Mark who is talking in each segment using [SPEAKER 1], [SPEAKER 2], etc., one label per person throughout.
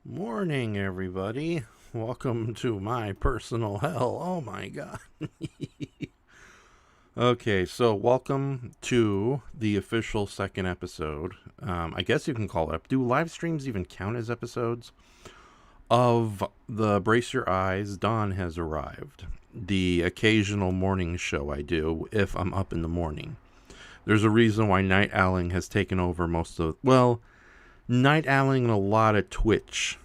[SPEAKER 1] Morning, everybody. Welcome to my personal hell. Oh my god. Okay, so welcome to the official second episode. I guess you can call it. Do live streams even count as episodes? Of the Brace Your Eyes, Dawn Has Arrived. The occasional morning show I do if I'm up in the morning. There's a reason why night owling has taken over most of... Well, night owling and a lot of Twitch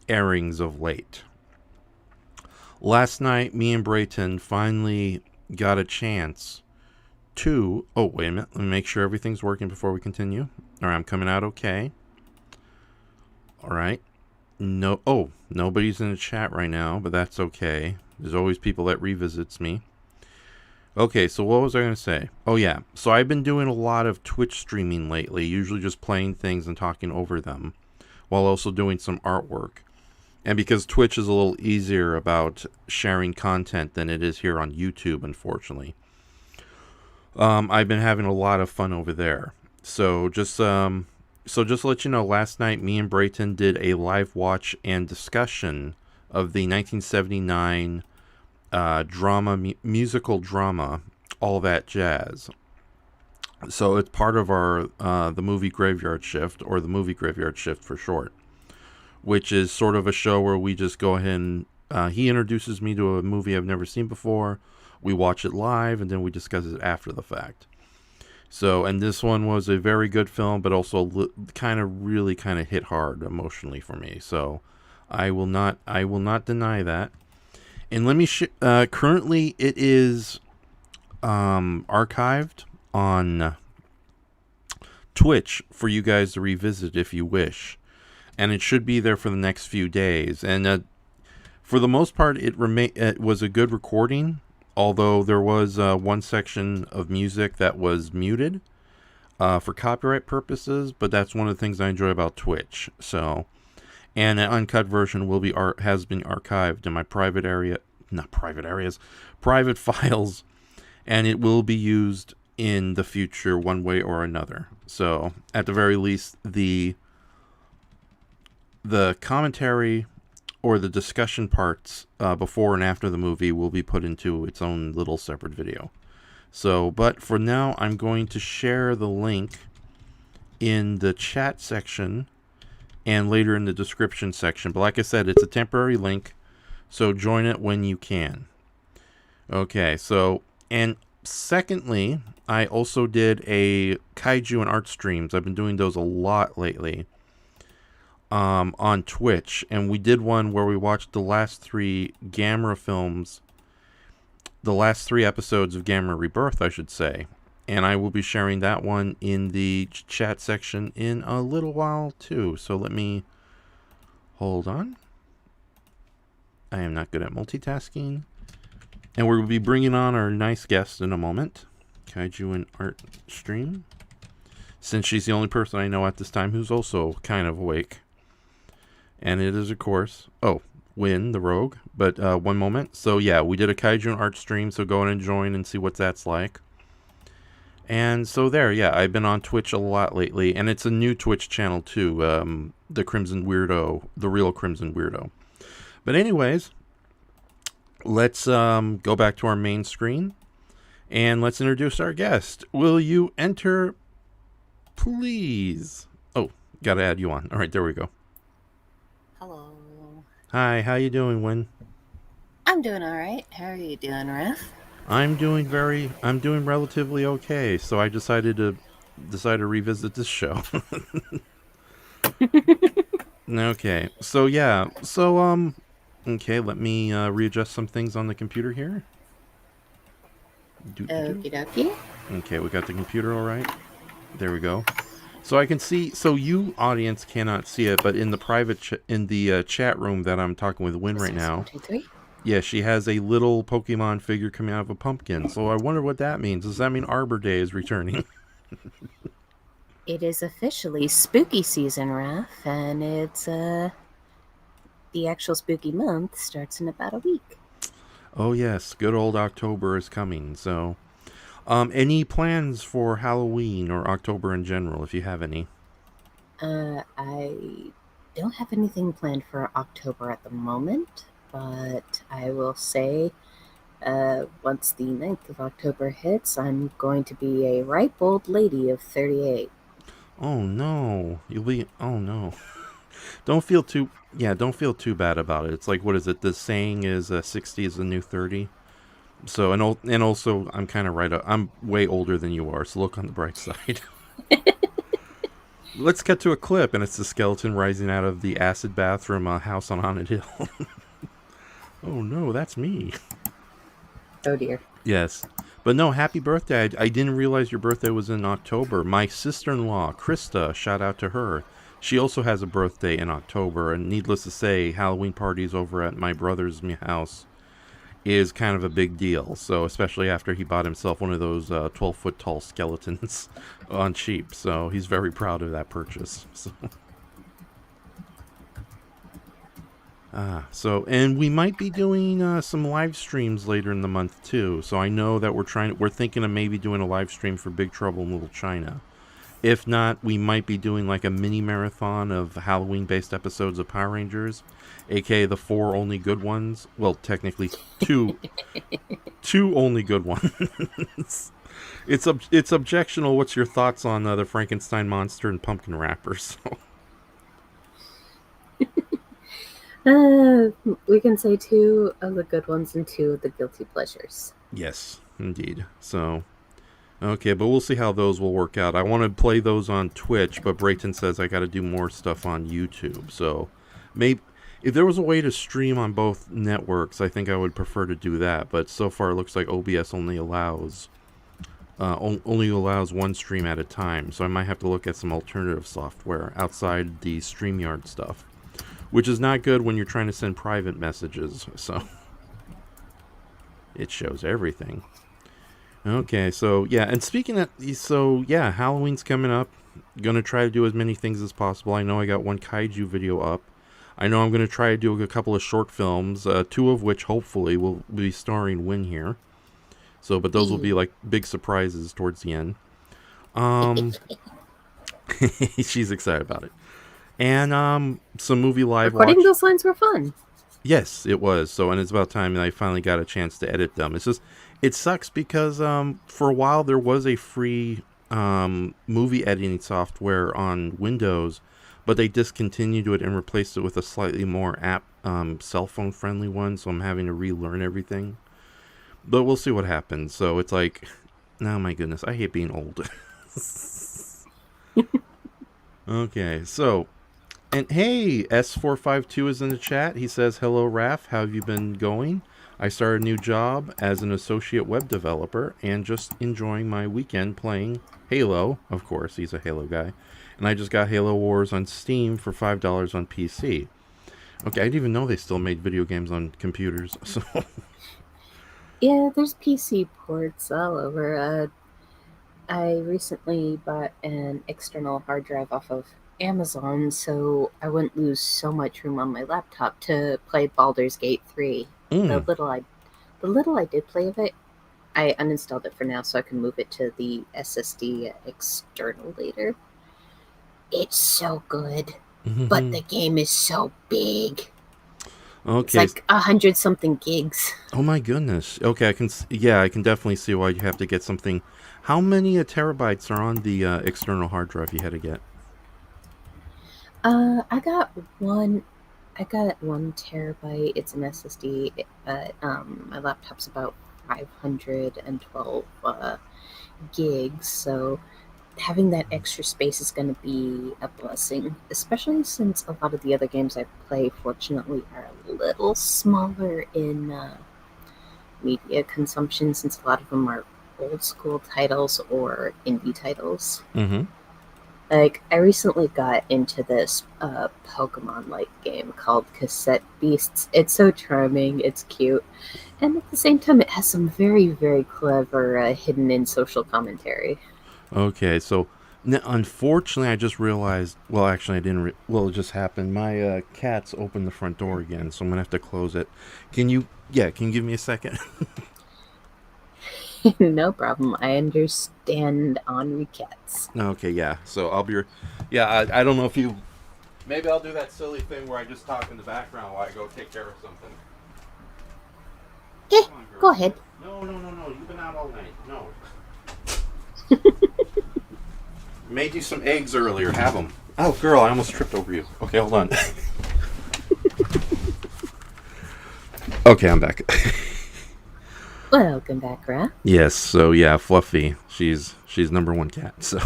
[SPEAKER 1] airings of late. Last night, me and Brayton finally got a chance to... Oh, wait a minute. Let me make sure everything's working before we continue. All right, I'm coming out okay. All right. No. Oh, nobody's in the chat right now, but that's okay. There's always people that revisits me. Okay, so what was I going to say? Oh, yeah. So I've been doing a lot of Twitch streaming lately, usually just playing things and talking over them, while also doing some artwork. And because Twitch is a little easier about sharing content than it is here on YouTube, unfortunately, I've been having a lot of fun over there. So just to let you know, last night me and Brayton did a live watch and discussion of the 1979 musical drama, All That Jazz. So it's part of our the movie Graveyard Shift, or the movie Graveyard Shift for short, which is sort of a show where we just go ahead and he introduces me to a movie I've never seen before. We watch it live, and then we discuss it after the fact. So, and this one was a very good film, but also really hit hard emotionally for me. So, I will not deny that. And let me currently it is archived on Twitch for you guys to revisit if you wish, and it should be there for the next few days. And for the most part, it was a good recording. Although there was one section of music that was muted for copyright purposes, but that's one of the things I enjoy about Twitch. So, and an uncut version has been archived in my private files, and it will be used in the future one way or another. So, at the very least, the commentary or the discussion parts before and after the movie will be put into its own little separate video. So, but for now, I'm going to share the link in the chat section and later in the description section. But like I said, it's a temporary link, so join it when you can. Okay, so, and secondly, I also did a kaiju and art streams. I've been doing those a lot lately. On Twitch, and we did one where we watched the last three episodes of Gamma Rebirth, I should say, and I will be sharing that one in the chat section in a little while too. So let me hold on. I am not good at multitasking, and we'll be bringing on our nice guest in a moment. Kaiju and art stream, since she's the only person I know at this time who's also kind of awake. And it is, of course, Wyn the Rogue. But one moment. So, yeah, we did a Kaiju and art stream, so go in and join and see what that's like. And so there, yeah, I've been on Twitch a lot lately, and it's a new Twitch channel too, the Crimson Weirdo, the real Crimson Weirdo. But anyways, let's go back to our main screen, and let's introduce our guest. Will you enter, please? Oh, gotta add you on. All right, there we go.
[SPEAKER 2] Hello.
[SPEAKER 1] Hi, how you doing, Wyn?
[SPEAKER 2] I'm doing all right. How are you doing, Ref?
[SPEAKER 1] I'm doing relatively okay. So I decided to revisit this show. Okay. So yeah. Okay, let me readjust some things on the computer here. Do do do.
[SPEAKER 2] Okie dokie.
[SPEAKER 1] Okay, we got the computer all right. There we go. So I can see. So you audience cannot see it, but in the in the chat room that I'm talking with Wyn right
[SPEAKER 2] Test
[SPEAKER 1] now,
[SPEAKER 2] 1, 2, 3.
[SPEAKER 1] yeah, she has a little Pokemon figure coming out of a pumpkin. So I wonder what that means. Does that mean Arbor Day is returning?
[SPEAKER 2] It is officially spooky season, Ref, and it's the actual spooky month starts in about a week.
[SPEAKER 1] Oh yes, good old October is coming. So, any plans for Halloween or October in general, if you have any?
[SPEAKER 2] I don't have anything planned for October at the moment, but I will say once the 9th of October hits, I'm going to be a ripe old lady of 38.
[SPEAKER 1] Oh no, you'll be. Oh no, don't feel too. Yeah, don't feel too bad about it. It's like, what is it? The saying is 60 is the new 30. So and also I'm kind of right. I'm way older than you are. So look on the bright side. Let's cut to a clip, and it's the skeleton rising out of the acid bath from a house on Haunted Hill. Oh no, that's me.
[SPEAKER 2] Oh dear.
[SPEAKER 1] Yes. But no, happy birthday. I didn't realize your birthday was in October. My sister in law, Krista, shout out to her. She also has a birthday in October, and needless to say, Halloween parties over at my brother's house is kind of a big deal. So, especially after he bought himself one of those 12-foot tall skeletons on cheap. So, he's very proud of that purchase. And we might be doing some live streams later in the month too. So I know that we're thinking of maybe doing a live stream for Big Trouble in Little China. If not, we might be doing like a mini marathon of Halloween-based episodes of Power Rangers, aka the 4 only good ones. Well, technically two only good ones. It's objectional. What's your thoughts on the Frankenstein monster and pumpkin wrappers?
[SPEAKER 2] We can say 2 of the good ones and 2 of the guilty pleasures.
[SPEAKER 1] Yes, indeed. So, okay, but we'll see how those will work out. I want to play those on Twitch, but Brayton says I got to do more stuff on YouTube. So, maybe if there was a way to stream on both networks, I think I would prefer to do that. But so far, it looks like OBS only allows one stream at a time. So I might have to look at some alternative software outside the StreamYard stuff, which is not good when you're trying to send private messages. So it shows everything. Okay, so yeah, and speaking of, so yeah, Halloween's coming up. Gonna try to do as many things as possible. I know I got one kaiju video up. I know I'm gonna try to do a couple of short films, 2 of which hopefully will be starring Wyn here. So, but those will be like big surprises towards the end. She's excited about it. And some movie live
[SPEAKER 2] Recording
[SPEAKER 1] watch.
[SPEAKER 2] those lines were fun.
[SPEAKER 1] Yes, it was. So, and it's about time that I finally got a chance to edit them. It's just, it sucks because for a while there was a free movie editing software on Windows, but they discontinued it and replaced it with a slightly more cell phone friendly one. So I'm having to relearn everything. But we'll see what happens. So it's like, oh my goodness, I hate being old. Okay, so, and hey, S452 is in the chat. He says, hello, Raph. How have you been going? I started a new job as an associate web developer and just enjoying my weekend playing Halo. Of course, he's a Halo guy. And I just got Halo Wars on Steam for $5 on PC. Okay, I didn't even know they still made video games on computers. So
[SPEAKER 2] Yeah, there's PC ports all over. I recently bought an external hard drive off of Amazon, so I wouldn't lose so much room on my laptop to play Baldur's Gate 3. The
[SPEAKER 1] Mm.
[SPEAKER 2] little I did play of it, I uninstalled it for now so I can move it to the SSD external later. It's so good, but the game is so big. It's
[SPEAKER 1] Okay.
[SPEAKER 2] like 100 something gigs.
[SPEAKER 1] Oh my goodness. Okay, yeah, I can definitely see why you have to get something. How many terabytes are on the external hard drive you had to get?
[SPEAKER 2] I got one. I got 1 terabyte. It's an SSD, but my laptop's about 512 gigs. So having that extra space is going to be a blessing, especially since a lot of the other games I play, fortunately, are a little smaller in media consumption, since a lot of them are old school titles or indie titles.
[SPEAKER 1] Mm-hmm.
[SPEAKER 2] Like, I recently got into this Pokemon like game called Cassette Beasts. It's so charming, it's cute, and at the same time, it has some very, very clever hidden in social commentary.
[SPEAKER 1] Okay, so unfortunately, I just realized. Well, actually, I didn't. Well, it just happened. My cat's opened the front door again, so I'm gonna have to close it. Can you? Yeah, can you give me a second?
[SPEAKER 2] No problem. I understand Henri cats.
[SPEAKER 1] Okay, yeah. So I'll be. Yeah, I don't know if you. Maybe I'll do that silly thing where I just talk in the background while I go take care of something.
[SPEAKER 2] Okay,
[SPEAKER 1] Come on,
[SPEAKER 2] go
[SPEAKER 1] girl.
[SPEAKER 2] ahead.
[SPEAKER 1] No, no, no, no. You've been out all night. No. Made you some eggs earlier. Have them. Oh, girl, I almost tripped over you. Okay, hold on. Okay, I'm back.
[SPEAKER 2] Welcome back, Ra.
[SPEAKER 1] Yes, so yeah, Fluffy. She's number one cat. So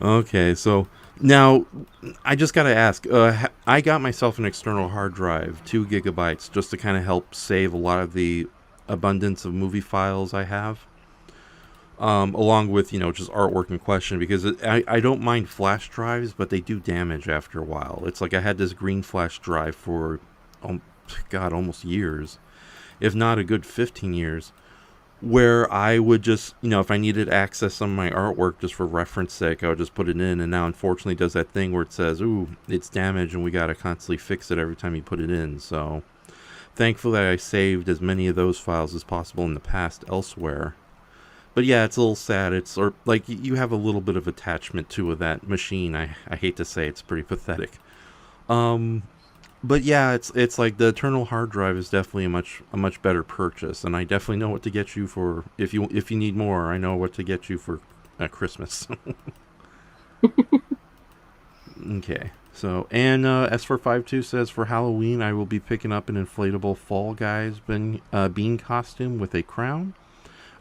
[SPEAKER 1] okay, so now I just gotta ask. I got myself an external hard drive, 2 gigabytes, just to kind of help save a lot of the abundance of movie files I have. Along with just artwork in question because I don't mind flash drives, but they do damage after a while. It's like I had this green flash drive for, God, almost years, if not a good 15 years, where I would just, if I needed access some of my artwork just for reference sake, I would just put it in. And now, unfortunately, it does that thing where it says, ooh, it's damaged and we got to constantly fix it every time you put it in. So, thankfully, I saved as many of those files as possible in the past elsewhere. But yeah, it's a little sad. It's or like you have a little bit of attachment to that machine. I hate to say it's pretty pathetic. Um, but yeah, it's like the internal hard drive is definitely a much better purchase, and I definitely know what to get you for if you need more. I know what to get you for Christmas. Okay. So and S for 52 says for Halloween I will be picking up an inflatable Fall Guys bean costume with a crown.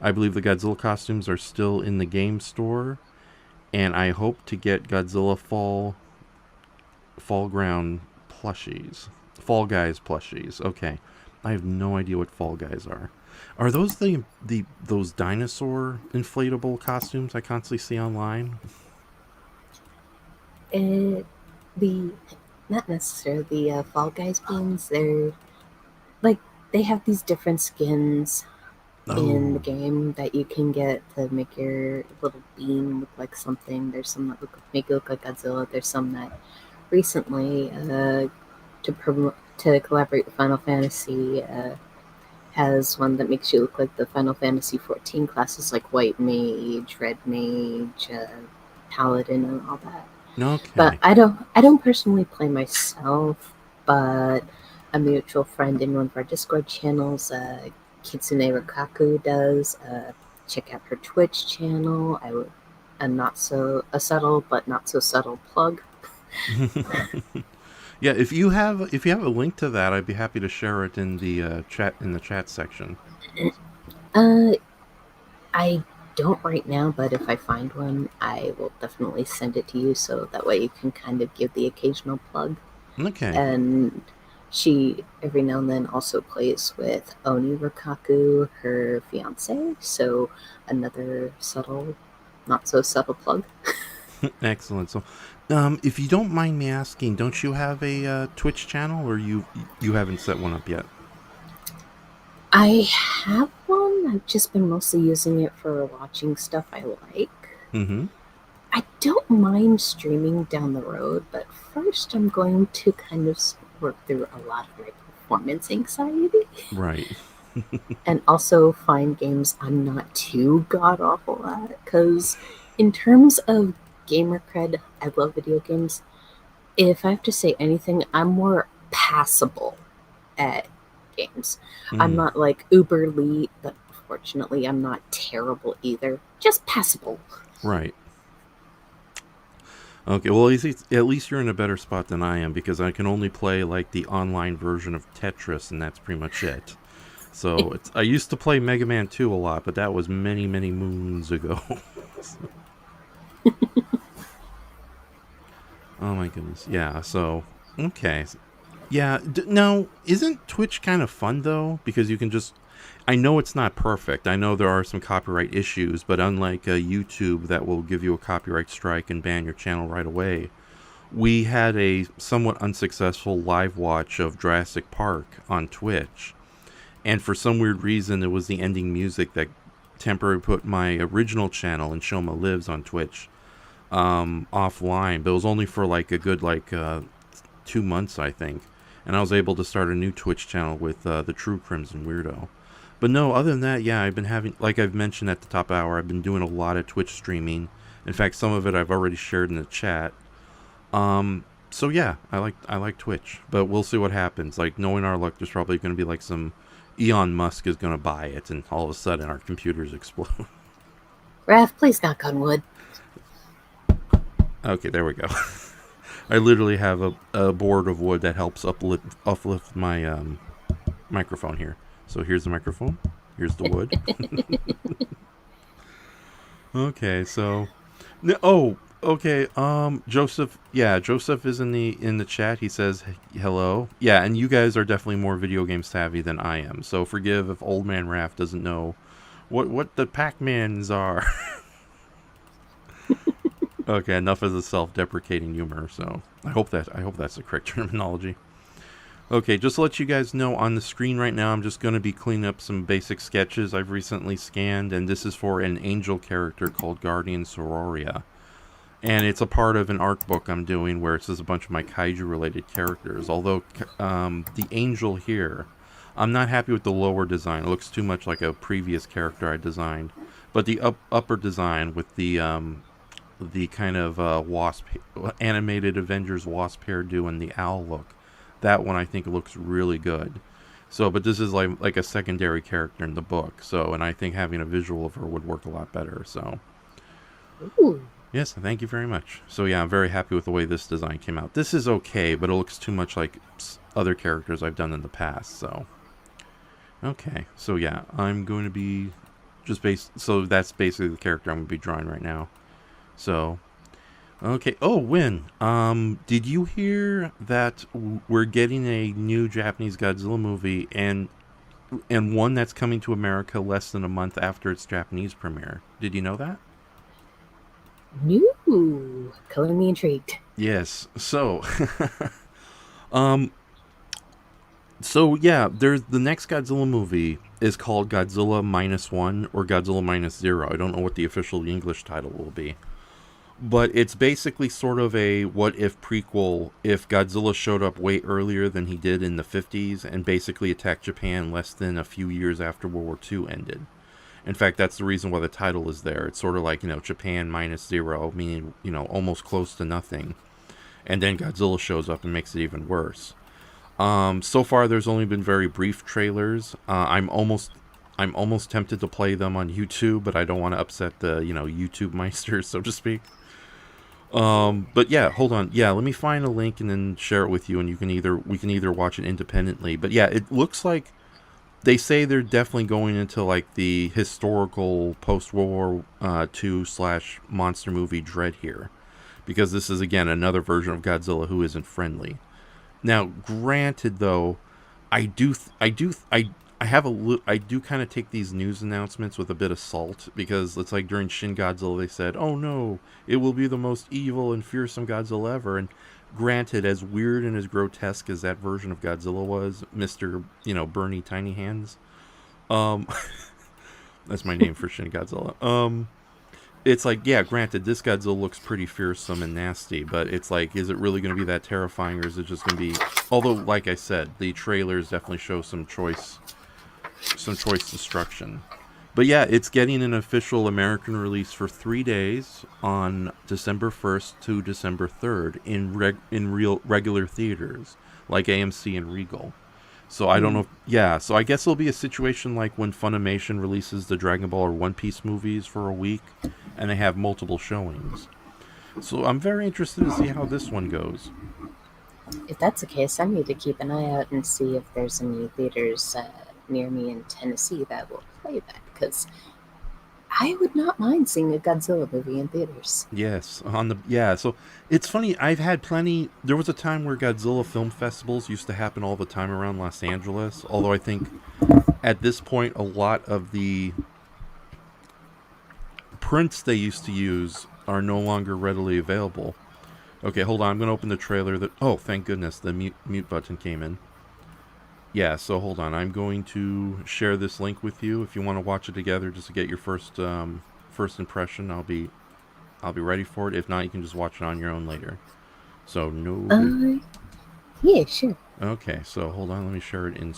[SPEAKER 1] I believe the Godzilla costumes are still in the game store, and I hope to get Godzilla Fall Ground plushies. Fall Guys plushies. Okay. I have no idea what Fall Guys are. Are those the those dinosaur inflatable costumes I constantly see online?
[SPEAKER 2] It, the Not necessarily the Fall Guys beans. They're like they have these different skins in the
[SPEAKER 1] Oh.
[SPEAKER 2] game that you can get to make your little bean look like something. There's some that make it look like Godzilla. There's some that recently to collaborate with Final Fantasy has one that makes you look like the Final Fantasy 14 classes like White Mage, Red Mage, Paladin, and all that. But
[SPEAKER 1] Okay.
[SPEAKER 2] I don't personally play myself, but a mutual friend in one of our Discord channels, Kitsune Rikaku, does. Check out her Twitch channel. I would a subtle but not so subtle plug.
[SPEAKER 1] Yeah, if you have a link to that, I'd be happy to share it in the chat section.
[SPEAKER 2] Uh, I don't right now, but if I find one, I will definitely send it to you so that way you can kind of give the occasional plug.
[SPEAKER 1] Okay.
[SPEAKER 2] And she every now and then also plays with Oni Rikaku, her fiance, so another subtle, not so subtle plug.
[SPEAKER 1] Excellent. So, if you don't mind me asking, don't you have a Twitch channel, or you haven't set one up yet?
[SPEAKER 2] I have one. I've just been mostly using it for watching stuff I like.
[SPEAKER 1] Mm-hmm.
[SPEAKER 2] I don't mind streaming down the road, but first I'm going to kind of work through a lot of my performance anxiety.
[SPEAKER 1] Right.
[SPEAKER 2] and also find games I'm not too god awful at. Because in terms of gamer cred, I love video games. If I have to say anything, I'm more passable at games. I'm
[SPEAKER 1] Mm,
[SPEAKER 2] not like uber elite, but fortunately, I'm not terrible either. Just passable.
[SPEAKER 1] right. Okay, well, at least you're in a better spot than I am because I can only play like the online version of Tetris, and that's pretty much it. So I used to play Mega Man 2 a lot, but that was many, many moons ago. Oh my goodness. Yeah, so, okay. Yeah, now, isn't Twitch kind of fun though? Because you can just. I know it's not perfect. I know there are some copyright issues, but unlike YouTube that will give you a copyright strike and ban your channel right away, we had a somewhat unsuccessful live watch of Jurassic Park on Twitch. And for some weird reason, it was the ending music that temporarily put my original channel, Enshohma Lives, on Twitch offline. But it was only for like a good 2 months, I think. And I was able to start a new Twitch channel with the True Crimson Weirdo. But no, other than that, yeah, I've been having, like I've mentioned at the top hour, I've been doing a lot of Twitch streaming. In fact, some of it I've already shared in the chat. So yeah, I like Twitch, but we'll see what happens. Like, knowing our luck, there's probably going to be like some Elon Musk is going to buy it, and all of a sudden our computers explode.
[SPEAKER 2] Raph, please knock on wood.
[SPEAKER 1] Okay, there we go. I literally have a board of wood that helps uplift my microphone here. So here's the microphone. Here's the wood. Okay, so oh, okay. Joseph, yeah, Joseph is in the chat. He says hello. Yeah, and you guys are definitely more video game savvy than I am. So forgive if Old Man Raph doesn't know what the Pac-Mans are. Okay, enough of the self-deprecating humor. So I hope that's the correct terminology. Okay, just to let you guys know, on the screen right now, I'm just going to be cleaning up some basic sketches I've recently scanned, and this is for an angel character called Guardian Sororia. And it's a part of an art book I'm doing where it says a bunch of my kaiju-related characters. Although the angel here, I'm not happy with the lower design. It looks too much like a previous character I designed. But the upper design with the kind of wasp, animated Avengers wasp hairdo and the owl look, that one I think looks really good. So, but this is like a secondary character in the book. So, and I think having a visual of her would work a lot better. So,
[SPEAKER 2] Ooh.
[SPEAKER 1] yes, thank you very much. So yeah, I'm very happy with the way this design came out. This is okay, but it looks too much like other characters I've done in the past. So, okay. So yeah, I'm going to be so that's basically the character I'm going to be drawing right now. So, okay. Oh, Wyn, did you hear that we're getting a new Japanese Godzilla movie and one that's coming to America less than a month after its Japanese premiere? Did you know that?
[SPEAKER 2] No. Color me intrigued.
[SPEAKER 1] Yes. So, um, so yeah, there's the next Godzilla movie is called Godzilla Minus One or Godzilla Minus Zero. I don't know what the official English title will be. But it's basically sort of a what if prequel if Godzilla showed up way earlier than he did in the 50s and basically attacked Japan less than a few years after World War II ended. In fact, that's the reason why the title is there. It's sort of like, Japan minus zero, meaning, almost close to nothing. And then Godzilla shows up and makes it even worse. So far, there's only been very brief trailers. I'm almost tempted to play them on YouTube, but I don't want to upset the, YouTube meisters, so to speak. But yeah, hold on. Yeah, let me find a link and then share it with you, and we can either watch it independently. But yeah, it looks like they say they're definitely going into like the historical post-World War II / monster movie dread here, because this is again another version of Godzilla who isn't friendly. Now, granted, though, I do I do kind of take these news announcements with a bit of salt, because it's like during Shin Godzilla they said, "Oh no, it will be the most evil and fearsome Godzilla ever." And granted, as weird and as grotesque as that version of Godzilla was, Mister Bernie Tiny Hands, um, that's my name for Shin Godzilla. It's like, yeah, granted, this Godzilla looks pretty fearsome and nasty, but it's like, is it really going to be that terrifying, or is it just going to be? Although, like I said, the trailers definitely show some some choice destruction. But yeah, it's getting an official American release for 3 days on December 1st to December 3rd in real regular theaters like AMC and Regal. So I don't know. So I guess it'll be a situation like when Funimation releases the Dragon Ball or One Piece movies for a week, and they have multiple showings. So I'm very interested to see how this one goes.
[SPEAKER 2] If that's the case, I need to keep an eye out and see if there's any theaters near me in Tennessee that will play that, because I would not mind seeing a Godzilla movie in theaters.
[SPEAKER 1] Yes, So it's funny. I've had plenty. There was a time where Godzilla film festivals used to happen all the time around Los Angeles. Although I think at this point, a lot of the prints they used to use are no longer readily available. Okay, hold on. I'm going to open the trailer. Oh, thank goodness, the mute button came in. Yeah, so hold on. I'm going to share this link with you if you want to watch it together, just to get your first impression. I'll be ready for it. If not, you can just watch it on your own later. So no.
[SPEAKER 2] Yeah, sure.
[SPEAKER 1] Okay, so hold on. Let me share it in.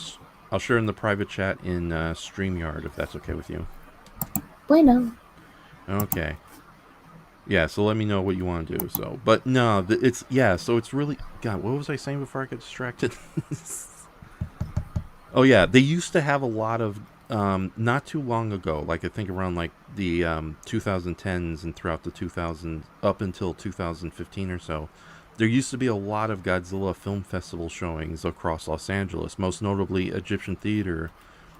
[SPEAKER 1] I'll share it in the private chat in StreamYard if that's okay with you.
[SPEAKER 2] Bueno.
[SPEAKER 1] Okay. Yeah, so let me know what you want to do. So, but no, so it's really, God, what was I saying before I got distracted? Oh yeah, they used to have a lot of, not too long ago, like I think around like the 2010s and throughout the 2000s, up until 2015 or so, there used to be a lot of Godzilla film festival showings across Los Angeles. Most notably, Egyptian Theater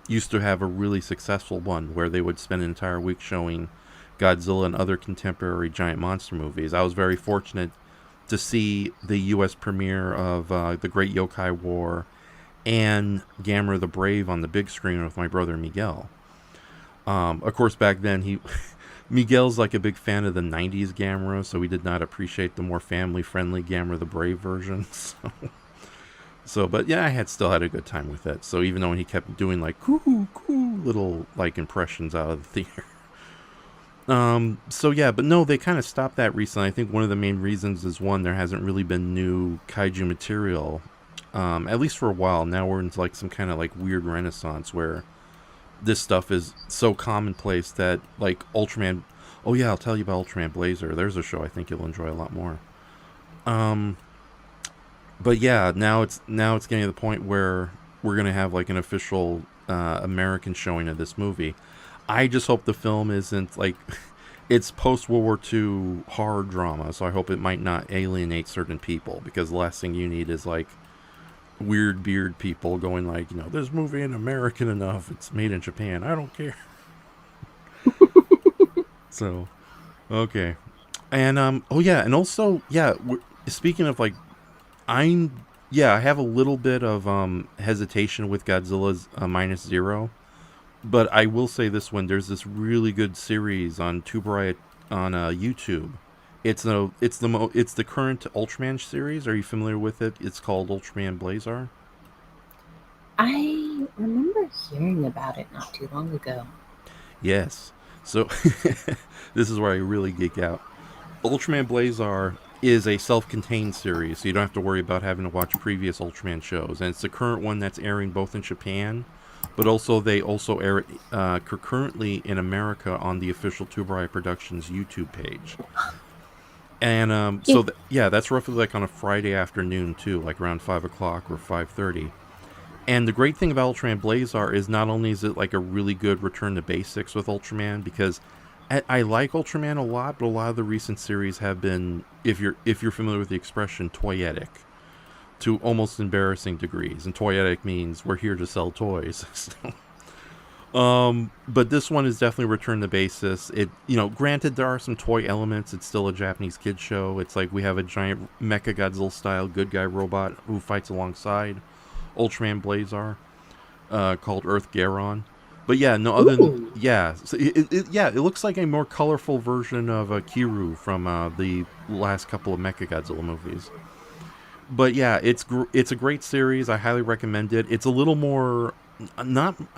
[SPEAKER 1] used to have a really successful one where they would spend an entire week showing Godzilla and other contemporary giant monster movies. I was very fortunate to see the U.S. premiere of The Great Yokai War and Gamera the Brave on the big screen with my brother Miguel. Of course, back then Miguel's like a big fan of the 90s Gamera, so we did not appreciate the more family-friendly Gamera the Brave version. But yeah, I still had a good time with it. So even though he kept doing like coo little like impressions out of the theater. But no, they kind of stopped that recently. I think one of the main reasons is, one, there hasn't really been new kaiju material, at least for a while. Now we're into like some kind of like weird renaissance where this stuff is so commonplace that like Ultraman. Oh yeah, I'll tell you about Ultraman Blazar. There's a show I think you'll enjoy a lot more. But yeah, now it's getting to the point where we're gonna have like an official American showing of this movie. I just hope the film isn't like, it's post World War II horror drama, so I hope it might not alienate certain people, because the last thing you need is like weird beard people going like, this movie ain't American enough, it's made in Japan, I don't care. So, okay. And and also, speaking of like, I have a little bit of hesitation with Godzilla's Minus Zero. But I will say this one: there's this really good series on Tuberai on YouTube. It's the current Ultraman series. Are you familiar with it? It's called Ultraman Blazar.
[SPEAKER 2] I remember hearing about it not too long ago.
[SPEAKER 1] Yes. So this is where I really geek out. Ultraman Blazar is a self-contained series, so you don't have to worry about having to watch previous Ultraman shows, and it's the current one that's airing both in Japan. But also, they also air it concurrently in America on the official Tuberai Productions YouTube page. And that's roughly like on a Friday afternoon too, like around 5 o'clock or 5:30. And the great thing about Ultraman Blazar is not only is it like a really good return to basics with Ultraman, because I like Ultraman a lot, but a lot of the recent series have been, if you're familiar with the expression, toyetic, to almost embarrassing degrees. And toyetic means we're here to sell toys. But this one is definitely return to basis. It, granted there are some toy elements. It's still a Japanese kid show. It's like we have a giant Mecha Godzilla style good guy robot who fights alongside Ultraman Blazar, called Earth Garon. But yeah, no other than, so it looks like a more colorful version of Kiru from the last couple of Mecha Godzilla movies. But yeah, it's a great series. I highly recommend it. It's a little more, I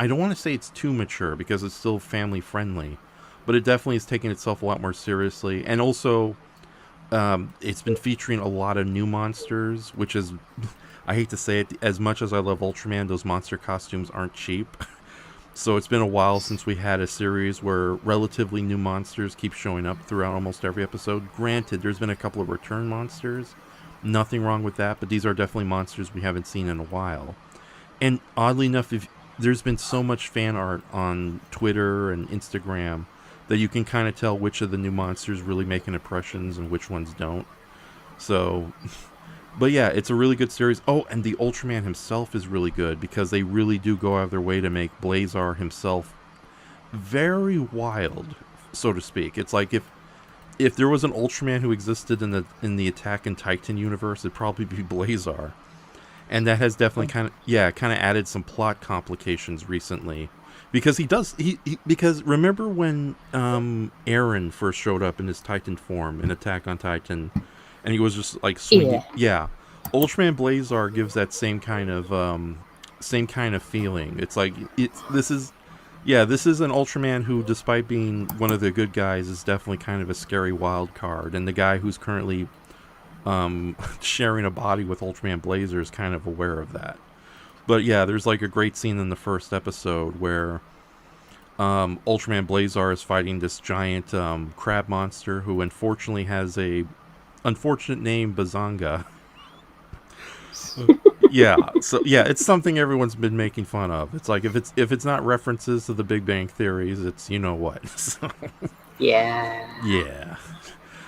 [SPEAKER 1] don't want to say it's too mature, because it's still family friendly, but it definitely is taking itself a lot more seriously. And also, it's been featuring a lot of new monsters, which is, I hate to say it, as much as I love Ultraman, those monster costumes aren't cheap. So it's been a while since we had a series where relatively new monsters keep showing up throughout almost every episode. Granted, there's been a couple of return monsters. Nothing wrong with that, but these are definitely monsters we haven't seen in a while. And oddly enough, if there's been so much fan art on Twitter and Instagram that you can kind of tell which of the new monsters really making impressions and which ones don't. So, but yeah, it's a really good series. Oh, and the Ultraman himself is really good because they really do go out of their way to make Blazar himself very wild, so to speak. It's like if there was an Ultraman who existed in the Attack on Titan universe, it'd probably be Blazar. And that has definitely kind of added some plot complications recently, because because remember when Eren first showed up in his Titan form in Attack on Titan, and he was just like swinging. Yeah, Ultraman Blazar gives that same kind of feeling. It's like this is an Ultraman who, despite being one of the good guys, is definitely kind of a scary wild card, and the guy who's currently sharing a body with Ultraman Blazar is kind of aware of that. But yeah, there's like a great scene in the first episode where Ultraman Blazar is fighting this giant crab monster who unfortunately has a unfortunate name, Bazanga. Yeah, so yeah, it's something everyone's been making fun of. It's like if it's not references to the Big Bang Theories, it's you know what. So, yeah.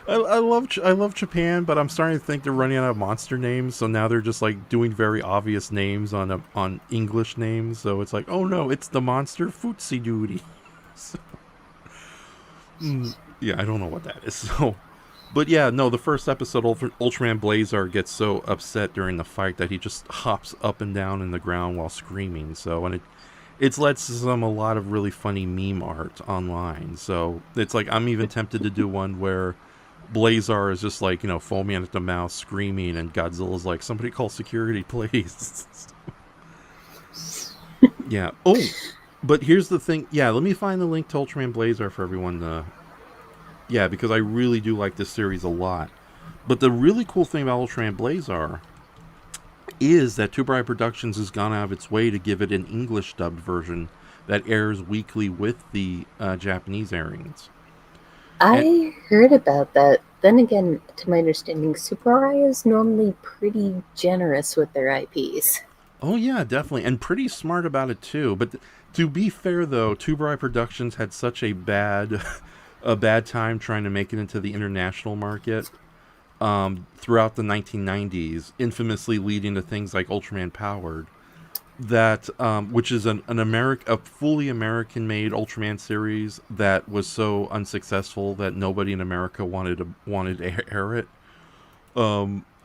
[SPEAKER 1] I love Japan, but I'm starting to think they're running out of monster names. So now they're just like doing very obvious names on English names. So it's like, oh no, it's the monster Footsie Duty. So, yeah, I don't know what that is. So, but yeah, no, the first episode, Ultraman Blazar gets so upset during the fight that he just hops up and down in the ground while screaming. So, and it's led to a lot of really funny meme art online. So it's like I'm even tempted to do one where Blazar is just like, foaming at the mouth, screaming, and Godzilla's like, somebody call security, please. Yeah. Oh, but here's the thing. Yeah, let me find the link to Ultraman Blazar for everyone. Yeah, because I really do like this series a lot. But the really cool thing about Ultraman Blazar is that Two Bright Productions has gone out of its way to give it an English dubbed version that airs weekly with the Japanese airings.
[SPEAKER 2] I heard about that. Then again, to my understanding, Super I is normally pretty generous with their IPs.
[SPEAKER 1] Oh yeah, definitely, and pretty smart about it too. But to be fair, though, Two Bright Productions had such a bad time trying to make it into the international market throughout the 1990s, infamously leading to things like Ultraman Powered. That which is a fully American-made Ultraman series that was so unsuccessful that nobody in America wanted to air it.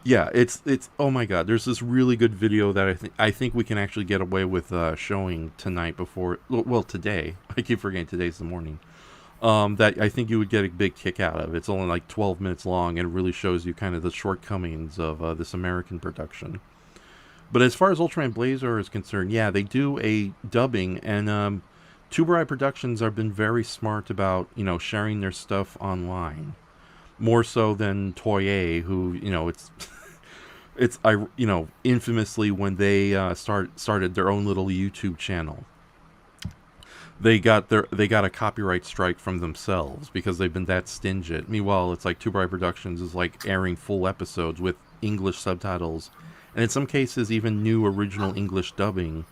[SPEAKER 1] Yeah, it's oh my god, there's this really good video that I think we can actually get away with showing tonight today. I keep forgetting today's the morning. That I think you would get a big kick out of. It's only like 12 minutes long and it really shows you kind of the shortcomings of this American production. But as far as Ultraman Blazar is concerned, yeah, they do a dubbing, and Two Bright Productions have been very smart about, sharing their stuff online. More so than Toei, who, it's infamously when they started their own little YouTube channel. They got a copyright strike from themselves because they've been that stingy. Meanwhile, it's like Two Bright Productions is like airing full episodes with English subtitles, and in some cases even new original English dubbing.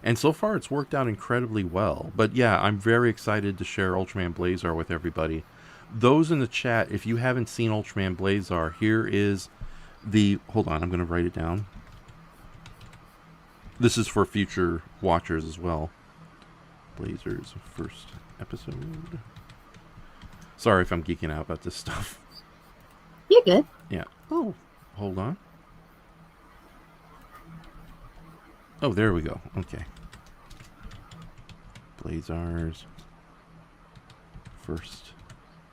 [SPEAKER 1] And so far it's worked out incredibly well. But yeah, I'm very excited to share Ultraman Blazar with everybody. Those in the chat, if you haven't seen Ultraman Blazar, here is hold on, I'm going to write it down. This is for future watchers as well. Blazar's first episode. Sorry if I'm geeking out about this stuff.
[SPEAKER 2] You're good.
[SPEAKER 1] Yeah. Oh, hold on. Oh, there we go. Okay. Blazar's first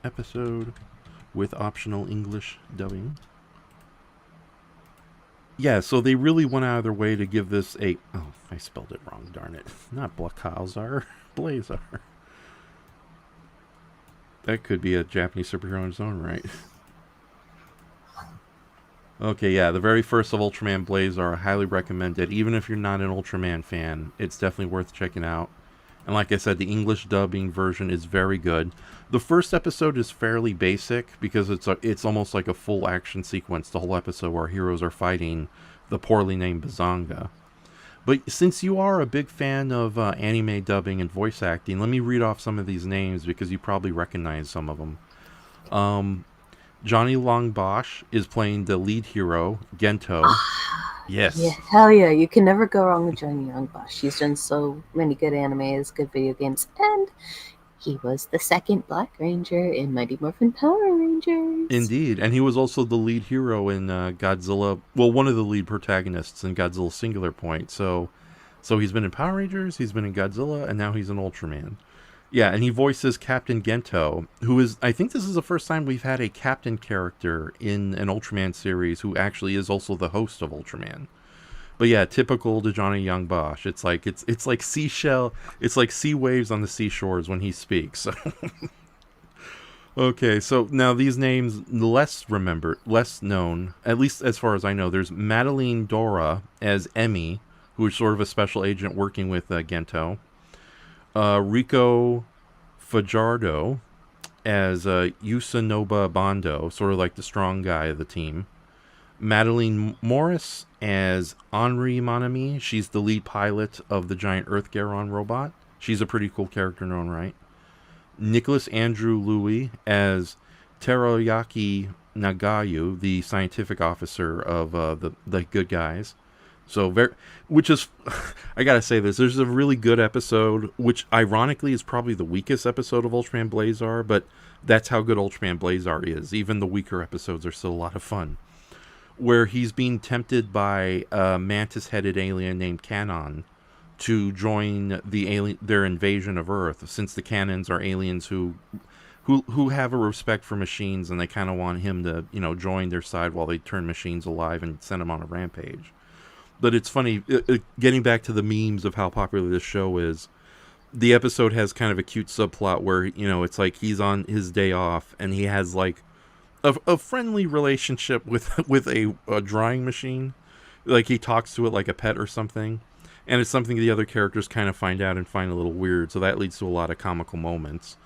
[SPEAKER 1] episode with optional English dubbing. Yeah, so they really went out of their way to give this a... Oh, I spelled it wrong, darn it. Not Blazar, Blazar. That could be a Japanese superhero in its own right. Okay, yeah, the very first of Ultraman Blazar, I highly recommend it. Even if you're not an Ultraman fan, it's definitely worth checking out. And like I said, the English dubbing version is very good. The first episode is fairly basic because it's almost like a full action sequence. The whole episode where heroes are fighting the poorly named Bazanga. But since you are a big fan of anime dubbing and voice acting, let me read off some of these names because you probably recognize some of them. Um, Johnny Long Bosch is playing the lead hero, Gento.
[SPEAKER 2] Yeah,
[SPEAKER 1] Yes,
[SPEAKER 2] hell yeah. You can never go wrong with Johnny Young Bosch. She's done so many good animes, good video games, and he was the second Black Ranger in Mighty Morphin Power Rangers.
[SPEAKER 1] indeed. And he was also the lead hero in Godzilla. Well, one of the lead protagonists in Godzilla Singular Point. So he's been in Power Rangers, he's been in Godzilla, and now he's in Ultraman. Yeah, and he voices Captain Gento, who is, I think this is the first time we've had a captain character in an Ultraman series who actually is also the host of Ultraman. But yeah, typical to Johnny Young Bosch. It's like seashell, it's like sea waves on the seashores when he speaks. Okay, so now these names less remembered, less known, at least as far as I know. There's Madeline Dora as Emmy, who is sort of a special agent working with Gento. Rico Fajardo as Usanoba Bondo, sort of like the strong guy of the team. Madeline Morris as Henri Monami. She's the lead pilot of the giant Earth Garon robot. She's a pretty cool character in her own right. Nicholas Andrew Louis as Teroyaki Nagayu, the scientific officer of the good guys. So which is, I gotta say this. There's a really good episode, which ironically is probably the weakest episode of Ultraman Blazar, but that's how good Ultraman Blazar is. Even the weaker episodes are still a lot of fun. Where he's being tempted by a mantis-headed alien named Kanon to join their invasion of Earth, since the Kanons are aliens who have a respect for machines, and they kind of want him to join their side while they turn machines alive and send them on a rampage. But it's funny, getting back to the memes of how popular this show is. The episode has kind of a cute subplot where it's like he's on his day off and he has like a friendly relationship with a drawing machine. Like he talks to it like a pet or something, and it's something the other characters kind of find out and find a little weird. So that leads to a lot of comical moments.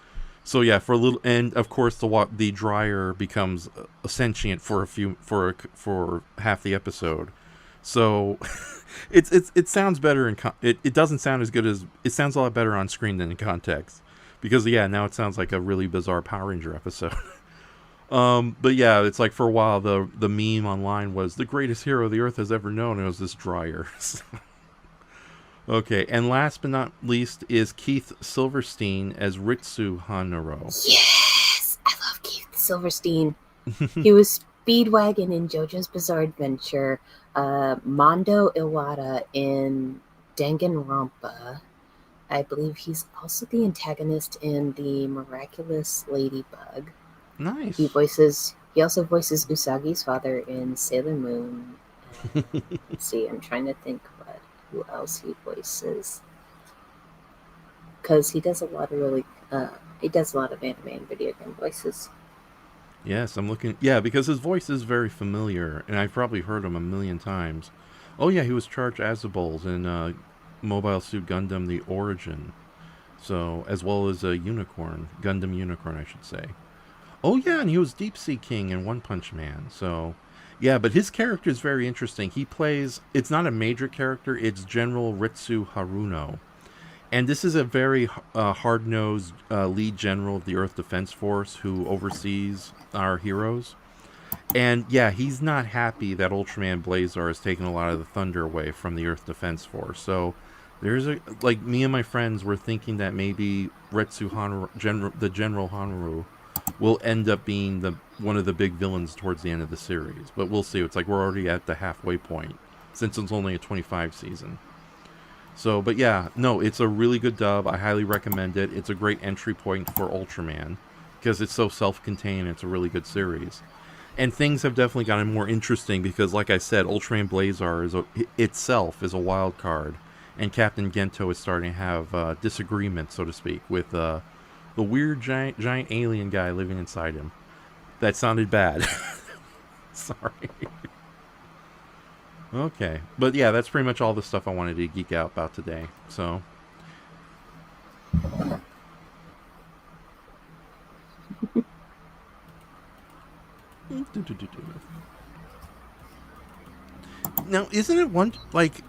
[SPEAKER 1] So yeah, for a little, and of course the dryer becomes sentient for half the episode. So it sounds better it doesn't sound as good as it sounds a lot better on screen than in context, because yeah, now it sounds like a really bizarre Power Ranger episode. But yeah, it's like for a while the meme online was the greatest hero the Earth has ever known. It was this dryer. Okay, and last but not least is Keith Silverstein as Ritsu Hanuro.
[SPEAKER 2] Yes! I love Keith Silverstein. He was Speedwagon in JoJo's Bizarre Adventure, Mondo Iwata in Danganronpa. I believe he's also the antagonist in The Miraculous Ladybug.
[SPEAKER 1] Nice.
[SPEAKER 2] He also voices Usagi's father in Sailor Moon. Let's see, I'm trying to think who else he voices, because he does a lot of anime and video game voices.
[SPEAKER 1] Yes, I'm looking. Yeah, because his voice is very familiar, and I've probably heard him a million times. Oh yeah, he was Charge Azabols in Mobile Suit Gundam: The Origin. So, as well as a Unicorn, Gundam Unicorn, I should say. Oh yeah, and he was Deep Sea King in One Punch Man. So, yeah, but his character is very interesting. He plays. It's not a major character. It's General Ritsu Haruno. And this is a very hard-nosed lead general of the Earth Defense Force who oversees our heroes. And yeah, he's not happy that Ultraman Blazar has taken a lot of the thunder away from the Earth Defense Force. So there's me and my friends were thinking that maybe Retsu Hanuru, the General Hanuru, will end up being one of the big villains towards the end of the series. But we'll see. It's like we're already at the halfway point since it's only a 25 season. So, but yeah, no, it's a really good dub. I highly recommend it. It's a great entry point for Ultraman because it's so self-contained. It's a really good series. And things have definitely gotten more interesting because, like I said, Ultraman Blazar itself is a wild card. And Captain Gento is starting to have disagreements, so to speak, with the weird giant alien guy living inside him. That sounded bad. Sorry. Okay, but yeah, that's pretty much all the stuff I wanted to geek out about today. So, Now, isn't it one like?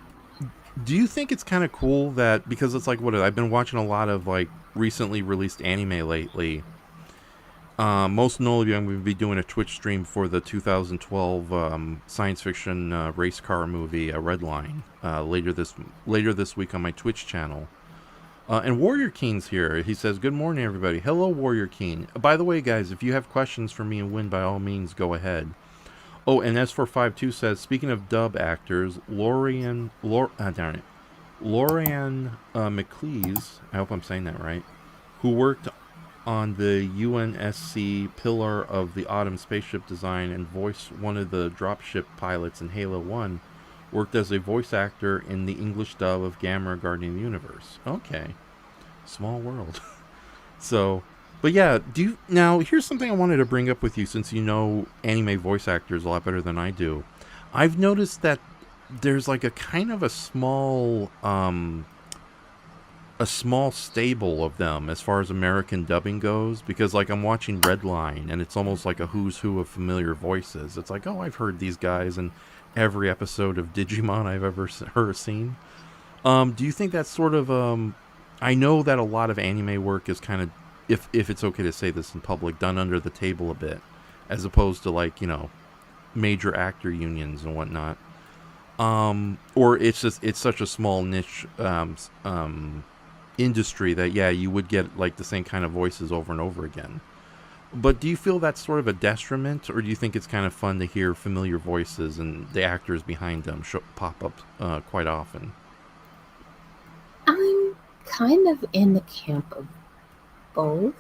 [SPEAKER 1] Do you think it's kind of cool that because it's like what I've been watching a lot of like recently released anime lately. Most notably, I'm going to be doing a Twitch stream for the 2012 science fiction race car movie, Red Line, later this week on my Twitch channel. And Warrior Keen's here. He says, "Good morning, everybody." Hello, Warrior Keen. By the way, guys, if you have questions for me and Wyn, by all means, go ahead. Oh, and S452 says, speaking of dub actors, darn it, Lorian McLeese, I hope I'm saying that right, who worked on the UNSC Pillar of the Autumn spaceship design and voiced one of the dropship pilots in Halo 1, worked as a voice actor in the English dub of Gamera Guardian of the Universe. Okay. Small world. So, but yeah, now here's something I wanted to bring up with you since you know anime voice actors a lot better than I do. I've noticed that there's like a kind of a small stable of them as far as American dubbing goes, because like I'm watching Redline and it's almost like a who's who of familiar voices. It's like, oh, I've heard these guys in every episode of Digimon I've ever seen. Do you think that's sort of I know that a lot of anime work is kind of, if it's okay to say this in public, done under the table a bit, as opposed to like major actor unions and whatnot. Or it's such a small niche industry that yeah, you would get like the same kind of voices over and over again. But do you feel that's sort of a detriment, or do you think it's kind of fun to hear familiar voices and the actors behind them pop up quite often?
[SPEAKER 2] I'm kind of in the camp of both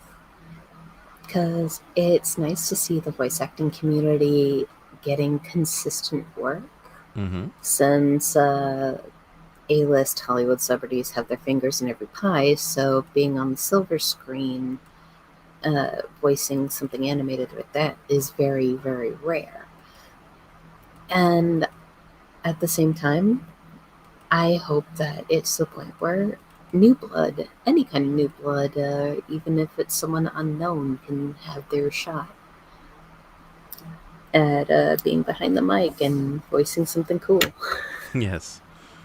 [SPEAKER 2] because it's nice to see the voice acting community getting consistent work
[SPEAKER 1] Mm-hmm.
[SPEAKER 2] since A-list Hollywood celebrities have their fingers in every pie, so being on the silver screen, voicing something animated with that is very, very rare. And at the same time, I hope that it's the point where new blood, any kind of new blood, even if it's someone unknown, can have their shot at being behind the mic and voicing something cool.
[SPEAKER 1] Yes.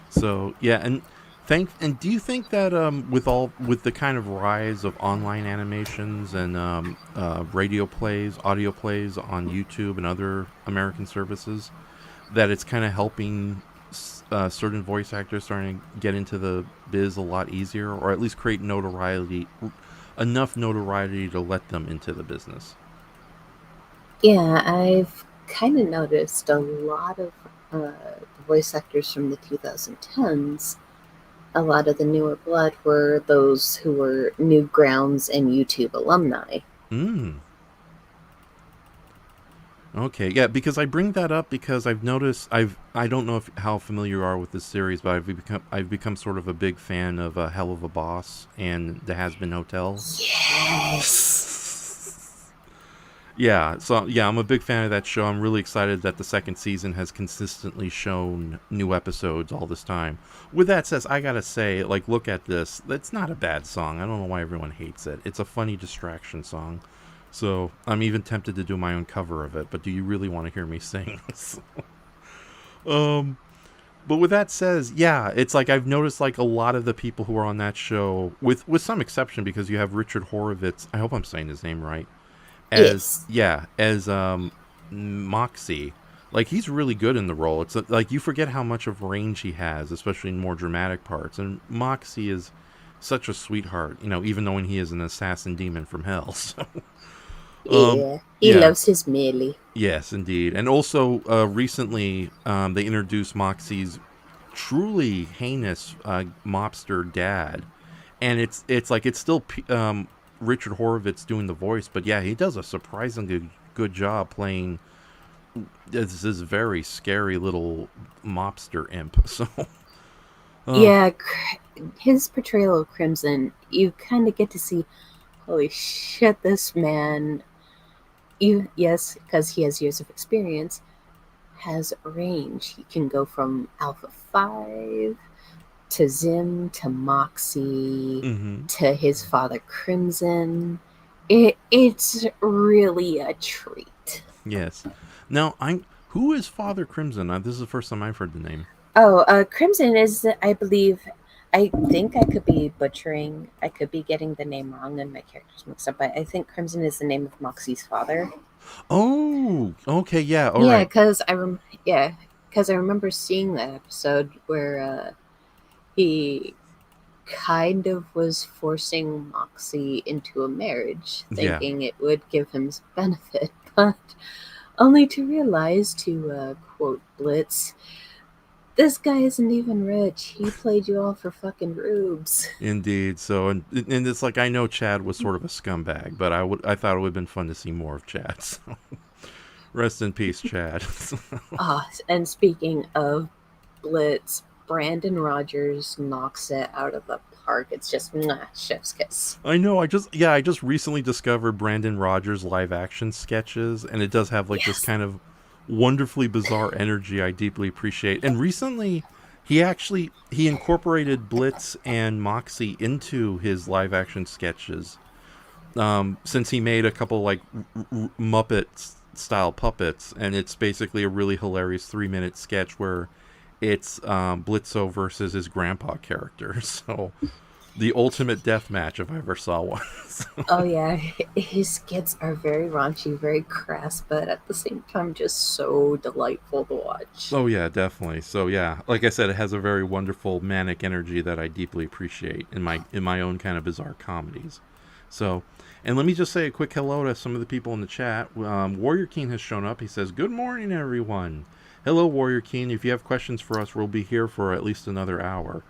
[SPEAKER 1] So yeah, and do you think that with the kind of rise of online animations and radio plays, audio plays on YouTube and other American services, that it's kind of helping certain voice actors starting to get into the biz a lot easier, or at least create enough notoriety to let them into the business?
[SPEAKER 2] Yeah, I've kind of noticed a lot of the voice actors from the 2010s. A lot of the newer blood were those who were Newgrounds and YouTube alumni.
[SPEAKER 1] Hmm. Okay, yeah, because I bring that up because I've noticed I don't know if how familiar you are with this series, but I've become sort of a big fan of Hell of a Boss and the Hazbin Hotel.
[SPEAKER 2] Yes.
[SPEAKER 1] Yeah, so yeah, I'm a big fan of that show. I'm really excited that the second season has consistently shown new episodes all this time. With that said, I gotta say, like, look at this. That's not a bad song. I don't know why everyone hates it. It's a funny distraction song. So I'm even tempted to do my own cover of it. But do you really want to hear me sing? um, but with that says, yeah, it's like I've noticed like a lot of the people who are on that show, with some exception, because you have Richard Horowitz. I hope I'm saying his name right.
[SPEAKER 2] Yes.
[SPEAKER 1] As Moxie. Like he's really good in the role. It's like you forget how much of range he has, especially in more dramatic parts. And Moxie is such a sweetheart, even knowing he is an assassin demon from hell. So,
[SPEAKER 2] Yeah. He
[SPEAKER 1] yeah,
[SPEAKER 2] loves his Millie.
[SPEAKER 1] yes, indeed. And also, recently, they introduced Moxie's truly heinous mobster dad, and it's still Richard Horowitz doing the voice, but yeah, he does a surprisingly good job playing this very scary little mobster imp. So, uh,
[SPEAKER 2] Yeah, his portrayal of Crimson, you kind of get to see, holy shit, this man, yes, because he has years of experience, has range. He can go from Alpha 5 to Zim to Moxie
[SPEAKER 1] mm-hmm.
[SPEAKER 2] to his father Crimson. It's really a treat.
[SPEAKER 1] Yes. Now Who is Father Crimson? This is the first time I've heard the name.
[SPEAKER 2] Oh, Crimson is, I believe, I think I could be butchering, I could be getting the name wrong and my characters mixed up, but I think Crimson is the name of Moxie's father.
[SPEAKER 1] Oh, okay, yeah, all
[SPEAKER 2] Yeah,
[SPEAKER 1] right.
[SPEAKER 2] because yeah, because I remember seeing that episode where he kind of was forcing Moxie into a marriage,
[SPEAKER 1] Yeah,
[SPEAKER 2] thinking it would give him some benefit, but only to realize, to quote Blitz, this guy isn't even rich. He played you all for fucking rubes.
[SPEAKER 1] indeed. So, and it's like I know Chad was sort of a scumbag, but I thought it would have been fun to see more of Chad. So, rest in peace, Chad.
[SPEAKER 2] Ah, and speaking of Blitz, Brandon Rogers knocks it out of the park. It's just mwah, chef's kiss.
[SPEAKER 1] I know. I just recently discovered Brandon Rogers live action sketches, and it does have like this
[SPEAKER 2] Yes.
[SPEAKER 1] kind of wonderfully bizarre energy I deeply appreciate. And recently, he incorporated Blitz and Moxie into his live action sketches. Since he made a couple like Muppet style puppets, and it's basically a really hilarious 3 minute sketch where it's Blitzo versus his grandpa character. So the ultimate death match if I ever saw one. So,
[SPEAKER 2] Oh yeah, his skits are very raunchy, very crass, but at the same time just so delightful to watch.
[SPEAKER 1] oh yeah, definitely. So yeah, like I said, it has a very wonderful manic energy that I deeply appreciate in my own kind of bizarre comedies. So, and let me just say a quick hello to some of the people in the chat. Warrior King has shown up. He says, "Good morning, everyone." Hello, Warrior King. If you have questions for us, we'll be here for at least another hour.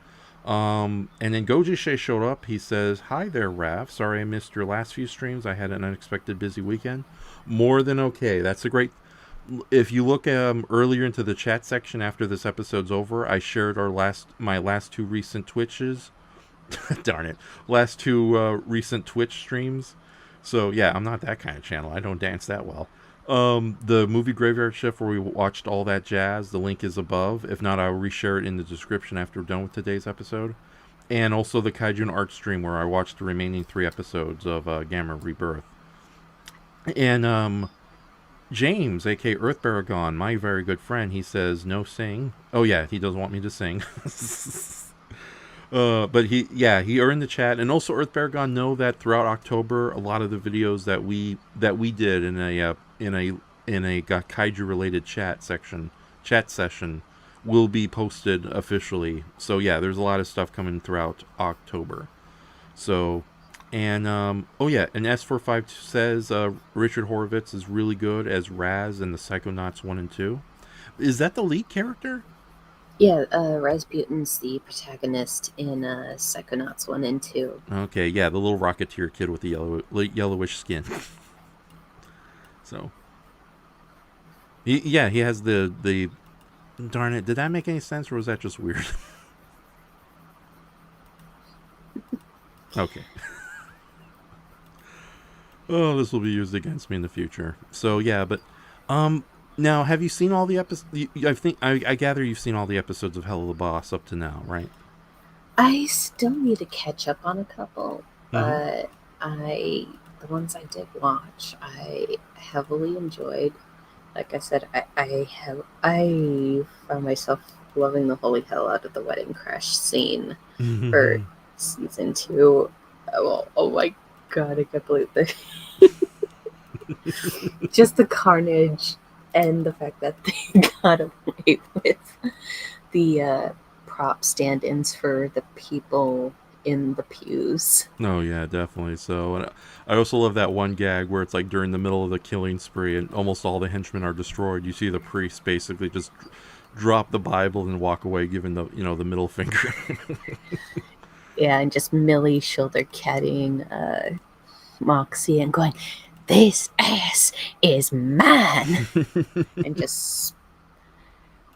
[SPEAKER 1] And then Gojishe showed up. He says, "Hi there, Raph. Sorry I missed your last few streams. I had an unexpected busy weekend. More than okay. That's a great. If you look earlier into the chat section after this episode's over, I shared my last two recent Twitches. Darn it, last two recent Twitch streams. So yeah, I'm not that kind of channel. I don't dance that well. The movie Graveyard Shift where we watched all that jazz. The link is above. If not, I'll reshare it in the description after we're done with today's episode. And also the Kaijun art stream where I watched the remaining 3 episodes of Gamma Rebirth. And James, aka Earth Baragon, my very good friend, he says no sing. Oh yeah, he doesn't want me to sing. But he are in the chat, and also Earth Baragon know that throughout October, a lot of the videos that we did in a kaiju related chat session, will be posted officially. So yeah, there's a lot of stuff coming throughout October. So, and oh yeah, and S45 says Richard Horvitz is really good as Raz in the Psychonauts 1 and 2. Is that the lead character?
[SPEAKER 2] Yeah, Rasputin's the protagonist in Psychonauts 1 and 2.
[SPEAKER 1] Okay, yeah, the little Rocketeer kid with the yellowish skin. So, he has the. Darn it! Did that make any sense, or was that just weird? Okay. Oh, this will be used against me in the future. So yeah, but now have you seen all the episodes? I gather you've seen all the episodes of Hell of the Boss up to now, right?
[SPEAKER 2] I still need to catch up on a couple,
[SPEAKER 1] Mm-hmm.
[SPEAKER 2] but the ones I did watch, I heavily enjoyed. Like I said, I found myself loving the holy hell out of the wedding crash scene for season 2. Oh my god, I can't believe that. Just the carnage and the fact that they got away with the prop stand-ins for the people in the pews.
[SPEAKER 1] Oh yeah, definitely. So, and I also love that one gag where it's like during the middle of the killing spree, and almost all the henchmen are destroyed. You see the priest basically just drop the Bible and walk away, giving the middle finger.
[SPEAKER 2] Yeah, and just Millie shoulder caddying Moxie and going, "This ass is mine," and just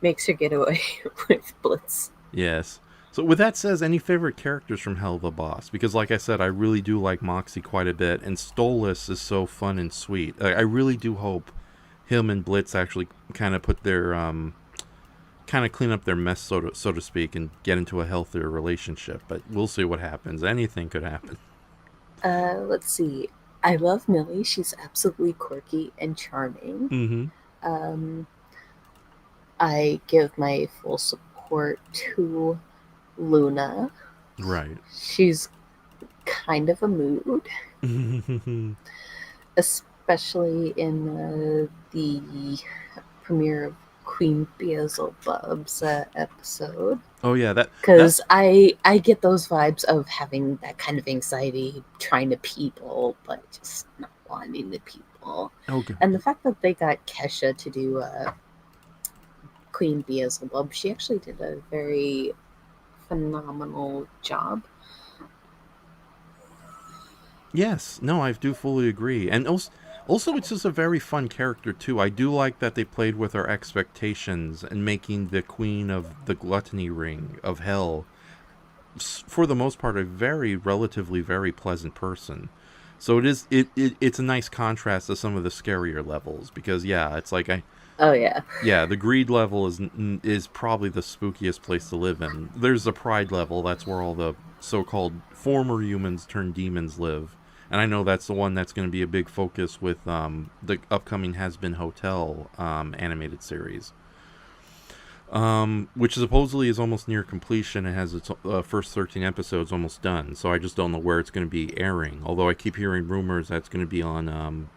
[SPEAKER 2] makes her get away with Blitz.
[SPEAKER 1] Yes. So with that says, any favorite characters from Hell of a Boss? Because like I said, I really do like Moxie quite a bit, and Stolas is so fun and sweet. I really do hope him and Blitz actually kind of put their kind of clean up their mess, so to speak, and get into a healthier relationship. But we'll see what happens. Anything could happen.
[SPEAKER 2] Let's see. I love Millie. She's absolutely quirky and charming.
[SPEAKER 1] Mm-hmm.
[SPEAKER 2] Um, I give my full support to Luna.
[SPEAKER 1] Right.
[SPEAKER 2] She's kind of a mood, especially in the premiere of Queen Beelzebub's episode.
[SPEAKER 1] Oh yeah, that
[SPEAKER 2] Because I get those vibes of having that kind of anxiety, trying to people, but just not wanting to people.
[SPEAKER 1] okay.
[SPEAKER 2] And the fact that they got Kesha to do Queen Beelzebub, she actually did a very phenomenal job.
[SPEAKER 1] Yes, no, I do fully agree. And also it's just a very fun character too. I do like that they played with our expectations and making the queen of the gluttony ring of hell for the most part a very relatively very pleasant person. So it's a nice contrast to some of the scarier levels because yeah, it's like I
[SPEAKER 2] Oh yeah.
[SPEAKER 1] yeah, the greed level is probably the spookiest place to live in. There's the pride level. That's where all the so-called former humans turned demons live. And I know that's the one that's going to be a big focus with the upcoming Hazbin Hotel animated series, which supposedly is almost near completion. It has its first 13 episodes almost done. So I just don't know where it's going to be airing. Although I keep hearing rumors that it's going to be on,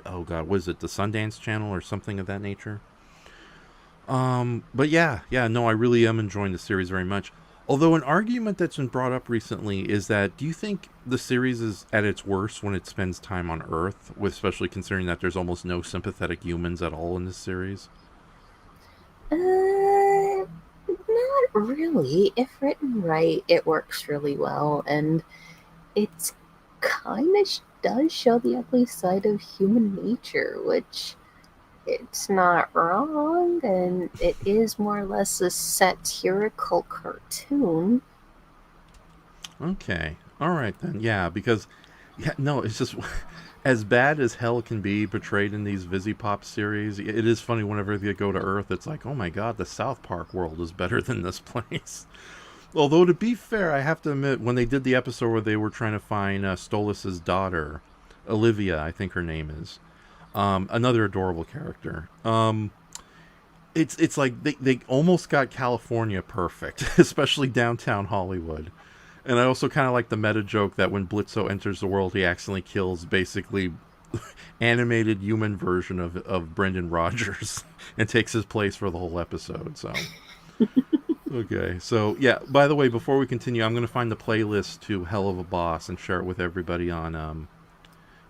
[SPEAKER 1] oh god, what is it, the Sundance Channel or something of that nature? But yeah, no, I really am enjoying the series very much. Although an argument that's been brought up recently is that do you think the series is at its worst when it spends time on Earth, with especially considering that there's almost no sympathetic humans at all in this series?
[SPEAKER 2] Not really. If written right, it works really well, and it's kind of does show the ugly side of human nature, which it's not wrong, and it is more or less a satirical cartoon.
[SPEAKER 1] Okay, all right then. Yeah, because yeah, no, it's just as bad as hell can be portrayed in these Visipop series. It is funny whenever they go to Earth. It's like, oh my god, the South Park world is better than this place. Although to be fair, I have to admit, when they did the episode where they were trying to find Stolas's daughter, Olivia, I think her name is, another adorable character. It's like they almost got California perfect, especially downtown Hollywood. And I also kind of like the meta joke that when Blitzo enters the world, he accidentally kills basically animated human version of Brendan Rogers and takes his place for the whole episode. So okay, so yeah. By the way, before we continue, I'm going to find the playlist to Hell of a Boss and share it with everybody on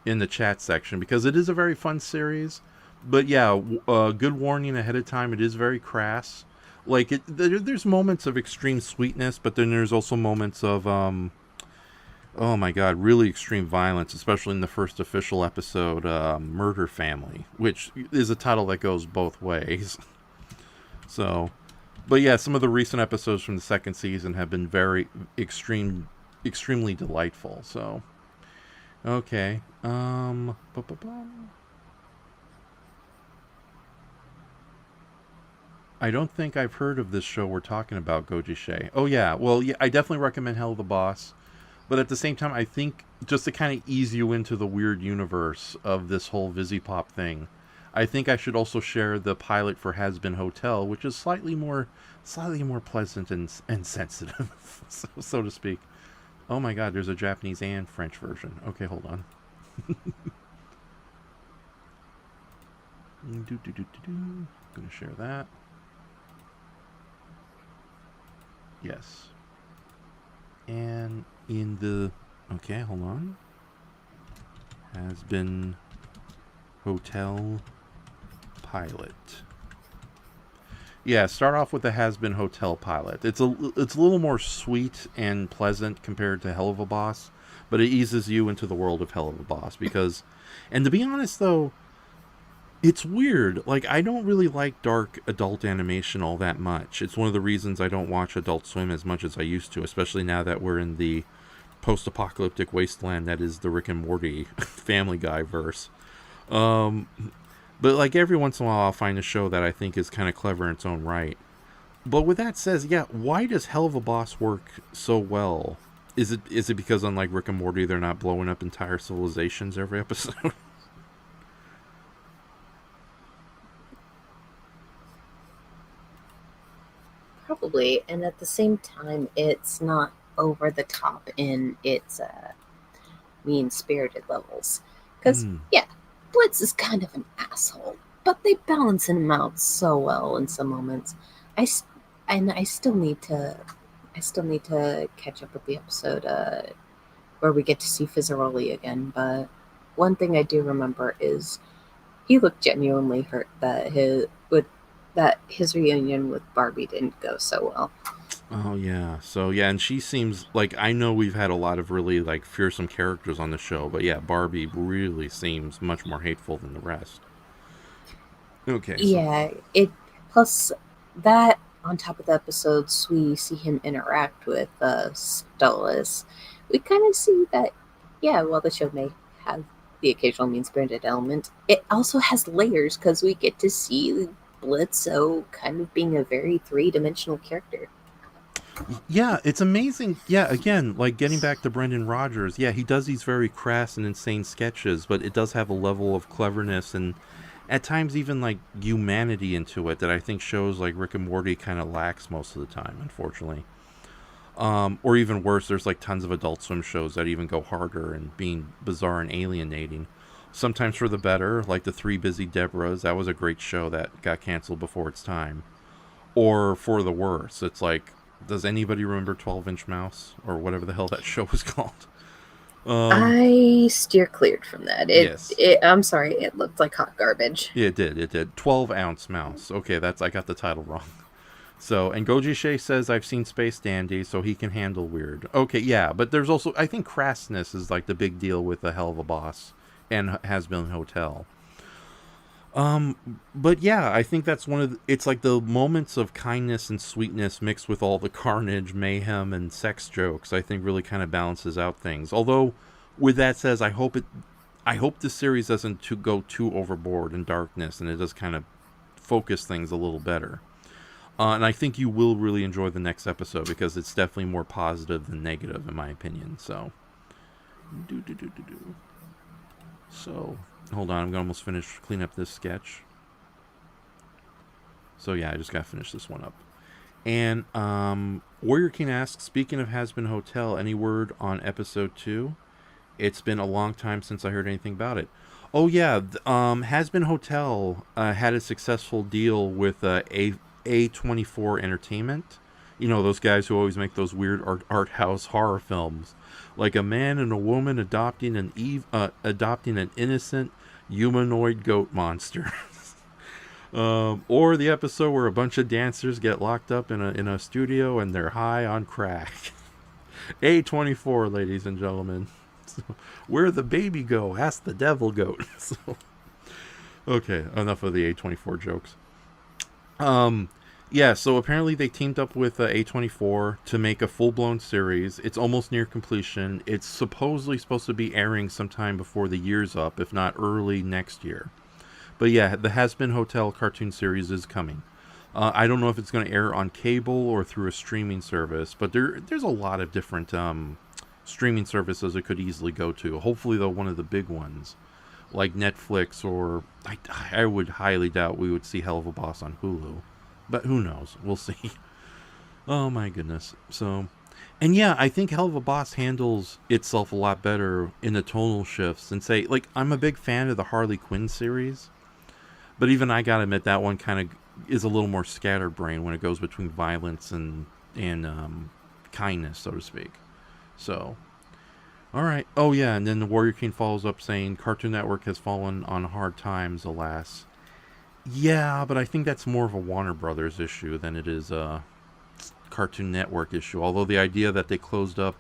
[SPEAKER 1] in the chat section because it is a very fun series. But yeah, good warning ahead of time. It is very crass. Like there's moments of extreme sweetness, but then there's also moments of oh my god, really extreme violence, especially in the first official episode, Murder Family, which is a title that goes both ways. So, but yeah, some of the recent episodes from the second season have been very extremely delightful. So, okay, I don't think I've heard of this show we're talking about, Goji Shay. Oh yeah, well yeah, I definitely recommend Hell of the Boss, but at the same time, I think just to kind of ease you into the weird universe of this whole Visipop thing, I think I should also share the pilot for Hazbin Hotel, which is slightly more pleasant and sensitive, so to speak. Oh my God, there's a Japanese and French version. Okay, hold on. Gonna share that. Yes. And in the okay, hold on. Hazbin Hotel pilot. Yeah, start off with the Hazbin Hotel pilot. It's a little more sweet and pleasant compared to Hell of a Boss, but it eases you into the world of Hell of a Boss because, and to be honest though, it's weird. Like I don't really like dark adult animation all that much. It's one of the reasons I don't watch Adult Swim as much as I used to, especially now that we're in the post-apocalyptic wasteland that is the Rick and Morty Family Guy verse. Um, but like every once in a while, I'll find a show that I think is kind of clever in its own right. But with that says, yeah, why does Hell of a Boss work so well? Is it because unlike Rick and Morty, they're not blowing up entire civilizations every episode?
[SPEAKER 2] probably. And at the same time, it's not over the top in its mean spirited levels. Because,
[SPEAKER 1] Mm.
[SPEAKER 2] yeah, Blitz is kind of an asshole, but they balance him out so well in some moments. I, and I still need to catch up with the episode where we get to see Fizzaroli again. But one thing I do remember is he looked genuinely hurt that his reunion with Barbie didn't go so well.
[SPEAKER 1] Oh yeah. So yeah, and she seems like, I know we've had a lot of really like fearsome characters on the show, but yeah, Barbie really seems much more hateful than the rest. Okay, so
[SPEAKER 2] Yeah, it plus that on top of the episodes we see him interact with Stolas. We kind of see that, yeah, while the show may have the occasional mean spirited element, it also has layers because we get to see Blitzo kind of being a very three-dimensional character.
[SPEAKER 1] yeah, it's amazing. Yeah, again, like getting back to Brendan Rodgers, yeah, he does these very crass and insane sketches, but it does have a level of cleverness and at times even like humanity into it that I think shows like Rick and Morty kind of lacks most of the time, unfortunately. Or even worse, there's like tons of Adult Swim shows that even go harder and being bizarre and alienating. Sometimes for the better, like the Three Busy Deborahs. That was a great show that got canceled before its time. Or for the worse, it's like, does anybody remember 12-Inch Mouse or whatever the hell that show was called? Um,
[SPEAKER 2] I steer cleared from that.
[SPEAKER 1] yes,
[SPEAKER 2] I'm sorry, it looked like hot garbage.
[SPEAKER 1] it did. It did. 12-Ounce Mouse. Okay, that's, I got the title wrong. So, and Goji Shea says, I've seen Space Dandy, so he can handle weird. Okay, yeah, but there's also, I think crassness is like the big deal with The Hell of a Boss and Hazbin Hotel. But yeah, I think that's one of it's like the moments of kindness and sweetness mixed with all the carnage, mayhem, and sex jokes. I think really kind of balances out things. Although, with that says, I hope the series doesn't go too overboard in darkness, and it does kind of focus things a little better. And I think you will really enjoy the next episode because it's definitely more positive than negative, in my opinion. So, do do do do do. So, hold on, I'm gonna almost finish clean up this sketch. So yeah, I just gotta finish this one up. And Warrior King asks, speaking of Hazbin Hotel, any word on episode 2? It's been a long time since I heard anything about it. Oh yeah, Hazbin Hotel had a successful deal with A24 Entertainment. You know, those guys who always make those weird art house horror films, like a man and a woman adopting an innocent humanoid goat monster. Or the episode where a bunch of dancers get locked up in a studio and they're high on crack. A24, ladies and gentlemen. So, where the baby go? Ask the devil goat. So, okay, enough of the A24 jokes. Um, yeah, so apparently they teamed up with A24 to make a full-blown series. It's almost near completion. It's supposedly supposed to be airing sometime before the year's up, if not early next year. But yeah, the Hazbin Hotel cartoon series is coming. I don't know if it's going to air on cable or through a streaming service, but there's a lot of different streaming services it could easily go to. Hopefully, though, one of the big ones, like Netflix, or I would highly doubt we would see Hell of a Boss on Hulu. But who knows? We'll see. Oh my goodness. So, and yeah, I think Hell of a Boss handles itself a lot better in the tonal shifts. And say, like, I'm a big fan of the Harley Quinn series. But even I gotta admit that one kind of is a little more scatterbrained when it goes between violence and kindness, so to speak. So, all right. Oh yeah, and then the Warrior King follows up saying Cartoon Network has fallen on hard times, alas. Yeah, but I think that's more of a Warner Brothers issue than it is a Cartoon Network issue. Although the idea that they closed up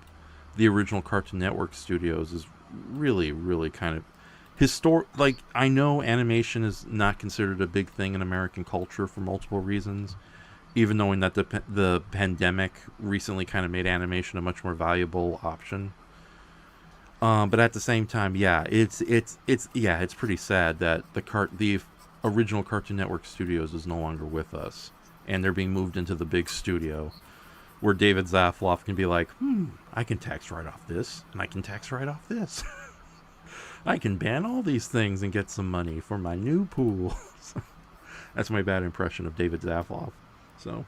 [SPEAKER 1] the original Cartoon Network studios is really, really kind of like, I know animation is not considered a big thing in American culture for multiple reasons, even knowing that the pandemic recently kind of made animation a much more valuable option. But at the same time, yeah, it's pretty sad that the original Cartoon Network Studios is no longer with us, and they're being moved into the big studio where David Zaslav can be like, I can tax write off this, and I can tax write off this. I can ban all these things and get some money for my new pool. That's my bad impression of David Zaslav. So,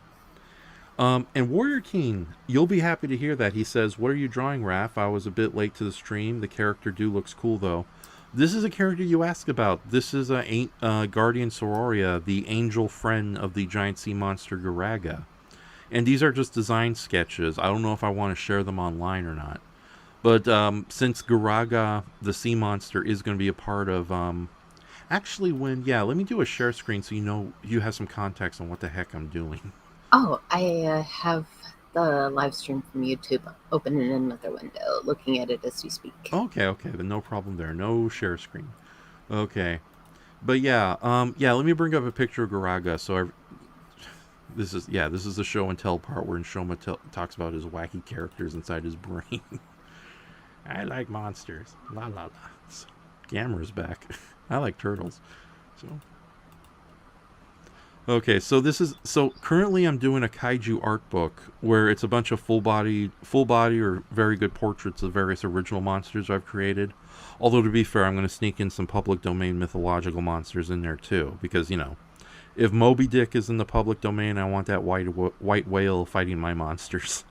[SPEAKER 1] And Warrior King, you'll be happy to hear that. He says, "What are you drawing, Raph? I was a bit late to the stream. The character looks cool, though." This is a character you asked about. This is a Guardian Sororia, the angel friend of the giant sea monster Garaga. And these are just design sketches. I don't know if I want to share them online or not. But since Garaga, the sea monster, is going to be a part of... actually, let me do a share screen so you have some context on what the heck I'm doing.
[SPEAKER 2] Oh, I have the live stream from YouTube open in another window, looking at it as you speak.
[SPEAKER 1] Okay, then no problem there. No share screen. Okay. But let me bring up a picture of Garaga. This is the show and tell part where Enshohma talks about his wacky characters inside his brain. I like monsters. La la la. Gamera's back. I like turtles. So currently I'm doing a kaiju art book where it's a bunch of full body or very good portraits of various original monsters I've created. Although to be fair, I'm going to sneak in some public domain mythological monsters in there too, because if Moby Dick is in the public domain, I want that white whale fighting my monsters.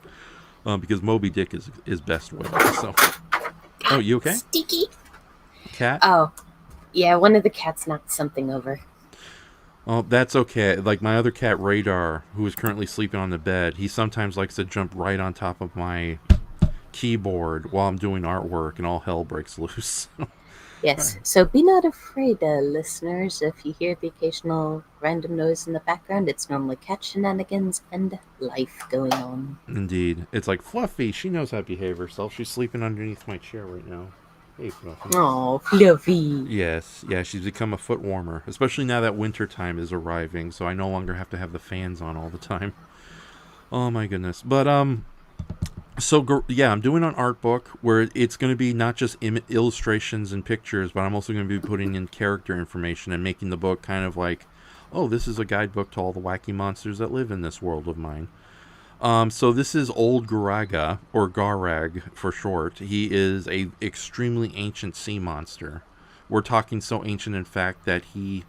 [SPEAKER 1] Because Moby Dick is best whale. So, oh, you okay?
[SPEAKER 2] Sticky.
[SPEAKER 1] Cat?
[SPEAKER 2] Oh, yeah. One of the cats knocked something over.
[SPEAKER 1] Oh, that's okay. Like my other cat, Radar, who is currently sleeping on the bed, he sometimes likes to jump right on top of my keyboard while I'm doing artwork, and all hell breaks loose.
[SPEAKER 2] Yes, so be not afraid, listeners. If you hear the occasional random noise in the background, it's normally cat shenanigans and life going on.
[SPEAKER 1] Indeed. It's like, Fluffy, she knows how to behave herself. She's sleeping underneath my chair right now. Hey, Fluffy.
[SPEAKER 2] Oh, Fluffy.
[SPEAKER 1] Yes, she's become a foot warmer, especially now that winter time is arriving, so I no longer have to have the fans on all the time. Oh my goodness. But, I'm doing an art book where it's going to be not just illustrations and pictures, but I'm also going to be putting in character information and making the book kind of like, oh, this is a guidebook to all the wacky monsters that live in this world of mine. So this is Old Garaga, or Garag for short. He is a extremely ancient sea monster. We're talking so ancient, in fact, that he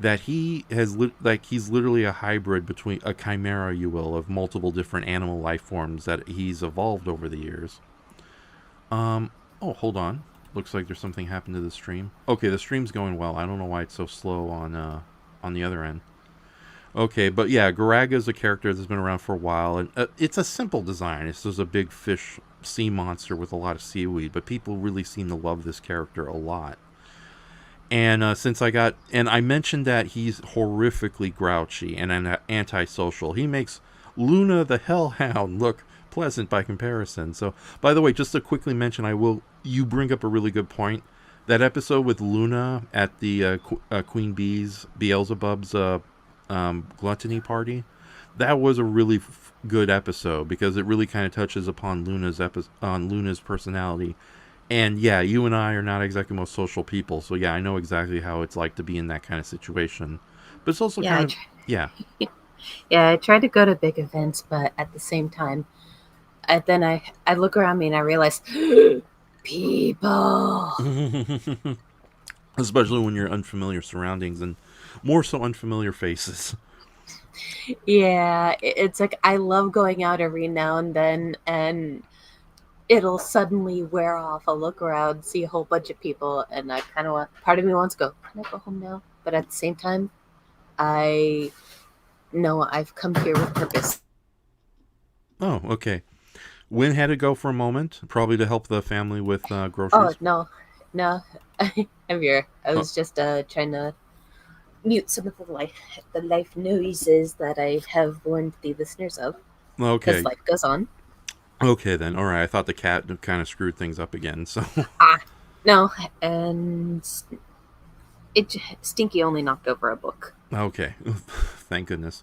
[SPEAKER 1] has he's literally a hybrid between a chimera, you will, of multiple different animal life forms that he's evolved over the years. Oh, hold on. Looks like there's something happened to the stream. Okay, the stream's going well. I don't know why it's so slow on the other end. Okay, but yeah, Garaga is a character that's been around for a while, and it's a simple design. It's just a big fish sea monster with a lot of seaweed, but people really seem to love this character a lot. And I mentioned that he's horrifically grouchy and antisocial. He makes Luna the Hellhound look pleasant by comparison. So, by the way, just to quickly mention, you bring up a really good point. That episode with Luna at the Queen Bee's, Beelzebub's gluttony party, that was a really good episode because it really kind of touches upon Luna's personality. And yeah, you and I are not exactly most social people, so yeah, I know exactly how it's like to be in that kind of situation. But it's also
[SPEAKER 2] Yeah, I try to go to big events, but at the same time, then I look around me and I realize people.
[SPEAKER 1] Especially when you're unfamiliar surroundings and more so unfamiliar faces.
[SPEAKER 2] Yeah, it's like I love going out every now and then, and it'll suddenly wear off. I'll look around, see a whole bunch of people, and I kind of part of me wants to go, can I go home now? But at the same time, I know I've come here with purpose.
[SPEAKER 1] Oh, okay. Wyn had to go for a moment, probably to help the family with groceries.
[SPEAKER 2] Oh, no, I'm here. I was just trying to mute some of the life noises that I have warned the listeners of.
[SPEAKER 1] Okay.
[SPEAKER 2] Because life goes on.
[SPEAKER 1] Okay, then. All right. I thought the cat kind of screwed things up again. So.
[SPEAKER 2] No, and Stinky only knocked over a book.
[SPEAKER 1] Okay. Thank goodness.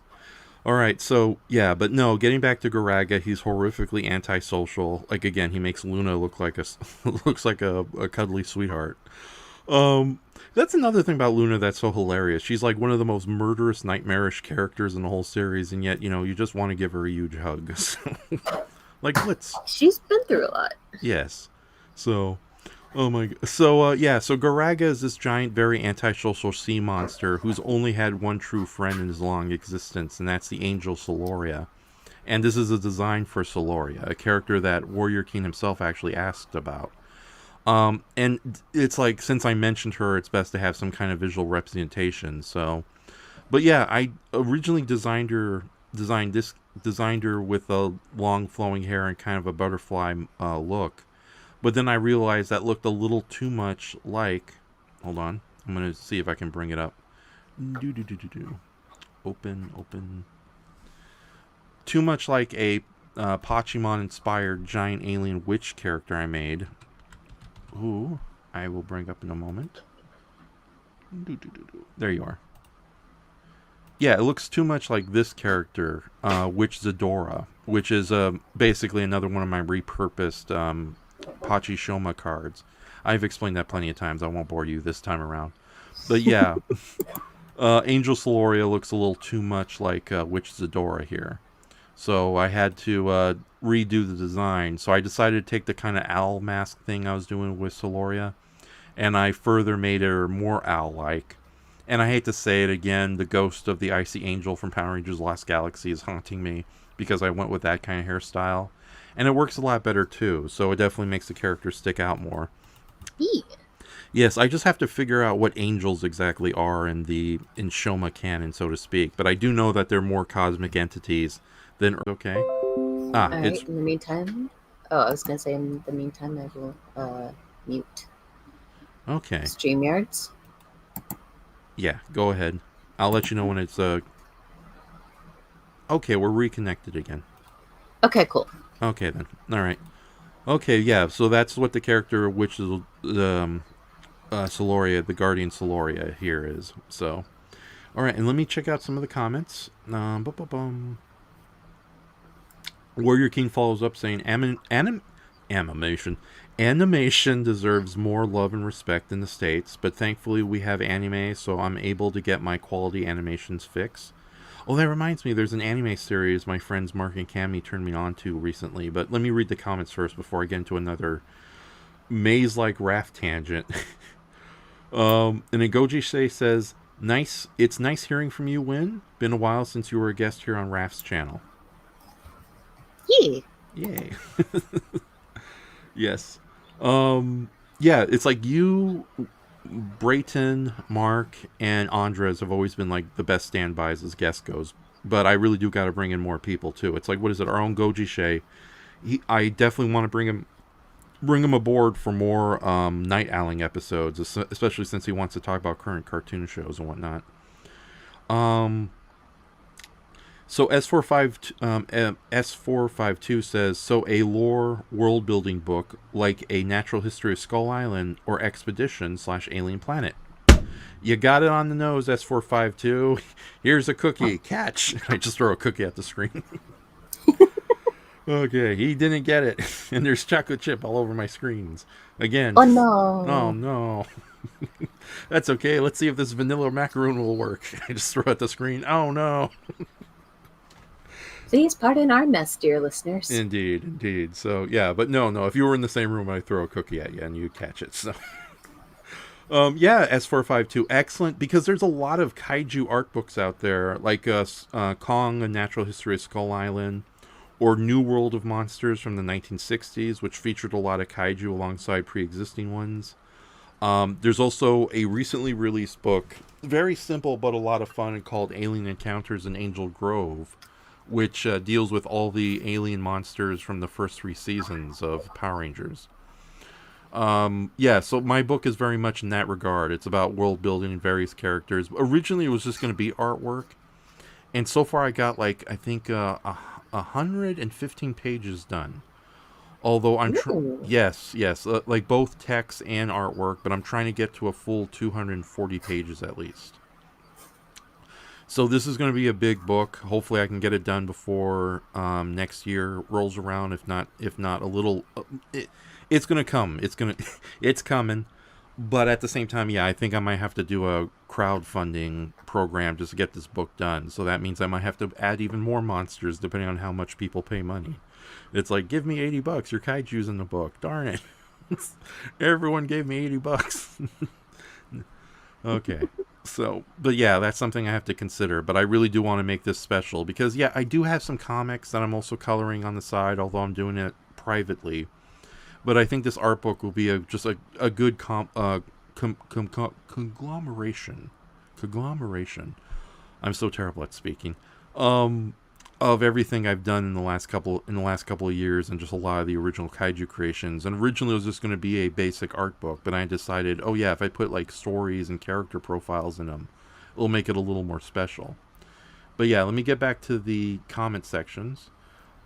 [SPEAKER 1] All right. So yeah, but no. Getting back to Garaga, he's horrifically antisocial. Like again, he makes Luna look like a cuddly sweetheart. That's another thing about Luna that's so hilarious. She's like one of the most murderous, nightmarish characters in the whole series, and yet you just want to give her a huge hug. Like Blitz.
[SPEAKER 2] She's been through a lot.
[SPEAKER 1] Yes. So, oh my god. So, so Garaga is this giant, very antisocial sea monster who's only had one true friend in his long existence, and that's the angel Soloria. And this is a design for Soloria, a character that Warrior King himself actually asked about. And it's like, since I mentioned her, it's best to have some kind of visual representation. So, but yeah, I originally designed her with a long flowing hair and kind of a butterfly look. But then I realized that looked a little too much like. Hold on, I'm gonna see if I can bring it up. Do do do do do. Open. Too much like a Pachimon inspired giant alien witch character I made. Who I will bring up in a moment. There you are. Yeah, it looks too much like this character, Witch Zadora, which is basically another one of my repurposed Enshohma cards. I've explained that plenty of times. I won't bore you this time around. But yeah, Angel Soloria looks a little too much like Witch Zadora here. So I had to redo the design. So I decided to take the kind of owl mask thing I was doing with Soloria, and I further made her more owl-like. And I hate to say it again, the ghost of the Icy Angel from Power Rangers Lost Galaxy is haunting me because I went with that kind of hairstyle. And it works a lot better too, so it definitely makes the character stick out more.
[SPEAKER 2] Yeah.
[SPEAKER 1] Yes, I just have to figure out what angels exactly are in the Enshohma canon, so to speak. But I do know that they're more cosmic entities than... Okay.
[SPEAKER 2] All right, in the meantime... Oh, I was going to say, in the meantime, I will mute.
[SPEAKER 1] Okay.
[SPEAKER 2] StreamYards.
[SPEAKER 1] Yeah, go ahead. I'll let you know when it's... Okay, we're reconnected again.
[SPEAKER 2] Okay, cool.
[SPEAKER 1] Okay, then. All right. Okay, yeah, so that's what the character, which is Soloria, the Guardian Soloria here is. So, all right, and let me check out some of the comments. Warrior King follows up saying, Animation deserves more love and respect in the States, but thankfully we have anime, so I'm able to get my quality animations fix. Oh, that reminds me, there's an anime series my friends Mark and Cammy turned me on to recently, but let me read the comments first before I get into another maze-like raft tangent. And Goji says, it's nice hearing from you, Wyn. Been a while since you were a guest here on Raft's channel.
[SPEAKER 2] Yeah.
[SPEAKER 1] Yay. Yes. Yeah, it's like you, Brayton, Mark, and Andres have always been like the best standbys as guest goes. But I really do got to bring in more people too. It's like, what is it? Our own Goji Shay. I definitely want to bring him aboard for more night owling episodes, especially since he wants to talk about current cartoon shows and whatnot. So S452 says, so a lore world building book like a natural history of Skull Island or Expedition / Alien Planet. You got it on the nose, S452. Here's a cookie. Catch. I just throw a cookie at the screen. Okay, he didn't get it. And there's chocolate chip all over my screens. Again.
[SPEAKER 2] Oh, no.
[SPEAKER 1] Oh, no. That's okay. Let's see if this vanilla macaroon will work. I just throw at the screen. Oh, no.
[SPEAKER 2] Please pardon our mess, dear listeners.
[SPEAKER 1] Indeed. So, yeah, but no. If you were in the same room, I'd throw a cookie at you and you'd catch it. So, yeah, S452, excellent, because there's a lot of kaiju art books out there, like Kong, A Natural History of Skull Island, or New World of Monsters from the 1960s, which featured a lot of kaiju alongside pre-existing ones. There's also a recently released book, very simple but a lot of fun, called Alien Encounters in Angel Grove, which deals with all the alien monsters from the first 3 seasons of Power Rangers. Yeah, so my book is very much in that regard. It's about world building and various characters. Originally, it was just going to be artwork, and so far I got, like, I think 115 pages done. Although I'm yes, like both text and artwork, but I'm trying to get to a full 240 pages at least. So this is going to be a big book. Hopefully I can get it done before next year rolls around. If not a little, it's going to come. It's coming. But at the same time, yeah, I think I might have to do a crowdfunding program just to get this book done. So that means I might have to add even more monsters depending on how much people pay money. It's like, give me $80. Your kaiju's in the book. Darn it. Everyone gave me $80. Okay. So, but yeah, that's something I have to consider. But I really do want to make this special because, yeah, I do have some comics that I'm also coloring on the side, although I'm doing it privately. But I think this art book will be just a good conglomeration. Conglomeration. I'm so terrible at speaking. Um, of everything I've done in the last couple of years, and just a lot of the original kaiju creations. And originally it was just going to be a basic art book, but I decided, oh yeah, if I put like stories and character profiles in them, it'll make it a little more special. But yeah, let me get back to the comment sections.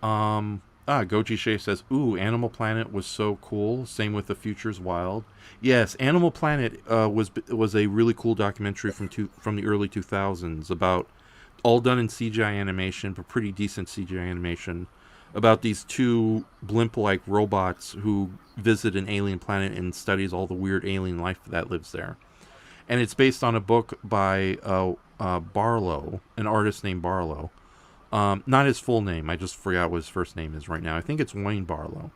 [SPEAKER 1] Goji Shay says, "Ooh, Animal Planet was so cool. Same with The Future's Wild." Yes, Animal Planet was a really cool documentary from the early 2000s about all done in CGI animation, but pretty decent CGI animation, about these two blimp-like robots who visit an alien planet and studies all the weird alien life that lives there. And it's based on a book by Barlow, an artist named Barlow. Not his full name. I just forgot what his first name is right now. I think it's Wayne Barlow.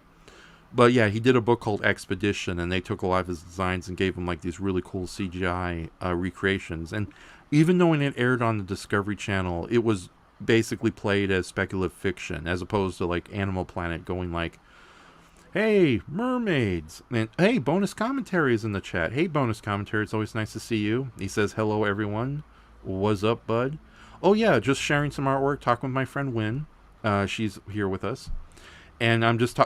[SPEAKER 1] But yeah, he did a book called Expedition, and they took a lot of his designs and gave him like these really cool CGI recreations. And even though when it aired on the Discovery Channel, it was basically played as speculative fiction, as opposed to like Animal Planet going like, "Hey, mermaids!" And hey, bonus commentary is in the chat. Hey, bonus commentary, it's always nice to see you. He says, "Hello, everyone. What's up, bud?" Oh yeah, just sharing some artwork, talking with my friend Wyn. She's here with us, and I'm just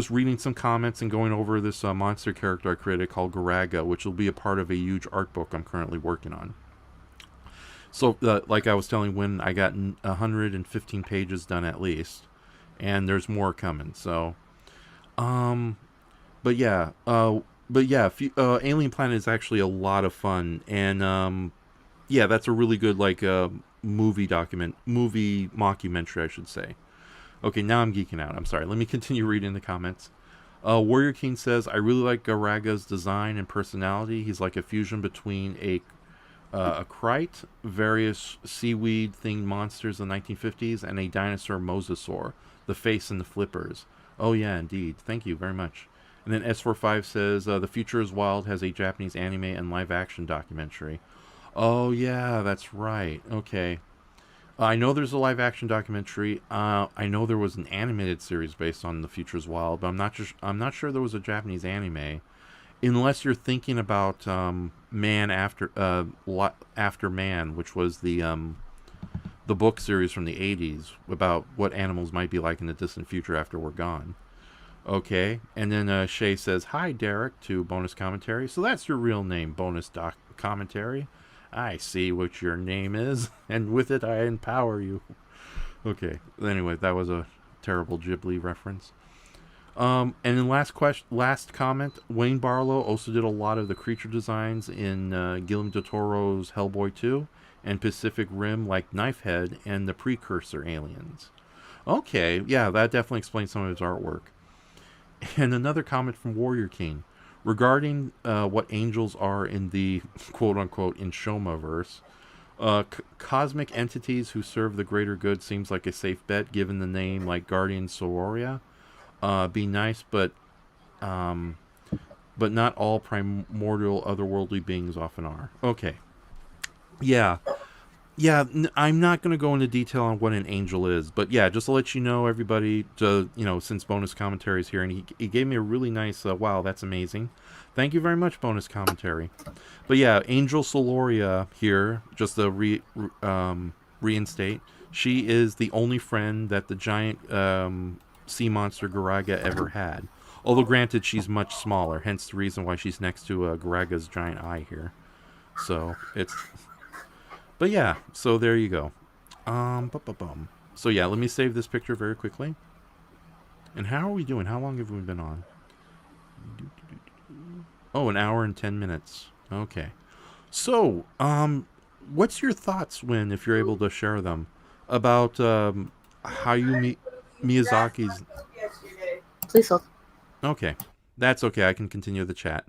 [SPEAKER 1] reading some comments and going over this monster character I created called Garaga, which will be a part of a huge art book I'm currently working on. So, like I was telling Wyn, I got 115 pages done at least, and there's more coming. So, um, but yeah, Alien Planet is actually a lot of fun, and yeah, that's a really good like movie mockumentary, I should say. Okay, now I'm geeking out. I'm sorry. Let me continue reading the comments. Warrior King says, "I really like Garaga's design and personality. He's like a fusion between a Krite, various seaweed-themed monsters in the 1950s, and a dinosaur mosasaur, the face and the flippers." Oh yeah, indeed. Thank you very much. And then S45 says, "The Future is Wild has a Japanese anime and live-action documentary." Oh yeah, that's right. Okay. I know there's a live action documentary. I know there was an animated series based on The Future's Wild, but I'm not sure there was a Japanese anime. Unless you're thinking about Man After Man, which was the book series from the 80s about what animals might be like in the distant future after we're gone. Okay, and then Shay says, "Hi, Derek," to bonus commentary. So that's your real name, bonus doc commentary. I see what your name is, and with it I empower you. Okay. Anyway, that was a terrible Ghibli reference. And then last comment, Wayne Barlow also did a lot of the creature designs in Guillermo del Toro's Hellboy 2 and Pacific Rim, like Knifehead and the precursor aliens. Okay, yeah, that definitely explains some of his artwork. And another comment from Warrior King regarding what angels are in the quote-unquote Enshohma verse. Cosmic entities who serve the greater good seems like a safe bet given the name like Guardian Sororia. Be nice, but not all primordial otherworldly beings often are. Okay. Yeah. Yeah, I'm not going to go into detail on what an angel is, but yeah, just to let you know, everybody, since bonus commentary is here, and he gave me a really nice, wow, that's amazing. Thank you very much, bonus commentary. But yeah, Angel Soloria here, just to reinstate, she is the only friend that the giant sea monster Garaga ever had. Although granted, she's much smaller, hence the reason why she's next to Garaga's giant eye here. So it's... But yeah, so there you go. So yeah, let me save this picture very quickly. And how are we doing? How long have we been on? Oh, an hour and 10 minutes. Okay. So, what's your thoughts, Wyn, if you're able to share them, about how you meet Miyazaki's...
[SPEAKER 2] Please hold.
[SPEAKER 1] Okay. That's okay. I can continue the chat.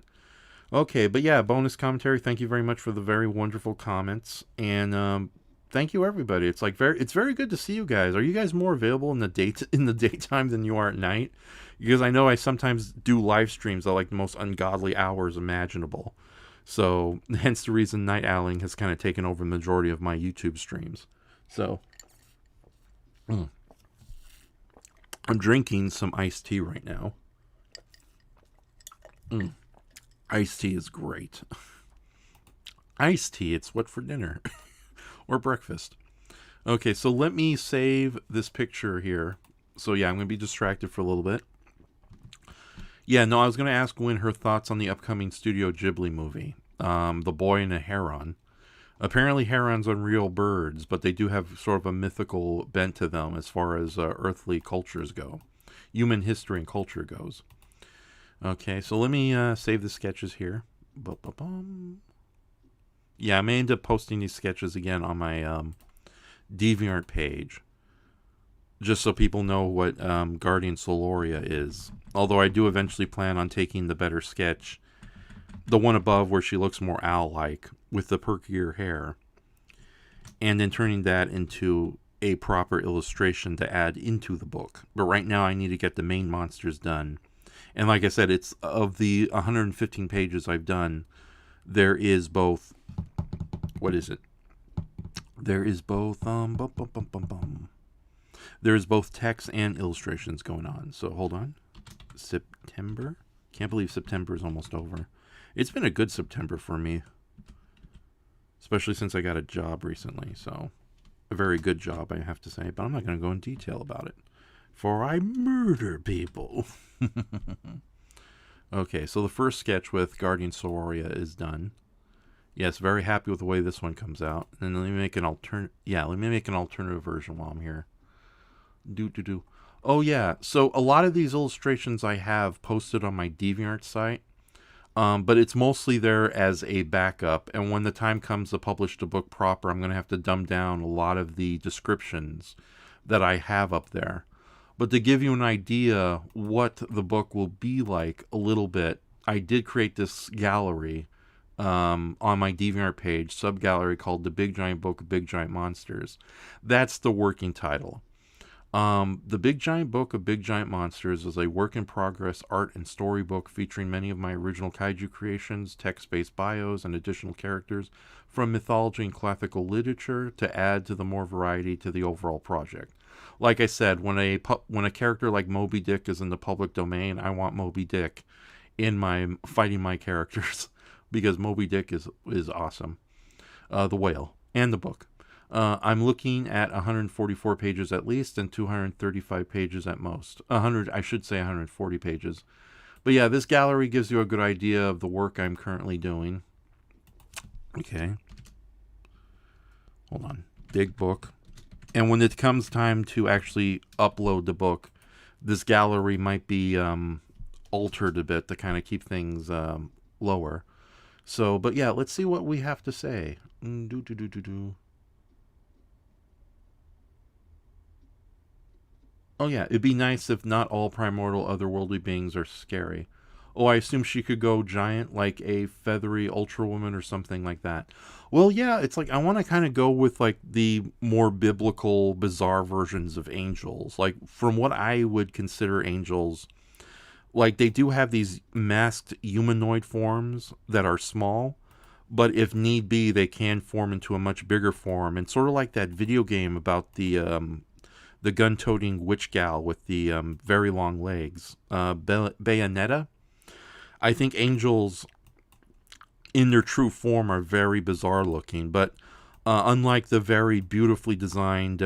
[SPEAKER 1] Okay, but yeah, bonus commentary. Thank you very much for the very wonderful comments, and thank you everybody. It's very good to see you guys. Are you guys more available in the daytime than you are at night? Because I know I sometimes do live streams at like the most ungodly hours imaginable. So hence the reason night owling has kind of taken over the majority of my YouTube streams. So I'm drinking some iced tea right now. Iced tea is great. Iced tea, it's what for dinner or breakfast. Okay, so let me save this picture here. So yeah, I'm going to be distracted for a little bit. Yeah, no, I was going to ask Wyn her thoughts on the upcoming Studio Ghibli movie, The Boy and a Heron. Apparently herons are real birds, but they do have sort of a mythical bent to them as far as earthly cultures go. Human history and culture goes. Okay, so let me save the sketches here. Ba-ba-bum. Yeah, I may end up posting these sketches again on my DeviantArt page, just so people know what Guardian Soloria is. Although I do eventually plan on taking the better sketch, the one above where she looks more owl-like with the perkier hair, and then turning that into a proper illustration to add into the book. But right now I need to get the main monsters done. And like I said, it's of the 115 pages I've done, there is both, what is it? There is both there is both text and illustrations going on. So hold on. September? Can't believe September is almost over. It's been a good September for me, especially since I got a job recently. So a very good job, I have to say, but I'm not going to go in detail about it, for I murder people. Okay, so the first sketch with Guardian Sororia is done. Yes, very happy with the way this one comes out. And let me make an alternative version while I'm here. Oh yeah, so a lot of these illustrations I have posted on my DeviantArt site, but it's mostly there as a backup. And when the time comes to publish the book proper, I'm going to have to dumb down a lot of the descriptions that I have up there. But to give you an idea what the book will be like a little bit, I did create this gallery on my DeviantArt page, sub-gallery called The Big Giant Book of Big Giant Monsters. That's the working title. The Big Giant Book of Big Giant Monsters is a work-in-progress art and storybook featuring many of my original kaiju creations, text-based bios, and additional characters from mythology and classical literature to add to the more variety to the overall project. Like I said, when a character like Moby Dick is in the public domain, I want Moby Dick in my fighting my characters because Moby Dick is awesome. The whale and the book. I'm looking at 144 pages at least and 235 pages at most. 140 pages. But yeah, this gallery gives you a good idea of the work I'm currently doing. Okay. Hold on. Big book. And when it comes time to actually upload the book, this gallery might be altered a bit to kind of keep things lower. So, but yeah, let's see what we have to say. Oh yeah, it'd be nice if not all primordial otherworldly beings are scary. Oh, I assume she could go giant like a feathery ultra woman or something like that. Well, yeah, it's like I want to kind of go with like the more biblical, bizarre versions of angels. Like from what I would consider angels, like they do have these masked humanoid forms that are small, but if need be, they can form into a much bigger form. And sort of like that video game about the gun-toting witch gal with the very long legs, Bayonetta. I think angels in their true form are very bizarre looking, but unlike the very beautifully designed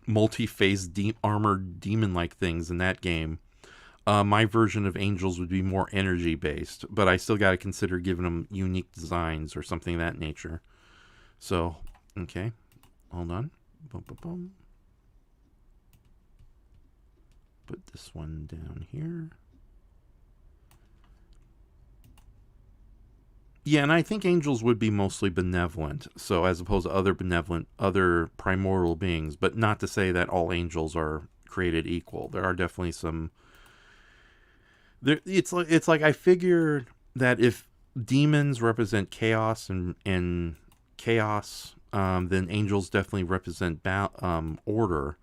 [SPEAKER 1] multi-faced armored demon-like things in that game, my version of angels would be more energy based, but I still got to consider giving them unique designs or something of that nature. So, okay, hold on. Boom, boom, boom. Put this one down here. Yeah, and I think angels would be mostly benevolent, so as opposed to other primordial beings, but not to say that all angels are created equal. There are definitely some. It's like I figured that if demons represent chaos and chaos, then angels definitely represent order.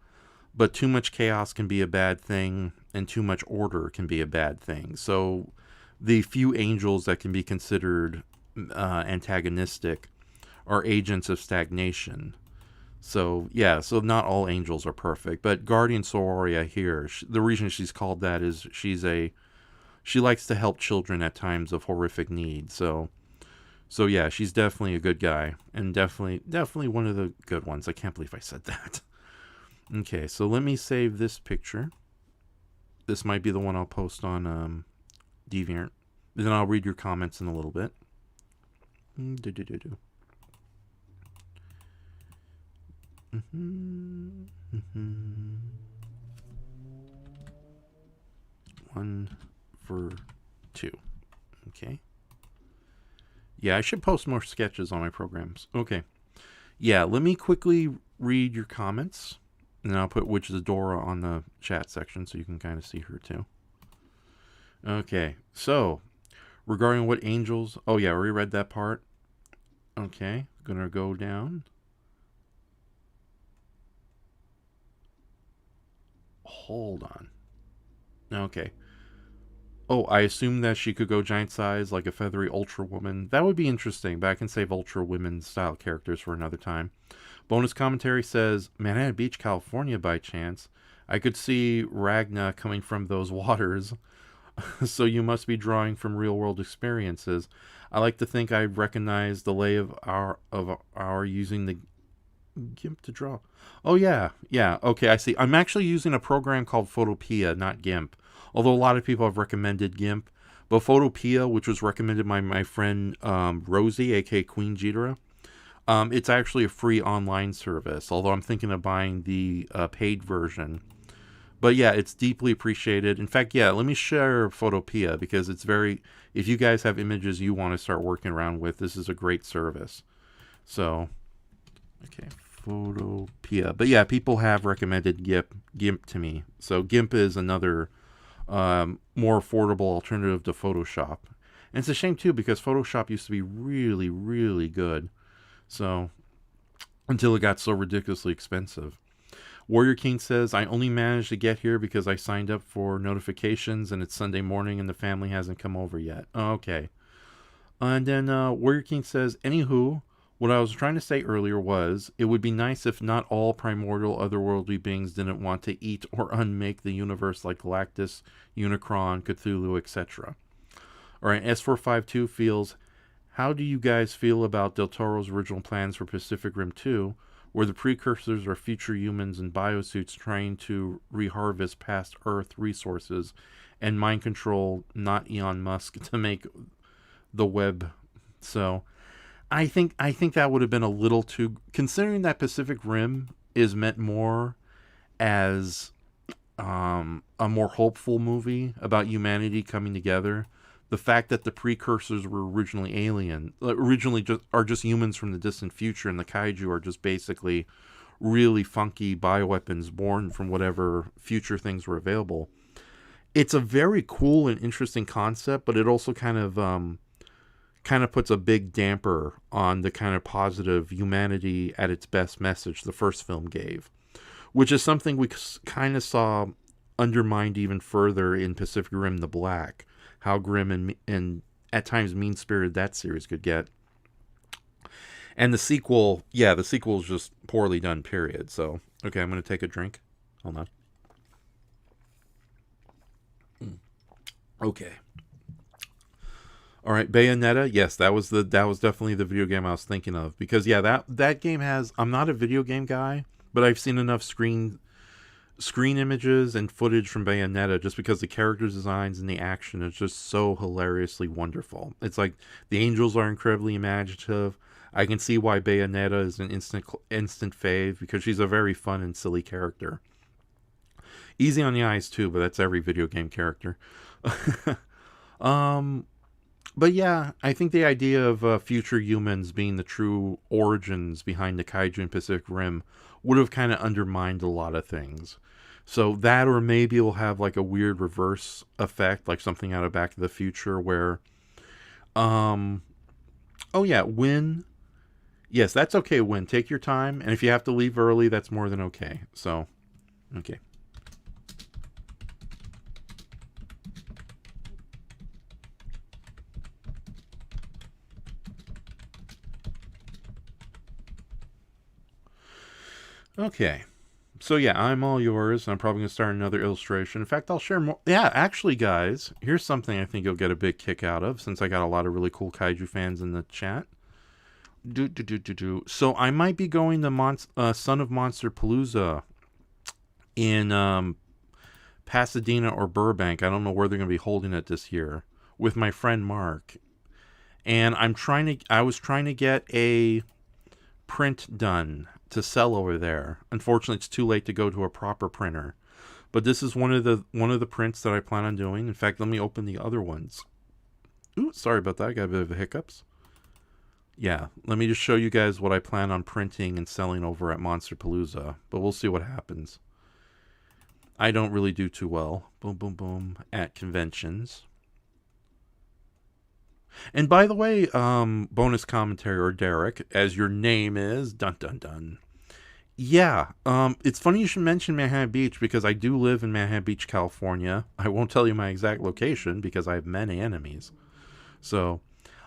[SPEAKER 1] But too much chaos can be a bad thing, and too much order can be a bad thing. So the few angels that can be considered antagonistic are agents of stagnation. So yeah, so not all angels are perfect, but Guardian Sororia here, the reason she's called that is she likes to help children at times of horrific need. So yeah, she's definitely a good guy, and definitely one of the good ones. I can't believe I said that. Okay, so let me save this picture. This might be the one I'll post on DeviantArt. Then I'll read your comments in a little bit. One for two. Okay. Yeah, I should post more sketches on my programs. Okay. Yeah, let me quickly read your comments. And then I'll put Witch Zadora on the chat section so you can kind of see her too. Okay, so regarding what angels... Oh yeah, we read that part. Okay, gonna go down. Hold on. Okay. Oh, I assume that she could go giant size like a feathery Ultra Woman. That would be interesting, but I can save Ultra Women style characters for another time. Bonus commentary says, Manhattan Beach, California by chance. I could see Ragna coming from those waters. So you must be drawing from real world experiences. I like to think I recognize the lay of our using the GIMP to draw. Oh yeah. Okay, I see. I'm actually using a program called Photopea, not GIMP. Although a lot of people have recommended GIMP, but Photopea, which was recommended by my friend Rosie, aka Queen Jitara, it's actually a free online service. Although I'm thinking of buying the paid version. But yeah, it's deeply appreciated. In fact, yeah, let me share Photopea because it's very. If you guys have images you want to start working around with, this is a great service. So, okay, Photopea. But yeah, people have recommended GIMP to me. So GIMP is another more affordable alternative to Photoshop. And it's a shame too because Photoshop used to be really, really good. So until it got so ridiculously expensive. Warrior King says, I only managed to get here because I signed up for notifications and it's Sunday morning and the family hasn't come over yet. Okay. And then Warrior King says, anywho, what I was trying to say earlier was, it would be nice if not all primordial otherworldly beings didn't want to eat or unmake the universe like Galactus, Unicron, Cthulhu, etc. Alright, S452 feels, how do you guys feel about Del Toro's original plans for Pacific Rim 2, where the precursors are future humans in biosuits trying to reharvest past Earth resources and mind control not Elon Musk to make the web? So I think that would have been a little too, considering that Pacific Rim is meant more as a more hopeful movie about humanity coming together. The fact that the precursors were originally just humans from the distant future, and the kaiju are just basically really funky bioweapons born from whatever future things were available. It's a very cool and interesting concept, but it also kind of puts a big damper on the kind of positive humanity at its best message the first film gave, which is something we kind of saw undermined even further in Pacific Rim: The Black. How grim and at times mean-spirited that series could get. And the sequel is just poorly done, period. So, okay, I'm going to take a drink. Hold on. Okay. All right, Bayonetta. Yes, that was definitely the video game I was thinking of, because yeah, that game has, I'm not a video game guy, but I've seen enough screen images and footage from Bayonetta just because the character designs and the action is just so hilariously wonderful. It's like the angels are incredibly imaginative. I can see why Bayonetta is an instant fave, because she's a very fun and silly character. Easy on the eyes too, but that's every video game character. But yeah, I think the idea of future humans being the true origins behind the kaiju in Pacific Rim would have kind of undermined a lot of things. So that, or maybe it'll have like a weird reverse effect, like something out of Back to the Future where, oh yeah, Wyn. Yes, that's okay, Wyn. Take your time, and if you have to leave early, that's more than okay. So, okay. Okay. So yeah, I'm all yours. I'm probably gonna start another illustration. In fact, I'll share more. Yeah, actually, guys, here's something I think you'll get a big kick out of, since I got a lot of really cool kaiju fans in the chat. So I might be going to Son of Monster Palooza in Pasadena or Burbank. I don't know where they're gonna be holding it this year with my friend Mark. And I was trying to get a print done to sell over there. Unfortunately, it's too late to go to a proper printer. But this is one of the prints that I plan on doing. In fact, let me open the other ones. Ooh, sorry about that. I got a bit of hiccups. Yeah, let me just show you guys what I plan on printing and selling over at Monster Palooza. But we'll see what happens. I don't really do too well. Boom, boom, boom. At conventions. And by the way, bonus commentary, or Derek, as your name is, dun dun dun. Yeah, it's funny you should mention Manhattan Beach, because I do live in Manhattan Beach, California. I won't tell you my exact location because I have many enemies. So,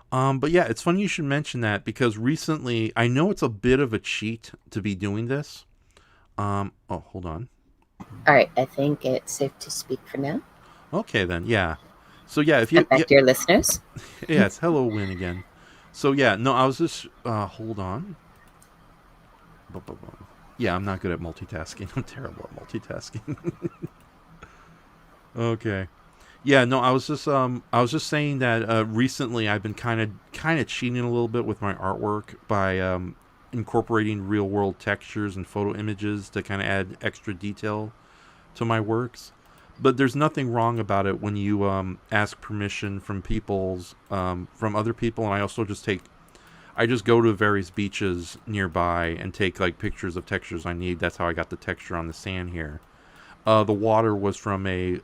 [SPEAKER 1] but yeah, it's funny you should mention that, because recently, I know it's a bit of a cheat to be doing this. Oh, hold on.
[SPEAKER 2] All right, I think it's safe to speak for now.
[SPEAKER 1] Okay then, yeah. So yeah, if
[SPEAKER 2] And
[SPEAKER 1] you,
[SPEAKER 2] back
[SPEAKER 1] yeah,
[SPEAKER 2] to your listeners.
[SPEAKER 1] yeah, it's hello Wyn again. So yeah, no, I was just, hold on. Yeah, I'm not good at multitasking. I'm terrible at multitasking. Okay. Yeah, no, I was just saying that recently I've been kind of cheating a little bit with my artwork by incorporating real world textures and photo images to kind of add extra detail to my works. But there's nothing wrong about it when you ask permission from other people, and I just go to various beaches nearby and take like pictures of textures I need. That's how I got the texture on the sand here. The water was from a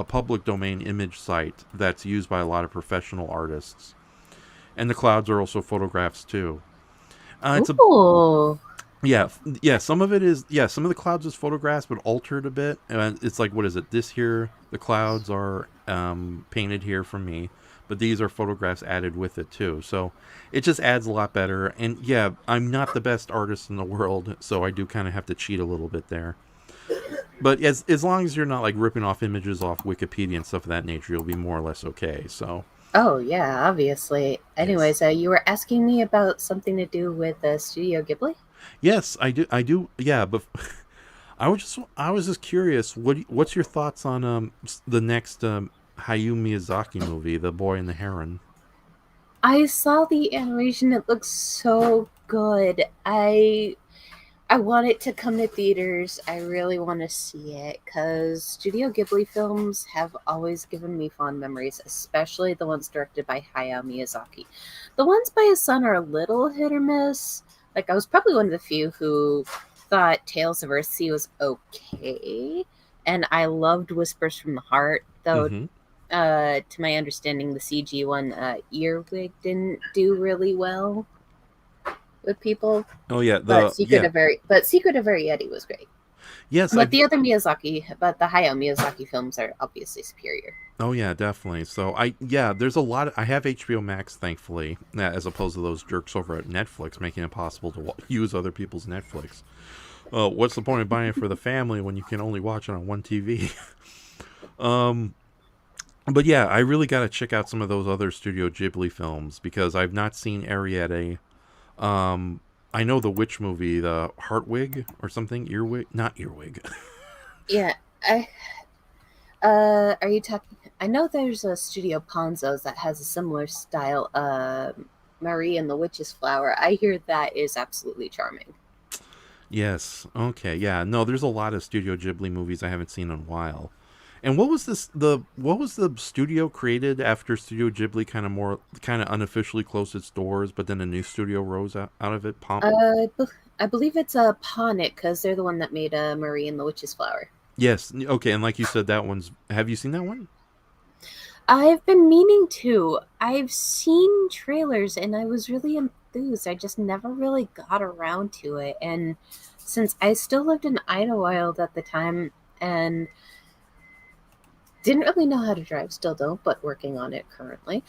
[SPEAKER 1] public domain image site that's used by a lot of professional artists, and the clouds are also photographs too. It's a
[SPEAKER 2] Ooh.
[SPEAKER 1] Yeah, yeah. Some of the clouds is photographs, but altered a bit. It's like, what is it? This here, the clouds are painted here for me, but these are photographs added with it too. So it just adds a lot better. And yeah, I'm not the best artist in the world, so I do kind of have to cheat a little bit there. But as long as you're not like ripping off images off Wikipedia and stuff of that nature, you'll be more or less okay. So
[SPEAKER 2] Oh, yeah, obviously.
[SPEAKER 1] yes,
[SPEAKER 2] Anyways, you were asking me about something to do with Studio Ghibli?
[SPEAKER 1] yes, I do. I do. Yeah, but I was just curious. What's your thoughts on the next Hayao Miyazaki movie, The Boy and the Heron?
[SPEAKER 2] I saw the animation. It looks so good. I want it to come to theaters. I really want to see it because Studio Ghibli films have always given me fond memories, especially the ones directed by Hayao Miyazaki. The ones by his son are a little hit or miss. Like, I was probably one of the few who thought Tales of Earthsea was okay, and I loved Whispers from the Heart, though.
[SPEAKER 1] Mm-hmm.
[SPEAKER 2] To my understanding, the CG one, Earwig, didn't do really well with people.
[SPEAKER 1] Oh yeah,
[SPEAKER 2] But
[SPEAKER 1] the yeah
[SPEAKER 2] Secret of Yeti was great.
[SPEAKER 1] yes I
[SPEAKER 2] But the Hayao Miyazaki films are obviously superior.
[SPEAKER 1] oh yeah, definitely. So there's a lot. I have HBO Max, thankfully, as opposed to those jerks over at Netflix making it possible to use other people's Netflix. What's the point of buying it for the family when you can only watch it on one TV? um, but yeah, I really got to check out some of those other Studio Ghibli films because I've not seen Ariete. Um, I know the witch movie, the Heartwig or something, Earwig, not Earwig.
[SPEAKER 2] Yeah, I are you talking? I know there's a Studio Ponzo's that has a similar style. Marie and the Witch's Flower. I hear that is absolutely charming.
[SPEAKER 1] Yes. Okay. Yeah. No, there's a lot of Studio Ghibli movies I haven't seen in a while. And what was the studio created after Studio Ghibli kind of unofficially closed its doors, but then a new studio rose out of it?
[SPEAKER 2] I believe it's a Ponic because they're the one that made Marie and the Witch's Flower.
[SPEAKER 1] Yes. Okay. And like you said, that one's. Have you seen that one?
[SPEAKER 2] I've been meaning to. I've seen trailers and I was really enthused. I just never really got around to it. And since I still lived in Idlewild at the time and didn't really know how to drive, still don't, but working on it currently,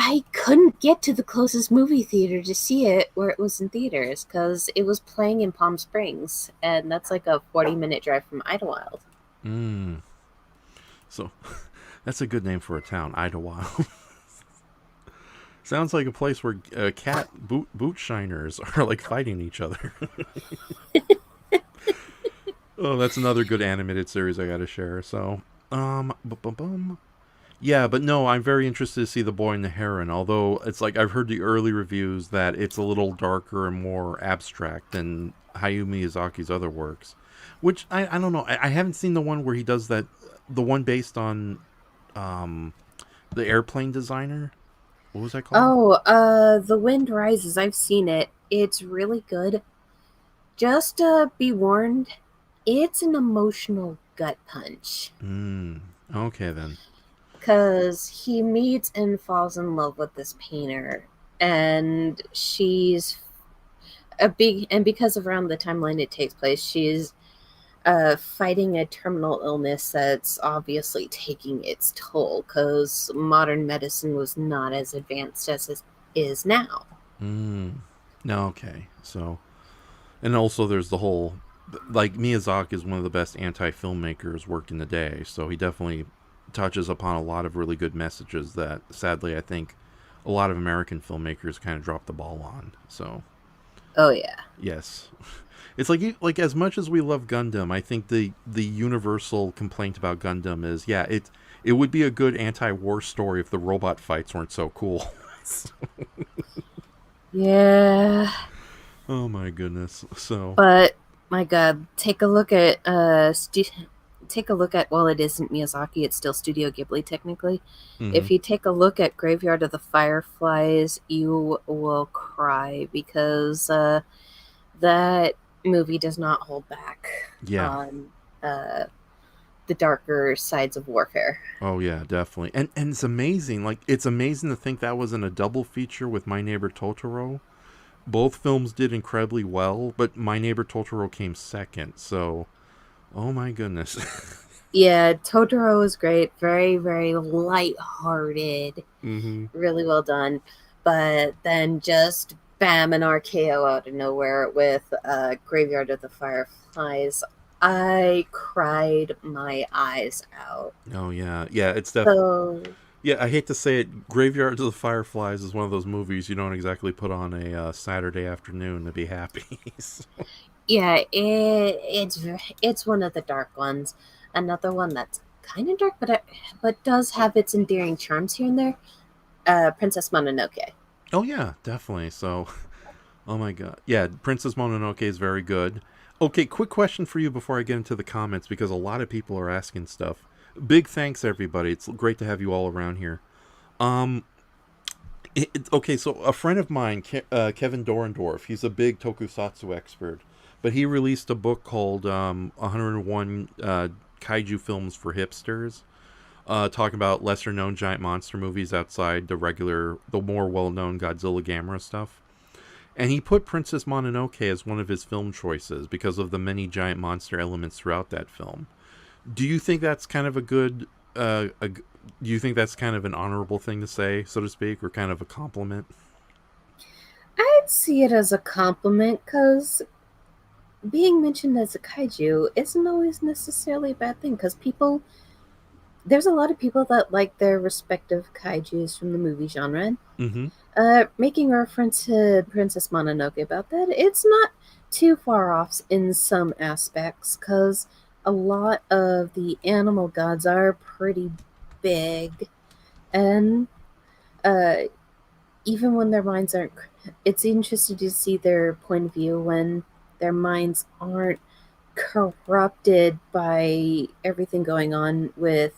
[SPEAKER 2] I couldn't get to the closest movie theater to see it where it was in theaters because it was playing in Palm Springs, and that's like a 40-minute drive from Idlewild.
[SPEAKER 1] Mm. So that's a good name for a town, Idlewild. Sounds like a place where cat boot shiners are like fighting each other. Oh, that's another good animated series I got to share. So, yeah, but no, I'm very interested to see The Boy and the Heron. Although it's like I've heard the early reviews that it's a little darker and more abstract than Hayao Miyazaki's other works. Which I don't know. I haven't seen the one where he does that. The one based on um, the airplane designer. What was that called?
[SPEAKER 2] Oh, The Wind Rises. I've seen it. It's really good. Just be warned, it's an emotional gut punch.
[SPEAKER 1] Mm, okay then.
[SPEAKER 2] Because he meets and falls in love with this painter, and she's a big, and because of around the timeline it takes place, she's fighting a terminal illness that's obviously taking its toll because modern medicine was not as advanced as it is now.
[SPEAKER 1] Mm, no, okay. So, and also there's the whole like Miyazaki is one of the best anti-filmmakers working today, so he definitely touches upon a lot of really good messages that sadly I think a lot of American filmmakers kind of dropped the ball on. So,
[SPEAKER 2] Oh yeah.
[SPEAKER 1] yes. It's like as much as we love Gundam, I think the universal complaint about Gundam is yeah, it would be a good anti-war story if the robot fights weren't so cool.
[SPEAKER 2] Yeah.
[SPEAKER 1] Oh my goodness. So,
[SPEAKER 2] But my God, take a look at, well, it isn't Miyazaki, it's still Studio Ghibli technically.
[SPEAKER 1] mhm.
[SPEAKER 2] If you take a look at Graveyard of the Fireflies, you will cry because that movie does not hold back
[SPEAKER 1] Yeah.
[SPEAKER 2] on uh, the darker sides of warfare.
[SPEAKER 1] Oh yeah, definitely. And it's amazing. Like it's amazing to think that was in a double feature with My Neighbor Totoro. Both films did incredibly well, but My Neighbor Totoro came second. So, oh my goodness.
[SPEAKER 2] Yeah, Totoro is great, very, very light-hearted,
[SPEAKER 1] Mhm.
[SPEAKER 2] really well done. But then just bam, an RKO out of nowhere with Graveyard of the Fireflies. I cried my eyes out.
[SPEAKER 1] Oh yeah. Yeah, it's def
[SPEAKER 2] So
[SPEAKER 1] yeah, I hate to say it, Graveyard of the Fireflies is one of those movies you don't exactly put on a Saturday afternoon to be happy. So-
[SPEAKER 2] yeah, it's one of the dark ones. Another one that's kind of dark, but does have its endearing charms here and there. Princess Mononoke.
[SPEAKER 1] oh yeah, definitely. So, oh my god. Yeah, Princess Mononoke is very good. Okay, quick question for you before I get into the comments because a lot of people are asking stuff. Big thanks everybody. It's great to have you all around here. Um okay, so a friend of mine, Kevin Dorendorf, he's a big tokusatsu expert, but he released a book called 101 Kaiju Films for Hipsters, talking about lesser known giant monster movies outside the more well known Godzilla Gamera stuff. And he put Princess Mononoke as one of his film choices because of the many giant monster elements throughout that film. Do you think that's kind of a good do you think that's kind of an honorable thing to say, so to speak, or kind of a compliment?
[SPEAKER 2] I'd see it as a compliment because being mentioned as a kaiju isn't always necessarily a bad thing. Because there's a lot of people that like their respective kaijus from the movie genre. And,
[SPEAKER 1] Mm-hmm.
[SPEAKER 2] making a reference to Princess Mononoke about that, it's not too far off in some aspects because a lot of the animal gods are pretty big and uh, even when their minds aren't, it's interesting to see their point of view when their minds aren't corrupted by everything going on with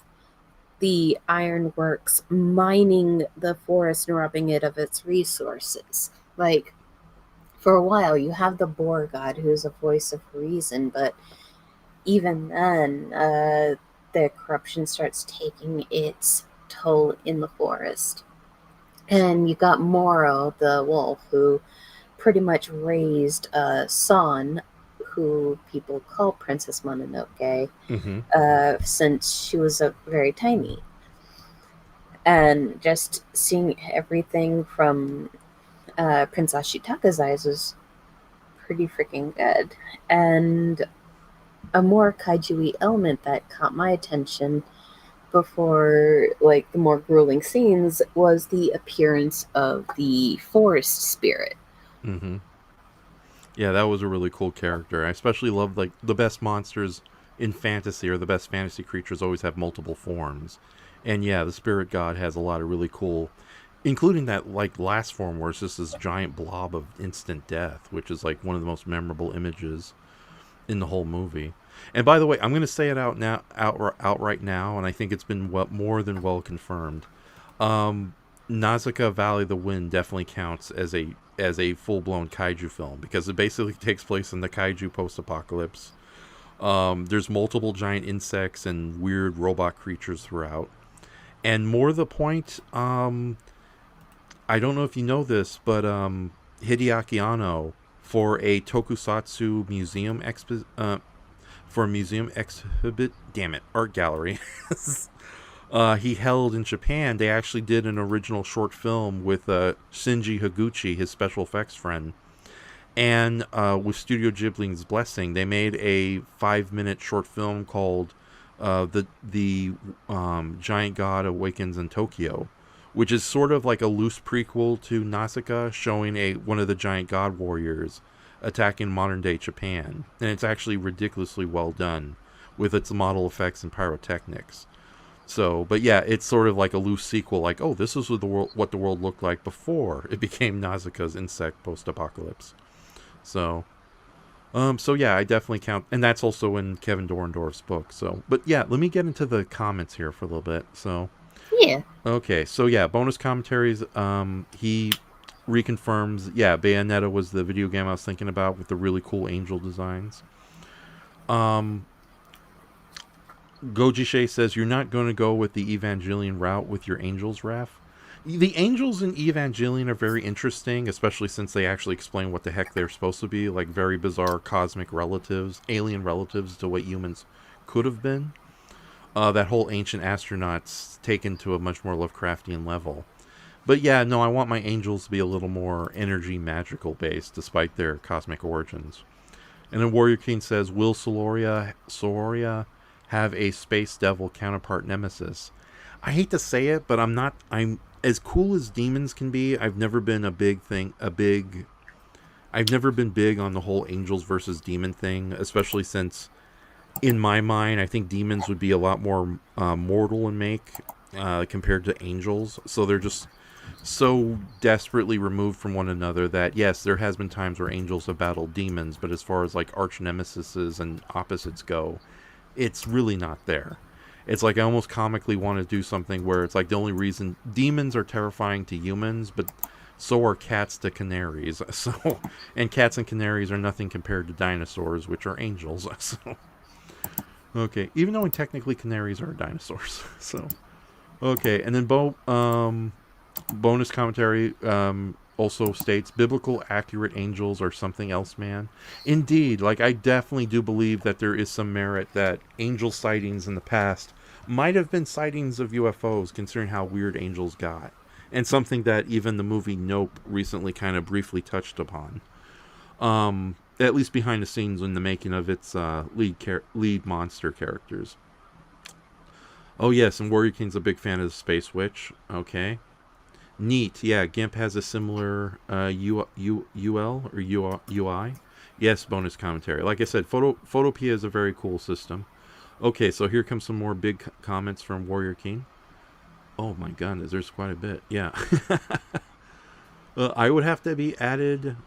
[SPEAKER 2] the ironworks mining the forest and robbing it of its resources. Like, for a while, you have the boar god who's a voice of reason, but even then, the corruption starts taking its toll in the forest. And you got Moro, the wolf, who pretty much raised San, who people call Princess Mononoke,
[SPEAKER 1] Mm-hmm.
[SPEAKER 2] since she was very tiny. And just seeing everything from Prince Ashitaka's eyes was pretty freaking good. And a more kaiju element that caught my attention before like the more grueling scenes was the appearance of the forest spirit.
[SPEAKER 1] Mm-hmm. Yeah, that was a really cool character. I especially loved like the best monsters in fantasy or the best fantasy creatures always have multiple forms. And yeah, the spirit god has a lot of really cool, including that like last form where it's just this giant blob of instant death, which is like one of the most memorable images in the whole movie. And by the way, I'm going to say it out now, outright now, and I think it's been more than well confirmed. Um, Nausicaa Valley of the Wind definitely counts as a full blown kaiju film because it basically takes place in the kaiju post apocalypse. There's multiple giant insects and weird robot creatures throughout. And more to the point, I don't know if you know this, but Hideaki Anno for a tokusatsu museum for a museum exhibit, damn it, art gallery. He held in Japan. They actually did an original short film with Shinji Higuchi, his special effects friend, and with Studio Ghibli's blessing, they made a 5-minute short film called the Giant God Awakens in Tokyo, which is sort of like a loose prequel to Nausicaa, showing one of the giant god warriors attacking modern day Japan, and it's actually ridiculously well done with its model effects and pyrotechnics. So, but yeah, it's sort of like a loose sequel, like, oh, this is what the world looked like before it became Nausicaa's insect post-apocalypse. So, so yeah, I definitely count, and that's also in Kevin Dorndorf's book. So, but yeah, let me get into the comments here for a little bit. So,
[SPEAKER 2] Yeah.
[SPEAKER 1] okay, so yeah, bonus commentaries. He reconfirms, yeah, Bayonetta was the video game I was thinking about with the really cool angel designs. Um, Goji Shay says you're not going to go with the Evangelion route with your angels, Raph. The angels in Evangelion are very interesting, especially since they actually explain what the heck they're supposed to be, like very bizarre cosmic relatives, alien relatives to what humans could have been. That whole ancient astronauts taken to a much more Lovecraftian level. But yeah, no, I want my angels to be a little more energy magical based, despite their cosmic origins. And then Warrior King says, will Sororia have a space devil counterpart nemesis? I hate to say it, but I'm as cool as demons can be. I've never been I've never been big on the whole angels versus demon thing, especially since in my mind, I think demons would be a lot more mortal in make compared to angels. So they're just so desperately removed from one another that, yes, there has been times where angels have battled demons, but as far as like arch nemesises and opposites go, it's really not there. It's like I almost comically want to do something where it's like the only reason demons are terrifying to humans, but so are cats to canaries. So, and cats and canaries are nothing compared to dinosaurs, which are angels. So, okay, even though technically canaries are dinosaurs. So, okay, and then bonus commentary also states biblical accurate angels are something else, man. Indeed, like I definitely do believe that there is some merit that angel sightings in the past might have been sightings of UFOs, considering how weird angels got, and something that even the movie Nope recently kind of briefly touched upon. At least behind the scenes in the making of its lead monster characters. Oh yes, and Warrior King's a big fan of the Space Witch. Okay, neat. Yeah, GIMP has a similar UL or UI. Yes, bonus commentary. Like I said, Photopia is a very cool system. Okay, so here comes some more big comments from Warrior King. Oh my goodness, there's quite a bit. Yeah. I would have to be added.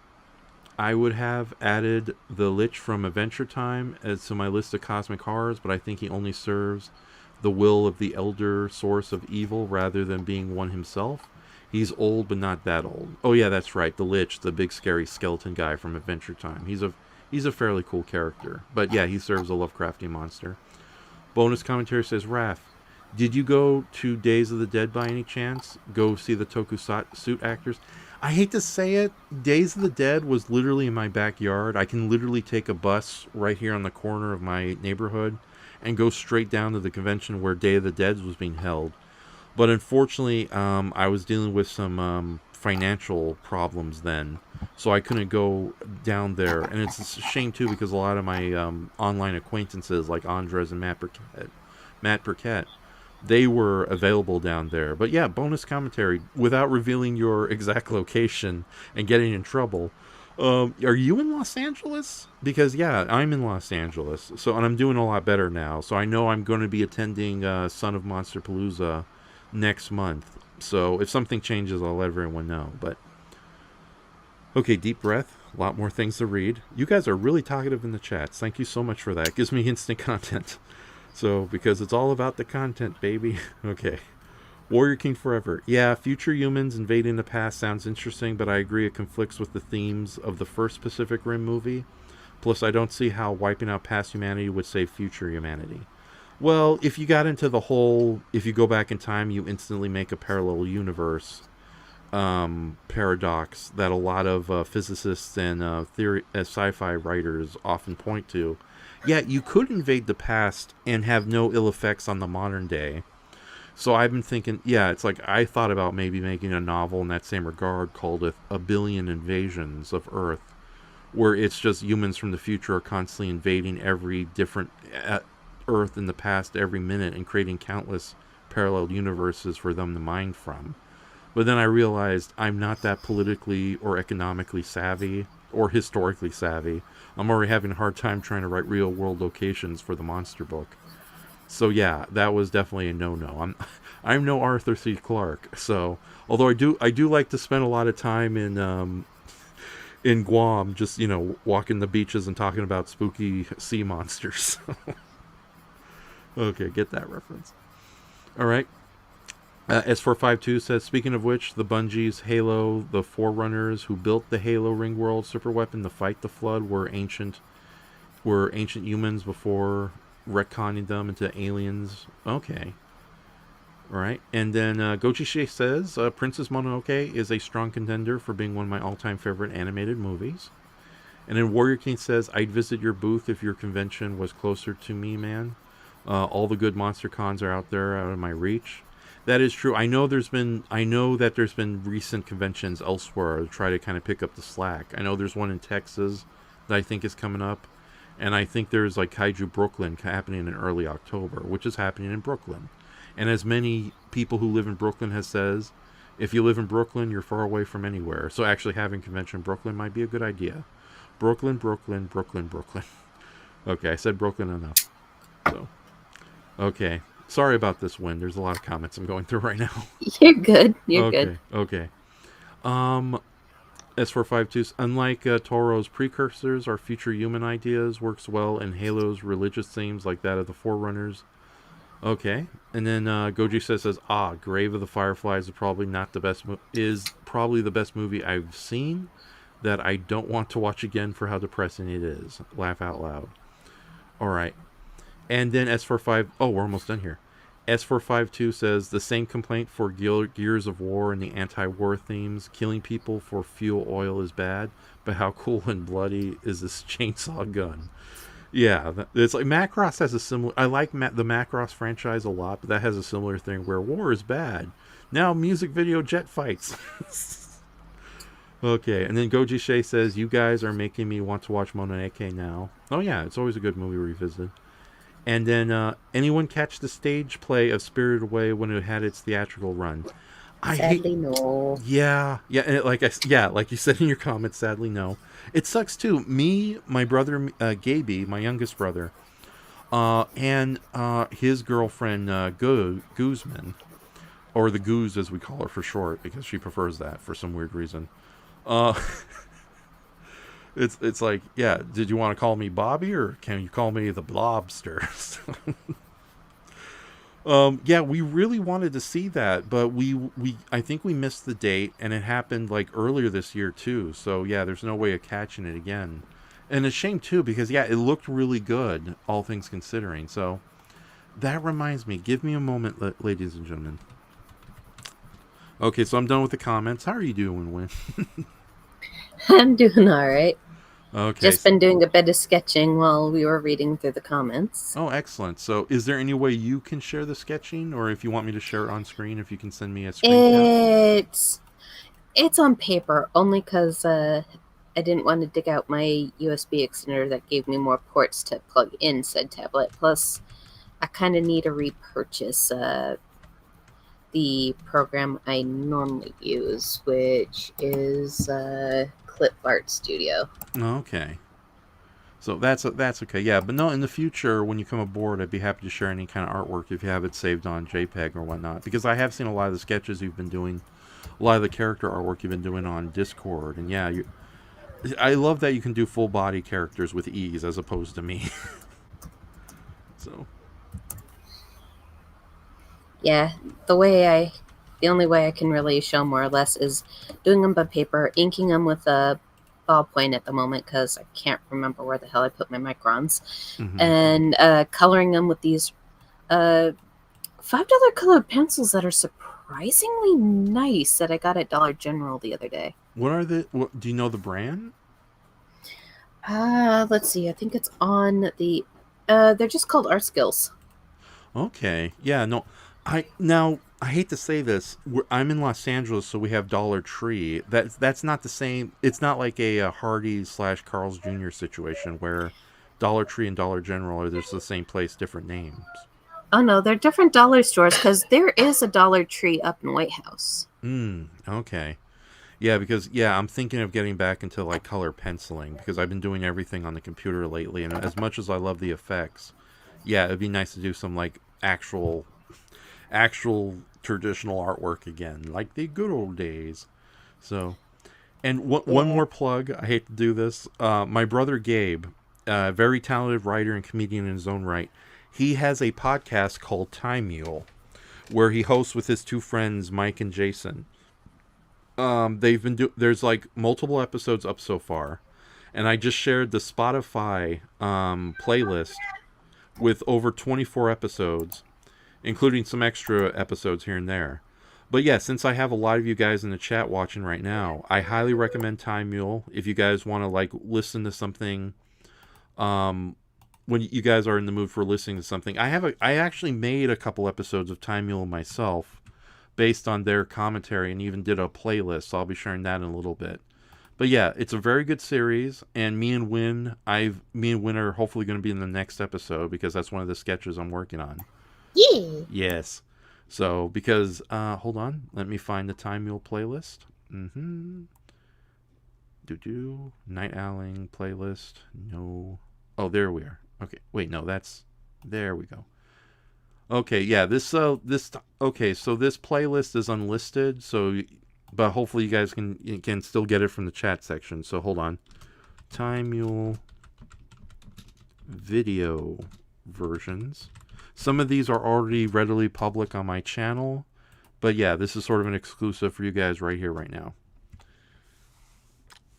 [SPEAKER 1] I would have added the Lich from Adventure Time as to my list of cosmic horrors, but I think he only serves the will of the elder source of evil rather than being one himself. He's old, but not that old. Oh yeah, that's right. The Lich, the big scary skeleton guy from Adventure Time. He's a fairly cool character, but yeah, he serves a Lovecraftian monster. Bonus commentary says, Raph, did you go to Days of the Dead by any chance? Go see the tokusatsu actors? I hate to say it, Days of the Dead was literally in my backyard. I can literally take a bus right here on the corner of my neighborhood and go straight down to the convention where Day of the Dead was being held. But unfortunately, I was dealing with some financial problems then, so I couldn't go down there. And it's a shame too because a lot of my online acquaintances, like Andres and Matt Burkett, they were available down there. But yeah, bonus commentary without revealing your exact location and getting in trouble. Are you in Los Angeles? Because yeah, I'm in Los Angeles. So and I'm doing a lot better now. So I know I'm going to be attending Son of Monster Palooza next month. So if something changes, I'll let everyone know. But okay, deep breath. A lot more things to read. You guys are really talkative in the chats. Thank you so much for that. It gives me instant content. So because it's all about the content, baby. Okay. Warrior King Forever. Yeah, future humans invading the past sounds interesting, but I agree it conflicts with the themes of the first Pacific Rim movie. Plus, I don't see how wiping out past humanity would save future humanity. Well, if you got into the whole, if you go back in time, you instantly make a parallel universe paradox that a lot of physicists and sci-fi writers often point to. Yeah, you could invade the past and have no ill effects on the modern day. So I've been thinking, yeah, it's like I thought about maybe making a novel in that same regard called A Billion Invasions of Earth, where it's just humans from the future are constantly invading every different Earth in the past every minute and creating countless parallel universes for them to mine from. But then I realized I'm not that politically or economically savvy or historically savvy. I'm already having a hard time trying to write real world locations for the monster book. So yeah, that was definitely a no-no. I'm no Arthur C. Clarke. So although I do like to spend a lot of time in Guam, just walking the beaches and talking about spooky sea monsters. Okay, get that reference. All right. S452 says, speaking of which, the Bungie's Halo, the Forerunners who built the Halo Ring World superweapon to fight the Flood were ancient humans before retconning them into aliens. Okay. All right. And then Gochi says, Princess Mononoke is a strong contender for being one of my all-time favorite animated movies. And then Warrior King says, I'd visit your booth if your convention was closer to me, man. All the good monster cons are out there, out of my reach. That is true. I know that there's been recent conventions elsewhere to try to kind of pick up the slack. I know there's one in Texas that I think is coming up. And I think there's like Kaiju Brooklyn happening in early October, which is happening in Brooklyn. And as many people who live in Brooklyn has says, if you live in Brooklyn, you're far away from anywhere. So actually having convention in Brooklyn might be a good idea. Brooklyn, Brooklyn, Brooklyn, Brooklyn. Okay, I said Brooklyn enough. So, okay. Sorry about this, Wyn. There's a lot of comments I'm going through right now.
[SPEAKER 2] You're good. You're good.
[SPEAKER 1] Okay. S452, unlike Toro's precursors, our future human ideas works well in Halo's religious themes like that of the Forerunners. Okay, and then Goji says, Grave of the Fireflies is probably not the best. Is probably the best movie I've seen. That I don't want to watch again for how depressing it is. Laugh out loud. All right, and then S45. Oh, we're almost done here. S452 says the same complaint for Gears of War and the anti-war themes. Killing people for fuel oil is bad, but how cool and bloody is this chainsaw gun? Yeah, it's like Macross has a similar. I like the Macross franchise a lot, but that has a similar thing where war is bad. Now music video jet fights. Okay, and then Goji Shea says, you guys are making me want to watch Mononoke now. Oh yeah, it's always a good movie revisited. And then, anyone catch the stage play of Spirited Away when it had its theatrical run?
[SPEAKER 2] Sadly, no.
[SPEAKER 1] Yeah, and like you said in your comments, sadly no. It sucks too. Me, my brother, Gaby, my youngest brother, and his girlfriend, Guzman, or the Goose as we call her for short, because she prefers that for some weird reason. It's like, yeah, did you want to call me Bobby or can you call me the Blobster? Yeah, we really wanted to see that, but we I think we missed the date and it happened like earlier this year too. So yeah, there's no way of catching it again. And it's a shame too because yeah, it looked really good, all things considering. So that reminds me, give me a moment, ladies and gentlemen. Okay, so I'm done with the comments. How are you doing, Wyn?
[SPEAKER 2] I'm doing all right.
[SPEAKER 1] Okay.
[SPEAKER 2] Just been doing a bit of sketching while we were reading through the comments.
[SPEAKER 1] Oh, excellent. So, is there any way you can share the sketching, or if you want me to share it on screen, if you can send me a screen cap?
[SPEAKER 2] It's it's on paper only because I didn't want to dig out my USB extender that gave me more ports to plug in said tablet. Plus, I kind of need to repurchase the program I normally use, which is Clip Art Studio.
[SPEAKER 1] Okay. So that's okay. Yeah, but no, in the future when you come aboard, I'd be happy to share any kind of artwork if you have it saved on JPEG or whatnot. Because I have seen a lot of the sketches you've been doing, a lot of the character artwork you've been doing on Discord, and yeah, I love that you can do full body characters with ease as opposed to me. So
[SPEAKER 2] Yeah, the only way I can really show more or less is doing them by paper, inking them with a ballpoint at the moment because I can't remember where the hell I put my microns,
[SPEAKER 1] mm-hmm.
[SPEAKER 2] and coloring them with these uh, $5 colored pencils that are surprisingly nice that I got at Dollar General the other day.
[SPEAKER 1] What are the? What, do you know the brand?
[SPEAKER 2] Let's see. I think it's on the. They're just called Art Skills.
[SPEAKER 1] Okay. Yeah. No. I hate to say this. I'm in Los Angeles, so we have Dollar Tree. That's not the same. It's not like a Hardee's / Carl's Jr. situation where Dollar Tree and Dollar General are just the same place, different names.
[SPEAKER 2] Oh no, they're different dollar stores because there is a Dollar Tree up in White House.
[SPEAKER 1] Okay. Yeah, because I'm thinking of getting back into like color penciling because I've been doing everything on the computer lately, and as much as I love the effects, yeah, it'd be nice to do some like actual traditional artwork again, like the good old days. So, and one
[SPEAKER 2] Yeah.
[SPEAKER 1] more plug. I hate to do this. My brother Gabe, very talented writer and comedian in his own right, he has a podcast called Time Mule, where he hosts with his two friends Mike and Jason. They've been there's like multiple episodes up so far, and I just shared the Spotify playlist with over 24 episodes, including some extra episodes here and there. But yeah, since I have a lot of you guys in the chat watching right now, I highly recommend Time Mule if you guys want to like listen to something. When you guys are in the mood for listening to something, I actually made a couple episodes of Time Mule myself, based on their commentary, and even did a playlist. So I'll be sharing that in a little bit. But yeah, it's a very good series, and me and Wyn are hopefully going to be in the next episode because that's one of the sketches I'm working on.
[SPEAKER 2] Yeah.
[SPEAKER 1] Yes. So because hold on, let me find the Time Mule playlist. Mm-hmm. Night Owling playlist. No. Oh, there we are. Okay. Wait, no, that's there we go. Okay, yeah, this okay, so this playlist is unlisted, so but hopefully you guys can still get it from the chat section. So hold on. Time Mule video versions. Some of these are already readily public on my channel, but yeah, this is sort of an exclusive for you guys right here right now.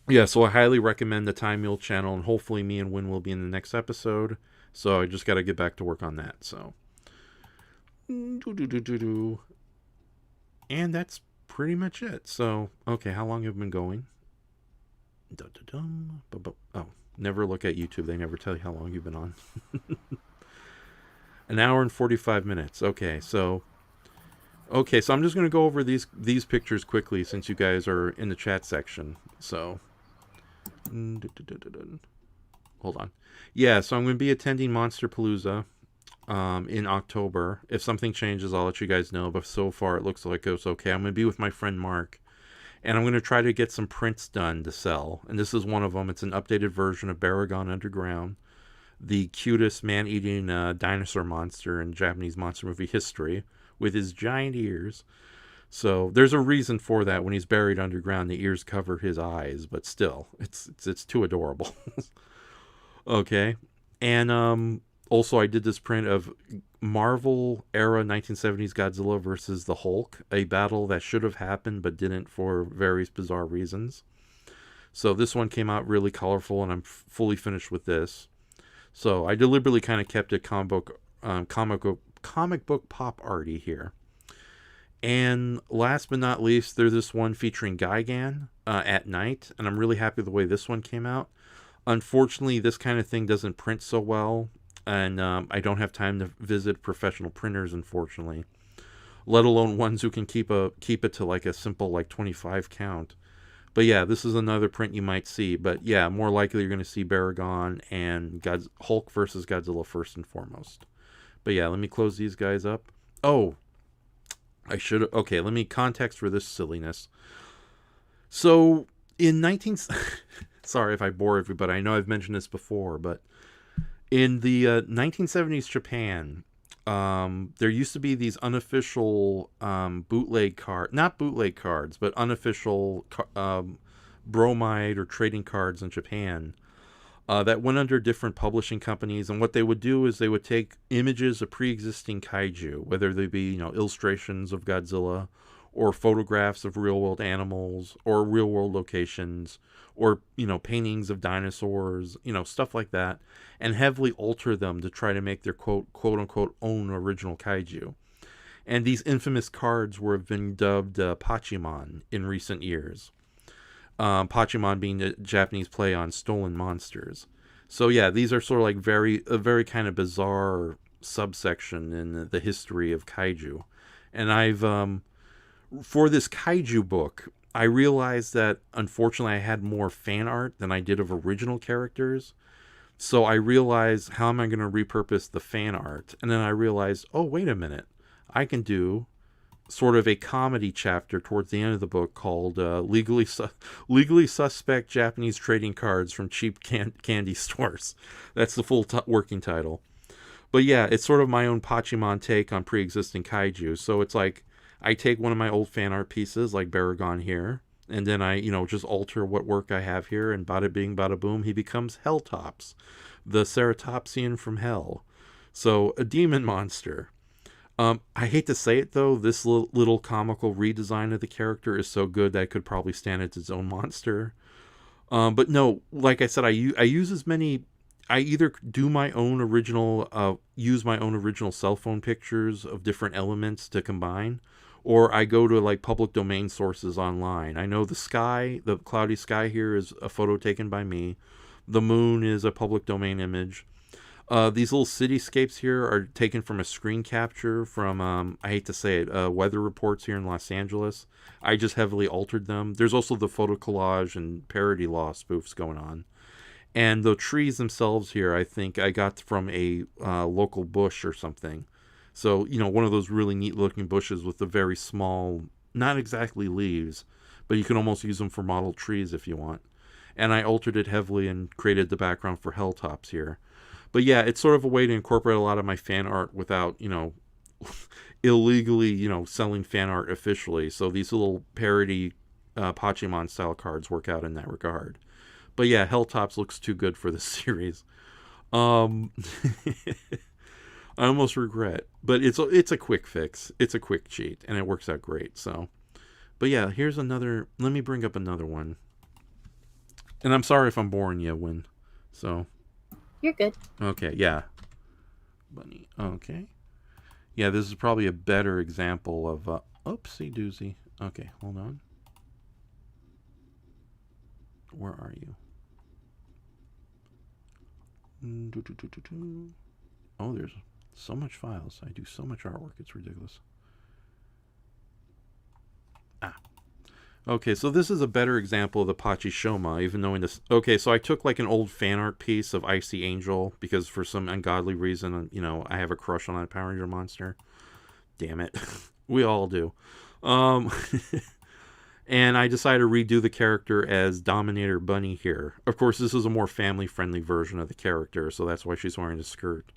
[SPEAKER 1] Yeah, so I highly recommend the Time Mule channel, and hopefully me and Wyn will be in the next episode. So I just got to get back to work on that. So and that's pretty much it. So, okay, how long have we been going? Oh, never look at YouTube. They never tell you how long you've been on. An hour and 45 minutes. Okay, so I'm just going to go over these pictures quickly since you guys are in the chat section. So, hold on. Yeah, so I'm going to be attending Monster Palooza in October. If something changes, I'll let you guys know. But so far, it looks like it's okay. I'm going to be with my friend Mark, and I'm going to try to get some prints done to sell. And this is one of them. It's an updated version of Baragon Underground, the cutest man-eating dinosaur monster in Japanese monster movie history, with his giant ears. So there's a reason for that. When he's buried underground, the ears cover his eyes, but still, it's too adorable. Okay, and also I did this print of Marvel era 1970s Godzilla versus the Hulk, a battle that should have happened but didn't for various bizarre reasons. So this one came out really colorful, and I'm fully finished with this. So I deliberately kind of kept it comic book pop arty here. And last but not least, there's this one featuring Gigan at night, and I'm really happy the way this one came out. Unfortunately, this kind of thing doesn't print so well, and I don't have time to visit professional printers, unfortunately. Let alone ones who can keep it to like a simple like 25 count. But yeah, this is another print you might see. But yeah, more likely you're going to see Baragon and Hulk versus Godzilla first and foremost. But yeah, let me close these guys up. Oh, I should. Okay, let me context for this silliness. So in 19. Sorry if I bore everybody. I know I've mentioned this before, but in the 1970s Japan, there used to be these unofficial not bootleg cards, but unofficial bromide or trading cards in Japan that went under different publishing companies. And what they would do is they would take images of pre-existing kaiju, whether they be illustrations of Godzilla, or photographs of real-world animals, or real-world locations, or paintings of dinosaurs, stuff like that, and heavily alter them to try to make their quote unquote own original kaiju. And these infamous cards have been dubbed Pachimon in recent years. Pachimon being a Japanese play on stolen monsters. So yeah, these are sort of like a very kind of bizarre subsection in the history of kaiju. And I've for this kaiju book, I realized that unfortunately I had more fan art than I did of original characters. So I realized, how am I going to repurpose the fan art? And then I realized, oh, wait a minute. I can do sort of a comedy chapter towards the end of the book called Legally Suspect Japanese Trading Cards from Cheap Candy Stores. That's the full working title. But yeah, it's sort of my own Pachimon take on pre-existing kaiju. So it's like, I take one of my old fan art pieces, like Baragon here, and then I, just alter what work I have here, and bada bing, bada boom, he becomes Helltops, the Ceratopsian from Hell. So, a demon monster. I hate to say it, though, this little comical redesign of the character is so good that it could probably stand as its own monster. But no, like I said, I use as many... I either do my own original, use my own original cell phone pictures of different elements to combine, or I go to like public domain sources online. I know the cloudy sky here is a photo taken by me. The moon is a public domain image. These little cityscapes here are taken from a screen capture from, I hate to say it, weather reports here in Los Angeles. I just heavily altered them. There's also the photo collage and parody law spoofs going on. And the trees themselves here, I think I got from a local bush or something. So, one of those really neat looking bushes with the very small, not exactly leaves, but you can almost use them for model trees if you want. And I altered it heavily and created the background for Helltops here. But yeah, it's sort of a way to incorporate a lot of my fan art without, illegally, selling fan art officially. So these little parody Pachimon style cards work out in that regard. But yeah, Helltops looks too good for this series. I almost regret, but it's a quick fix. It's a quick cheat, and it works out great. So, but yeah, here's another. Let me bring up another one. And I'm sorry if I'm boring you, Wyn. So,
[SPEAKER 2] You're good.
[SPEAKER 1] Okay, yeah, bunny. Okay, yeah, this is probably a better example of. Oopsie doozy. Okay, hold on. Where are you? Oh, there's so much files. I do so much artwork. It's ridiculous. Okay, so this is a better example of the Enshohma, even though in this... Okay, so I took like an old fan art piece of Icy Angel, because for some ungodly reason, I have a crush on that Power Ranger monster. Damn it. We all do. And I decided to redo the character as Dominator Bunny here. Of course, this is a more family-friendly version of the character, so that's why she's wearing a skirt.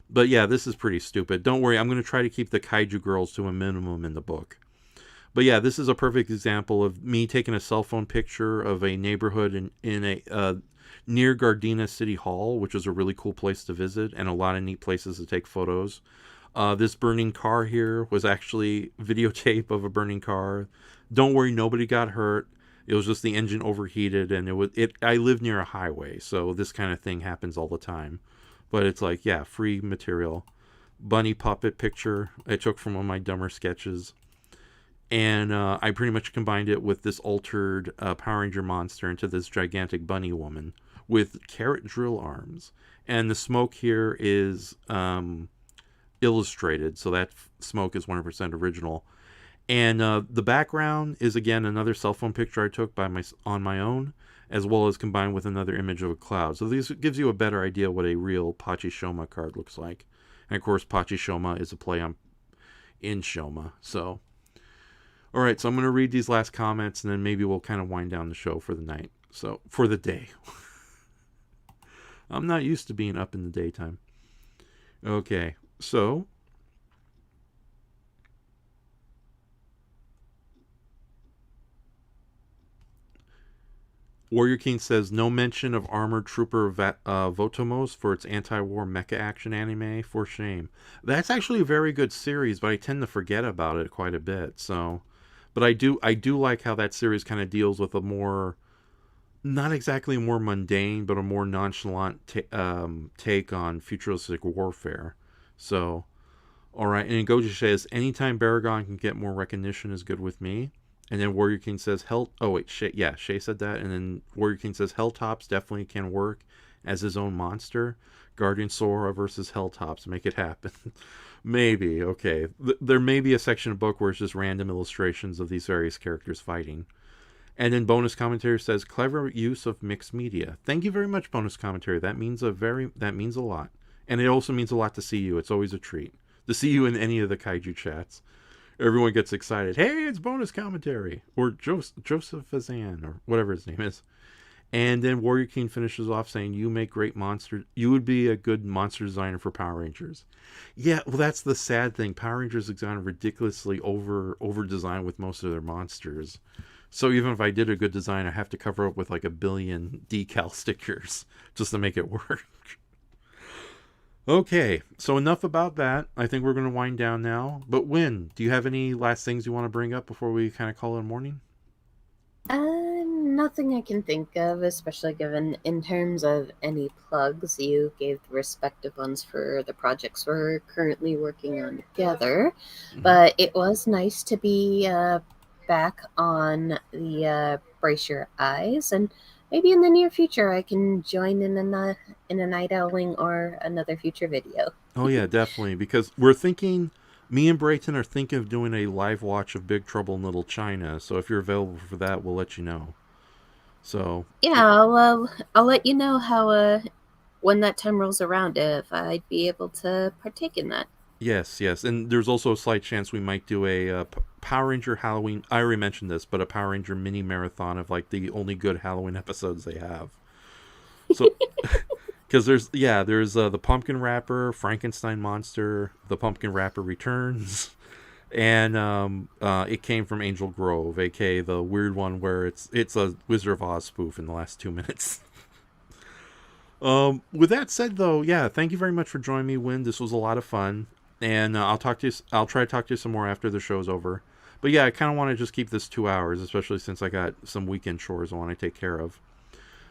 [SPEAKER 1] But yeah, this is pretty stupid. Don't worry, I'm going to try to keep the kaiju girls to a minimum in the book. But yeah, this is a perfect example of me taking a cell phone picture of a neighborhood in a near Gardena City Hall, which is a really cool place to visit and a lot of neat places to take photos. This burning car here was actually videotape of a burning car. Don't worry, nobody got hurt. It was just the engine overheated, and I live near a highway, so this kind of thing happens all the time. But it's like, yeah, free material. Bunny puppet picture I took from one of my dumber sketches. And I pretty much combined it with this altered Power Ranger monster into this gigantic bunny woman with carrot drill arms. And the smoke here is illustrated, so that smoke is 100% original. And the background is, again, another cell phone picture I took on my own, as well as combined with another image of a cloud. So this gives you a better idea what a real Pachishohma card looks like. And of course, Pachishohma is a play on Enshohma. So, all right, so I'm going to read these last comments, and then maybe we'll kind of wind down the show for the night. So, for the day. I'm not used to being up in the daytime. Okay, so Warrior King says, no mention of Armored Trooper Votomos for its anti-war mecha action anime. For shame. That's actually a very good series, but I tend to forget about it quite a bit. So, but I do like how that series kind of deals with a more, not exactly more mundane, but a more nonchalant take on futuristic warfare. So, all right. And Goji says, anytime Baragon can get more recognition is good with me. And then Warrior King says, Shay said that. And then Warrior King says, Helltops definitely can work as his own monster. Guardian Sora versus Helltops. Make it happen. Maybe. Okay. There may be a section of book where it's just random illustrations of these various characters fighting. And then Bonus Commentary says, clever use of mixed media. Thank you very much, Bonus Commentary. That means a lot. And it also means a lot to see you. It's always a treat to see you in any of the kaiju chats. Everyone gets excited. Hey, it's Bonus Commentary. Or Joseph Fazan, or whatever his name is. And then Warrior King finishes off saying, you make great monster. You would be a good monster designer for Power Rangers. Yeah, well, that's the sad thing. Power Rangers is kind of ridiculously over-designed with most of their monsters. So even if I did a good design, I have to cover up with like a billion decal stickers just to make it work. Okay, so enough about that. I think we're going to wind down now. But Wyn, do you have any last things you want to bring up before we kind of call it a morning?
[SPEAKER 2] Nothing I can think of, especially given in terms of any plugs you gave the respective ones for the projects we're currently working on together. Mm-hmm. But it was nice to be back on the Brace Your Eyes, and maybe in the near future I can join in a night owling or another future video.
[SPEAKER 1] Oh yeah, definitely, because we're thinking, me and Brayton are thinking of doing a live watch of Big Trouble in Little China. So if you're available for that, we'll let you know. So
[SPEAKER 2] yeah, I'll let you know how when that time rolls around if I'd be able to partake in that.
[SPEAKER 1] Yes, and there's also a slight chance we might do a Power Ranger Halloween. I already mentioned this, but a Power Ranger mini marathon of like the only good Halloween episodes they have. So, because there's the Pumpkin Rapper, Frankenstein Monster, the Pumpkin Rapper Returns, and it came from Angel Grove, aka the weird one where it's a Wizard of Oz spoof in the last 2 minutes. With that said, though, yeah, thank you very much for joining me, Wyn. This was a lot of fun. And I'll try to talk to you some more after the show's over. But yeah, I kind of want to just keep this 2 hours, especially since I got some weekend chores I want to take care of.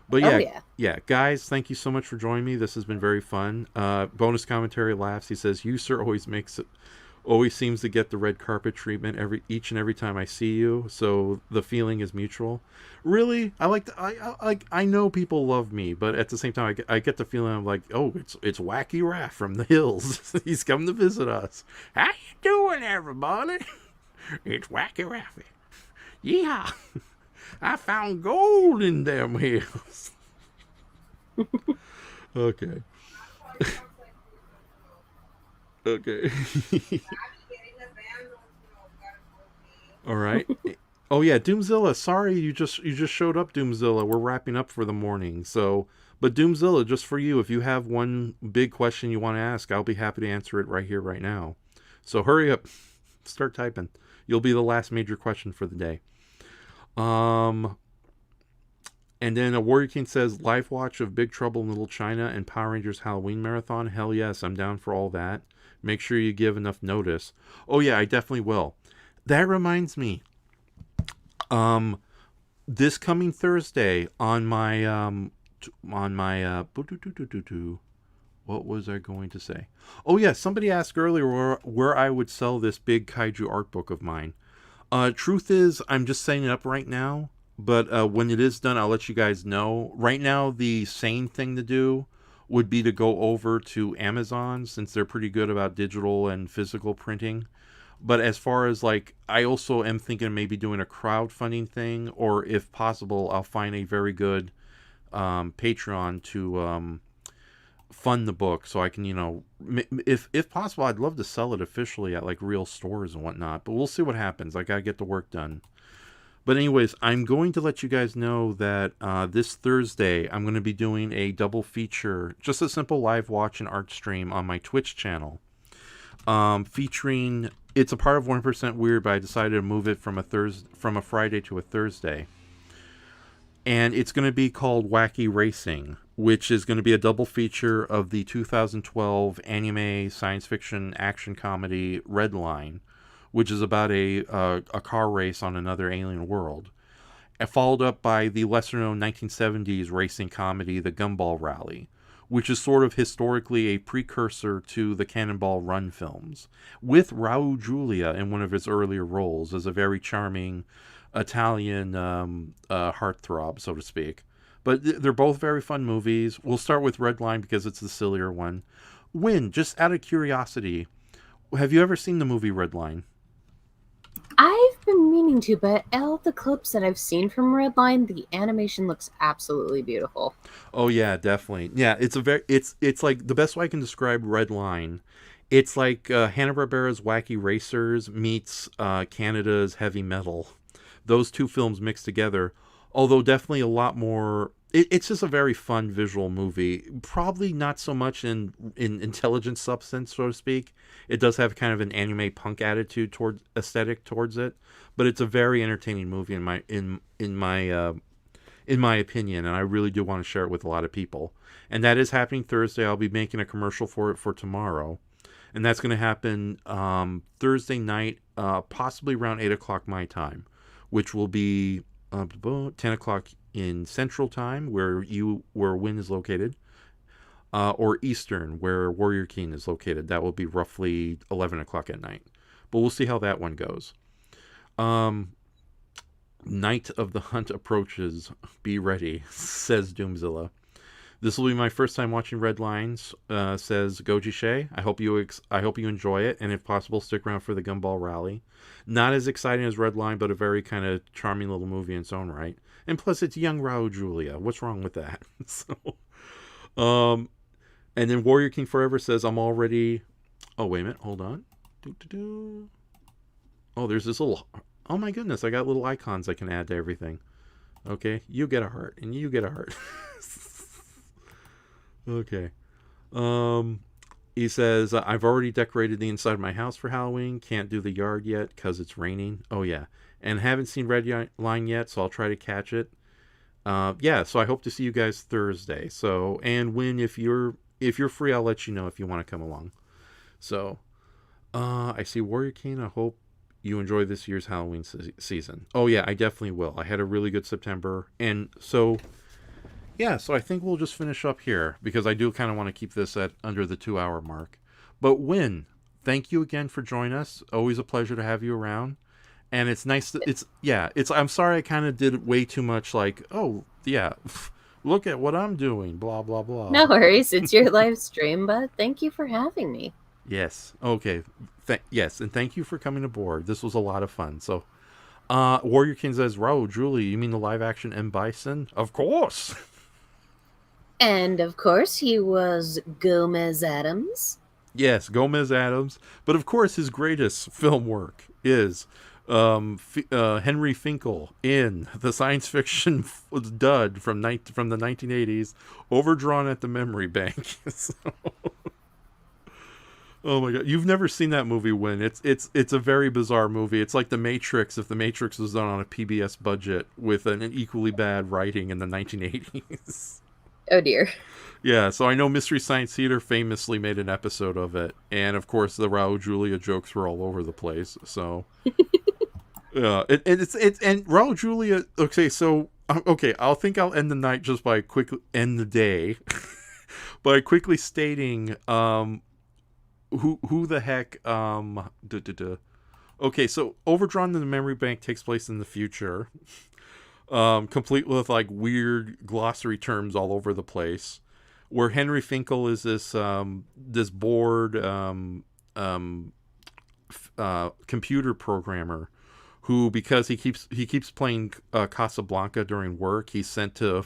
[SPEAKER 1] But yeah, guys, thank you so much for joining me. This has been very fun. Bonus Commentary laughs. He says, "You sir always seems to get the red carpet treatment each and every time I see you. So the feeling is mutual." Really, I know people love me, but at the same time, I get the feeling I'm like, oh, it's Wacky Raph from the hills. He's come to visit us. How you doing, everybody? It's Wacky Raffy. Yeah, I found gold in them hills. Okay. Okay. All right. Oh yeah, Doomzilla. Sorry, you just showed up, Doomzilla. We're wrapping up for the morning. So, but Doomzilla, just for you, if you have one big question you want to ask, I'll be happy to answer it right here, right now. So hurry up, start typing. You'll be the last major question for the day. And then a Warrior King says, live watch of Big Trouble in Little China and Power Rangers Halloween Marathon. Hell yes, I'm down for all that. Make sure you give enough notice. Oh yeah, I definitely will. That reminds me. This coming Thursday on my what was I going to say? Oh yeah, somebody asked earlier where I would sell this big kaiju art book of mine. Truth is, I'm just setting it up right now. But when it is done, I'll let you guys know. Right now, the sane thing to do would be to go over to Amazon since they're pretty good about digital and physical printing. But as far as like, I also am thinking of maybe doing a crowdfunding thing, or if possible, I'll find a very good Patreon to fund the book so I can, if possible, I'd love to sell it officially at like real stores and whatnot. But we'll see what happens. I gotta get the work done. But anyways, I'm going to let you guys know that this Thursday I'm going to be doing a double feature, just a simple live watch and art stream on my Twitch channel, featuring. It's a part of 1% Weird, but I decided to move it from a Friday to a Thursday, and it's going to be called Wacky Racing, which is going to be a double feature of the 2012 anime science fiction action comedy Red Line, which is about a car race on another alien world, and followed up by the lesser-known 1970s racing comedy The Gumball Rally, which is sort of historically a precursor to the Cannonball Run films, with Raul Julia in one of his earlier roles as a very charming Italian heartthrob, so to speak. But they're both very fun movies. We'll start with Red Line because it's the sillier one. Wyn, just out of curiosity, have you ever seen the movie Red Line?
[SPEAKER 2] I've been meaning to, but all the clips that I've seen from Redline, the animation looks absolutely beautiful.
[SPEAKER 1] Oh yeah, definitely. Yeah, it's like the best way I can describe Red Line. It's like Hanna-Barbera's Wacky Racers meets Canada's Heavy Metal. Those two films mixed together, although definitely a lot more. It's just a very fun visual movie. Probably not so much in intelligent substance, so to speak. It does have kind of an anime punk attitude toward aesthetic towards it, but it's a very entertaining movie in my opinion, and I really do want to share it with a lot of people. And that is happening Thursday. I'll be making a commercial for it for tomorrow, and that's going to happen Thursday night, possibly around 8 o'clock my time, which will be 10 o'clock in Central Time, where Wyn is located, or Eastern, where Warrior King is located. That will be roughly 11 o'clock at night. But we'll see how that one goes. Night of the Hunt approaches. Be ready, says Doomzilla. This will be my first time watching Red Lines, says Goji Shay. I hope you enjoy it, and if possible, stick around for the Gumball Rally. Not as exciting as Red Line, but a very kind of charming little movie in its own right. And plus, it's young Raul Julia. What's wrong with that? And then Warrior King Forever says, I'm already. Oh, wait a minute. Hold on. Oh, there's this little. Oh my goodness, I got little icons I can add to everything. Okay, you get a heart, and you get a heart. Okay. He says, I've already decorated the inside of my house for Halloween. Can't do the yard yet because it's raining. Oh, yeah. And haven't seen Red Line yet, so I'll try to catch it. Yeah, so I hope to see you guys Thursday. So, and Wyn, if you're free, I'll let you know if you want to come along. So, I see Warrior King. I hope you enjoy this year's Halloween season. Oh, yeah, I definitely will. I had a really good September. And so... yeah, so I think we'll just finish up here because I do kind of want to keep this at under the 2 hour mark. But Wyn, thank you again for joining us. Always a pleasure to have you around. And it's nice that I'm sorry I kind of did way too much like, oh, yeah, look at what I'm doing, blah, blah, blah.
[SPEAKER 2] No worries, it's your live stream, but thank you for having me.
[SPEAKER 1] Yes. Okay. Yes, and thank you for coming aboard. This was a lot of fun. So, Warrior King says, Raul, Julie, you mean the live action M. Bison? Of course.
[SPEAKER 2] And of course, he was Gomez Adams.
[SPEAKER 1] Yes, Gomez Adams. But of course, his greatest film work is Henry Finkel in the science fiction dud from the 1980s, overdrawn at the memory bank. So, oh my god, you've never seen that movie, Wyn? It's a very bizarre movie. It's like The Matrix if The Matrix was done on a PBS budget with an equally bad writing in the 1980s.
[SPEAKER 2] Oh dear.
[SPEAKER 1] Yeah, so I know Mystery Science Theater famously made an episode of it, and of course the Raul Julia jokes were all over the place. So, yeah, and Raul Julia. Okay, so I'll end the night just by quickly end the day by quickly stating who the heck Okay, so Overdrawn in the Memory Bank takes place in the future. complete with like weird glossary terms all over the place. Where Henry Finkel is this bored um, computer programmer who, because he keeps playing Casablanca during work, he's sent to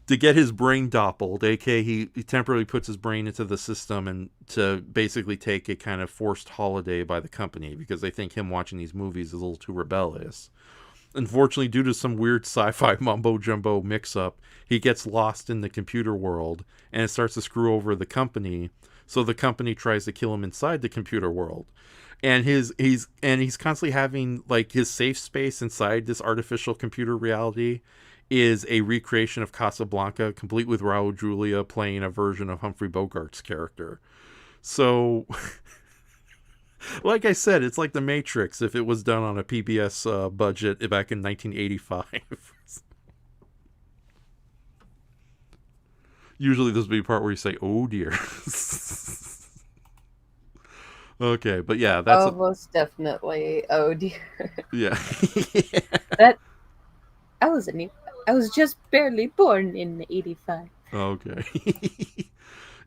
[SPEAKER 1] get his brain doppled, aka he temporarily puts his brain into the system and to basically take a kind of forced holiday by the company because they think him watching these movies is a little too rebellious. Unfortunately, due to some weird sci-fi mumbo jumbo mix-up, he gets lost in the computer world and it starts to screw over the company. So the company tries to kill him inside the computer world, and he's constantly having like his safe space inside this artificial computer reality is a recreation of Casablanca, complete with Raul Julia playing a version of Humphrey Bogart's character. So, like I said, it's like The Matrix if it was done on a PBS budget back in 1985. Usually this would be a part where you say, "Oh dear." Okay, but yeah, that's
[SPEAKER 2] Oh, most definitely. Oh dear.
[SPEAKER 1] yeah.
[SPEAKER 2] That I was in. I was just barely born in '85.
[SPEAKER 1] Okay.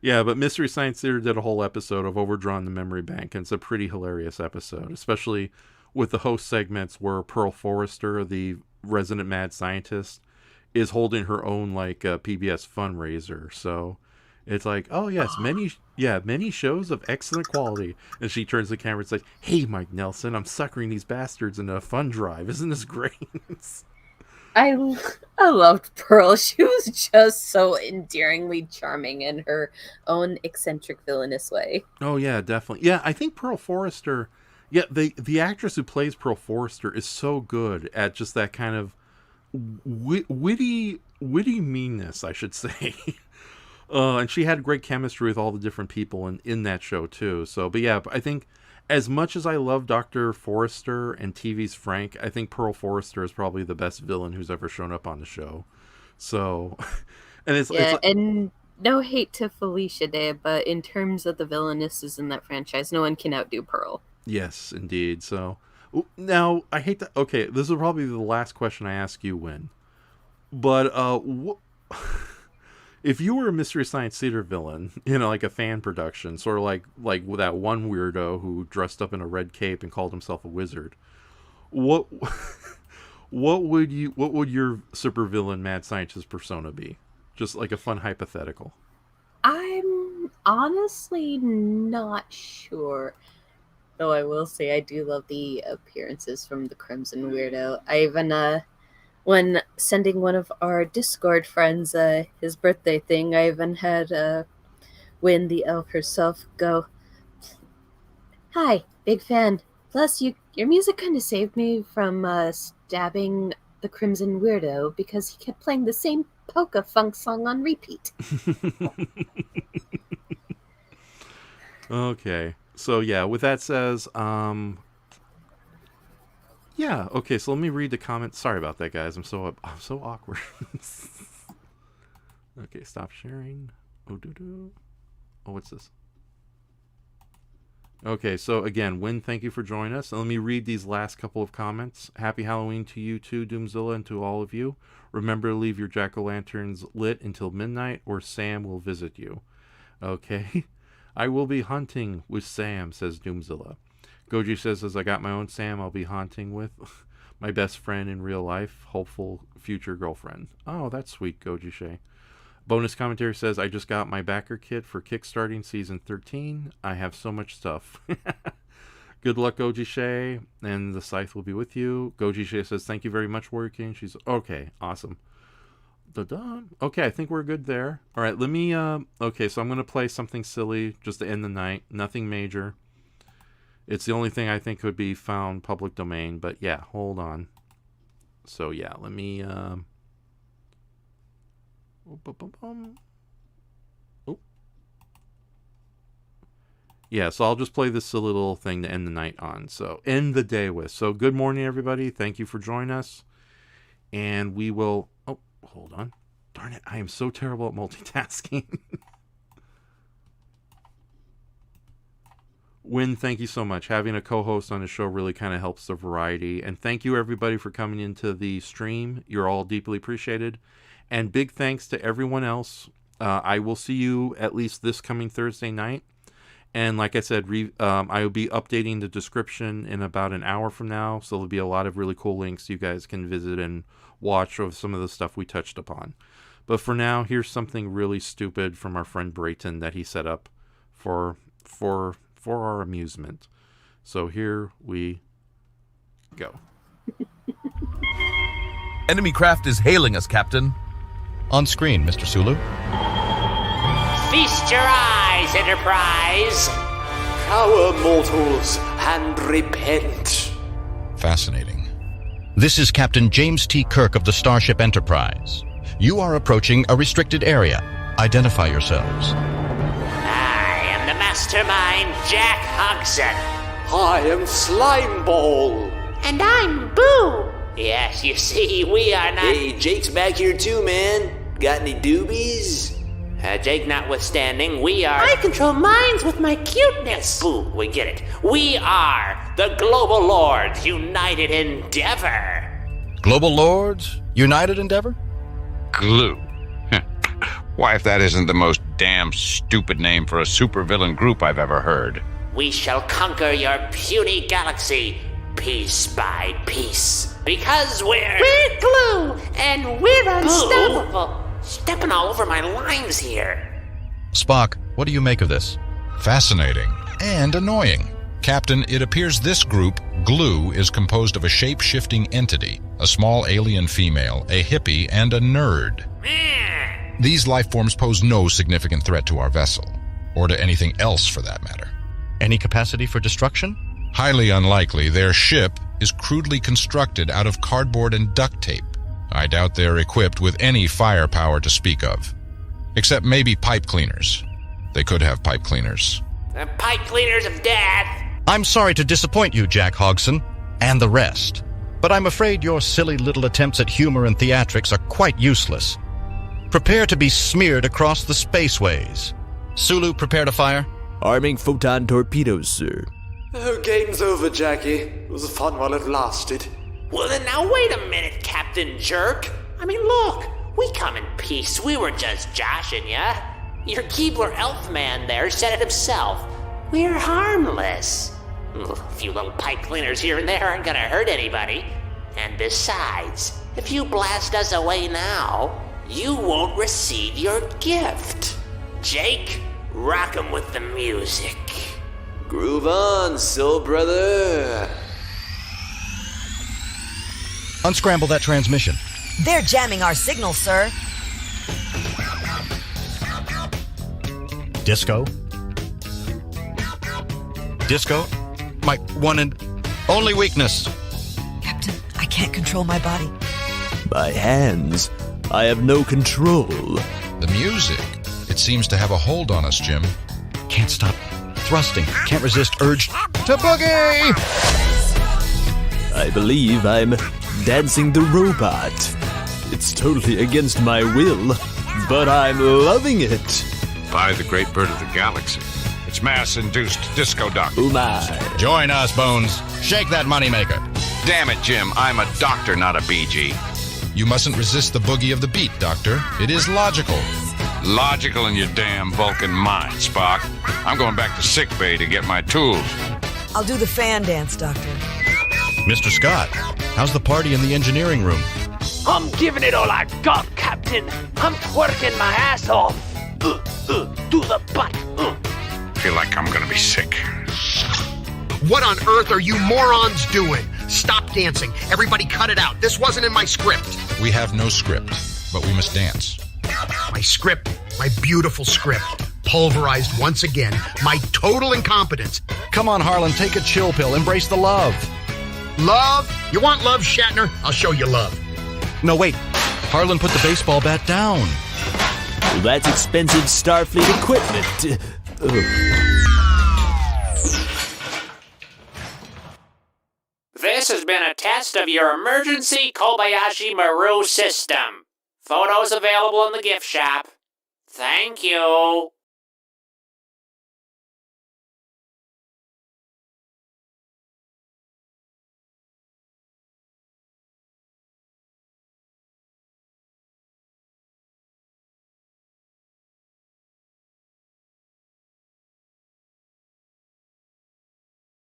[SPEAKER 1] Yeah, but Mystery Science Theater did a whole episode of Overdrawn the Memory Bank, and it's a pretty hilarious episode, especially with the host segments where Pearl Forrester, the resident mad scientist, is holding her own like PBS fundraiser. So it's like, oh yes, many shows of excellent quality. And she turns to the camera and says, "Hey, Mike Nelson, I'm suckering these bastards into a fund drive. Isn't this great?"
[SPEAKER 2] I I loved Pearl. She was just so endearingly charming in her own eccentric villainous way.
[SPEAKER 1] Oh yeah, definitely. Yeah, I think Pearl Forrester. Yeah, the actress who plays Pearl Forrester is so good at just that kind of witty meanness, I should say. And she had great chemistry with all the different people in that show too. So, but yeah, I think as much as I love Dr. Forrester and TV's Frank, I think Pearl Forrester is probably the best villain who's ever shown up on the show. So, and it's
[SPEAKER 2] Yeah, and no hate to Felicia Day, but in terms of the villainesses in that franchise, no one can outdo Pearl.
[SPEAKER 1] yes, indeed. So now I hate to. Okay, this is probably the last question I ask you, Wyn. But if you were a Mystery Science Theater villain, like a fan production, sort of like with that one weirdo who dressed up in a red cape and called himself a wizard, what what would your supervillain mad scientist persona be? Just like a fun hypothetical.
[SPEAKER 2] I'm honestly not sure. Though I will say I do love the appearances from the Crimson Weirdo. I even when sending one of our Discord friends his birthday thing, I even had Wyn the elf herself go, "Hi, big fan. Plus, your music kind of saved me from stabbing the Crimson Weirdo because he kept playing the same polka funk song on repeat."
[SPEAKER 1] Okay. So yeah, with that says, yeah, okay, so let me read the comments. Sorry about that, guys. I'm so awkward. Okay, stop sharing. Oh, what's this? Okay, so again, Wyn, thank you for joining us. And let me read these last couple of comments. Happy Halloween to you too, Doomzilla, and to all of you. Remember to leave your jack-o'-lanterns lit until midnight, or Sam will visit you. Okay. I will be hunting with Sam, says Doomzilla. Goji says, as I got my own Sam, I'll be hunting with my best friend in real life, hopeful future girlfriend. Oh, that's sweet, Goji Shay. Bonus commentary says, I just got my backer kit for kickstarting season 13. I have so much stuff. Good luck, Goji Shay, and the scythe will be with you. Goji Shay says, thank you very much, Warrior King. She's okay, awesome. Da-da. Okay, I think we're good there. All right, let me, okay, so I'm going to play something silly just to end the night. Nothing major. It's the only thing I think could be found public domain, but yeah, hold on. So yeah, let me, oh. Yeah, so I'll just play this silly little thing to end the night on. So, end the day with. So, good morning, everybody. Thank you for joining us. And we will, oh, hold on. Darn it, I am so terrible at multitasking. Wyn, thank you so much. Having a co-host on the show really kind of helps the variety. And thank you, everybody, for coming into the stream. You're all deeply appreciated. And big thanks to everyone else. I will see you at least this coming Thursday night. And like I said, I will be updating the description in about an hour from now. So there'll be a lot of really cool links you guys can visit and watch of some of the stuff we touched upon. But for now, here's something really stupid from our friend Brayton that he set up for our amusement. So here we go.
[SPEAKER 3] Enemy craft is hailing us, Captain.
[SPEAKER 4] On screen, Mr. Sulu.
[SPEAKER 5] Feast your eyes, Enterprise!
[SPEAKER 6] Cower, mortals, and repent.
[SPEAKER 4] Fascinating. This is Captain James T. Kirk of the Starship Enterprise. You are approaching a restricted area. Identify yourselves.
[SPEAKER 5] I am the mastermind, Jack Hodgson.
[SPEAKER 6] I am Slimeball.
[SPEAKER 5] And I'm Boo. Yes, you see, we are not...
[SPEAKER 6] Hey, Jake's back here too, man. Got any doobies?
[SPEAKER 5] Jake notwithstanding, we are... I control minds with my cuteness. Boo, we get it. We are the Global Lords United Endeavor.
[SPEAKER 4] Global Lords? United Endeavor?
[SPEAKER 7] Glue. Why, if that isn't the most damn stupid name for a supervillain group I've ever heard.
[SPEAKER 5] We shall conquer your puny galaxy, piece by piece. Because we're glue, and we're unstoppable. Stepping all over my lines here.
[SPEAKER 4] Spock, what do you make of this?
[SPEAKER 8] Fascinating and annoying. Captain, it appears this group, Glue, is composed of a shape-shifting entity, a small alien female, a hippie, and a nerd. These life forms pose no significant threat to our vessel, or to anything else for that matter.
[SPEAKER 4] Any capacity for destruction?
[SPEAKER 8] Highly unlikely. Their ship is crudely constructed out of cardboard and duct tape. I doubt they're equipped with any firepower to speak of. Except maybe pipe cleaners. They could have pipe cleaners.
[SPEAKER 5] Pipe cleaners of death.
[SPEAKER 4] I'm sorry to disappoint you, Jack Hodgson, and the rest. But I'm afraid your silly little attempts at humor and theatrics are quite useless. Prepare to be smeared across the spaceways. Sulu, prepare to fire.
[SPEAKER 9] Arming photon torpedoes, sir.
[SPEAKER 6] Oh, game's over, Jackie. It was fun while it lasted.
[SPEAKER 5] Well, then now wait a minute, Captain Jerk. I mean, look, we come in peace. We were just joshing ya. Your Keebler elf man there said it himself. We're harmless. A few little pipe cleaners here and there aren't gonna hurt anybody. And besides, if you blast us away now, you won't receive your gift. Jake, rock 'em with the music.
[SPEAKER 6] Groove on, soul brother.
[SPEAKER 4] Unscramble that transmission.
[SPEAKER 10] They're jamming our signal, sir.
[SPEAKER 4] Disco? Disco? My one and only weakness.
[SPEAKER 10] Captain, I can't control my body.
[SPEAKER 9] My hands. I have no control.
[SPEAKER 8] The music. It seems to have a hold on us, Jim.
[SPEAKER 4] Can't stop thrusting. Can't resist urge to boogie!
[SPEAKER 9] I believe I'm dancing the robot. It's totally against my will, but I'm loving it.
[SPEAKER 7] By the great bird of the galaxy. It's mass-induced disco duck.
[SPEAKER 9] Oh my.
[SPEAKER 8] Join us, Bones. Shake that moneymaker.
[SPEAKER 7] Damn it, Jim. I'm a doctor, not a BG.
[SPEAKER 8] You mustn't resist the boogie of the beat, Doctor. It is logical.
[SPEAKER 7] Logical in your damn Vulcan mind, Spock. I'm going back to sickbay to get my tools.
[SPEAKER 10] I'll do the fan dance, Doctor.
[SPEAKER 4] Mr. Scott, how's the party in the engineering room?
[SPEAKER 5] I'm giving it all I got, Captain. I'm twerking my ass off. Do the butt.
[SPEAKER 7] Feel like I'm gonna be sick.
[SPEAKER 11] What on earth are you morons doing? Stop dancing. Everybody cut it out. This wasn't in my script.
[SPEAKER 8] We have no script, but we must dance.
[SPEAKER 11] My script, my beautiful script, pulverized once again. My total incompetence.
[SPEAKER 4] Come on, Harlan, take a chill pill. Embrace the love.
[SPEAKER 11] Love? You want love, Shatner? I'll show you love.
[SPEAKER 4] No, wait. Harlan put the baseball bat down.
[SPEAKER 9] Well, that's expensive Starfleet equipment.
[SPEAKER 5] This has been a test of your emergency Kobayashi Maru system. Photos available in the gift shop. Thank you.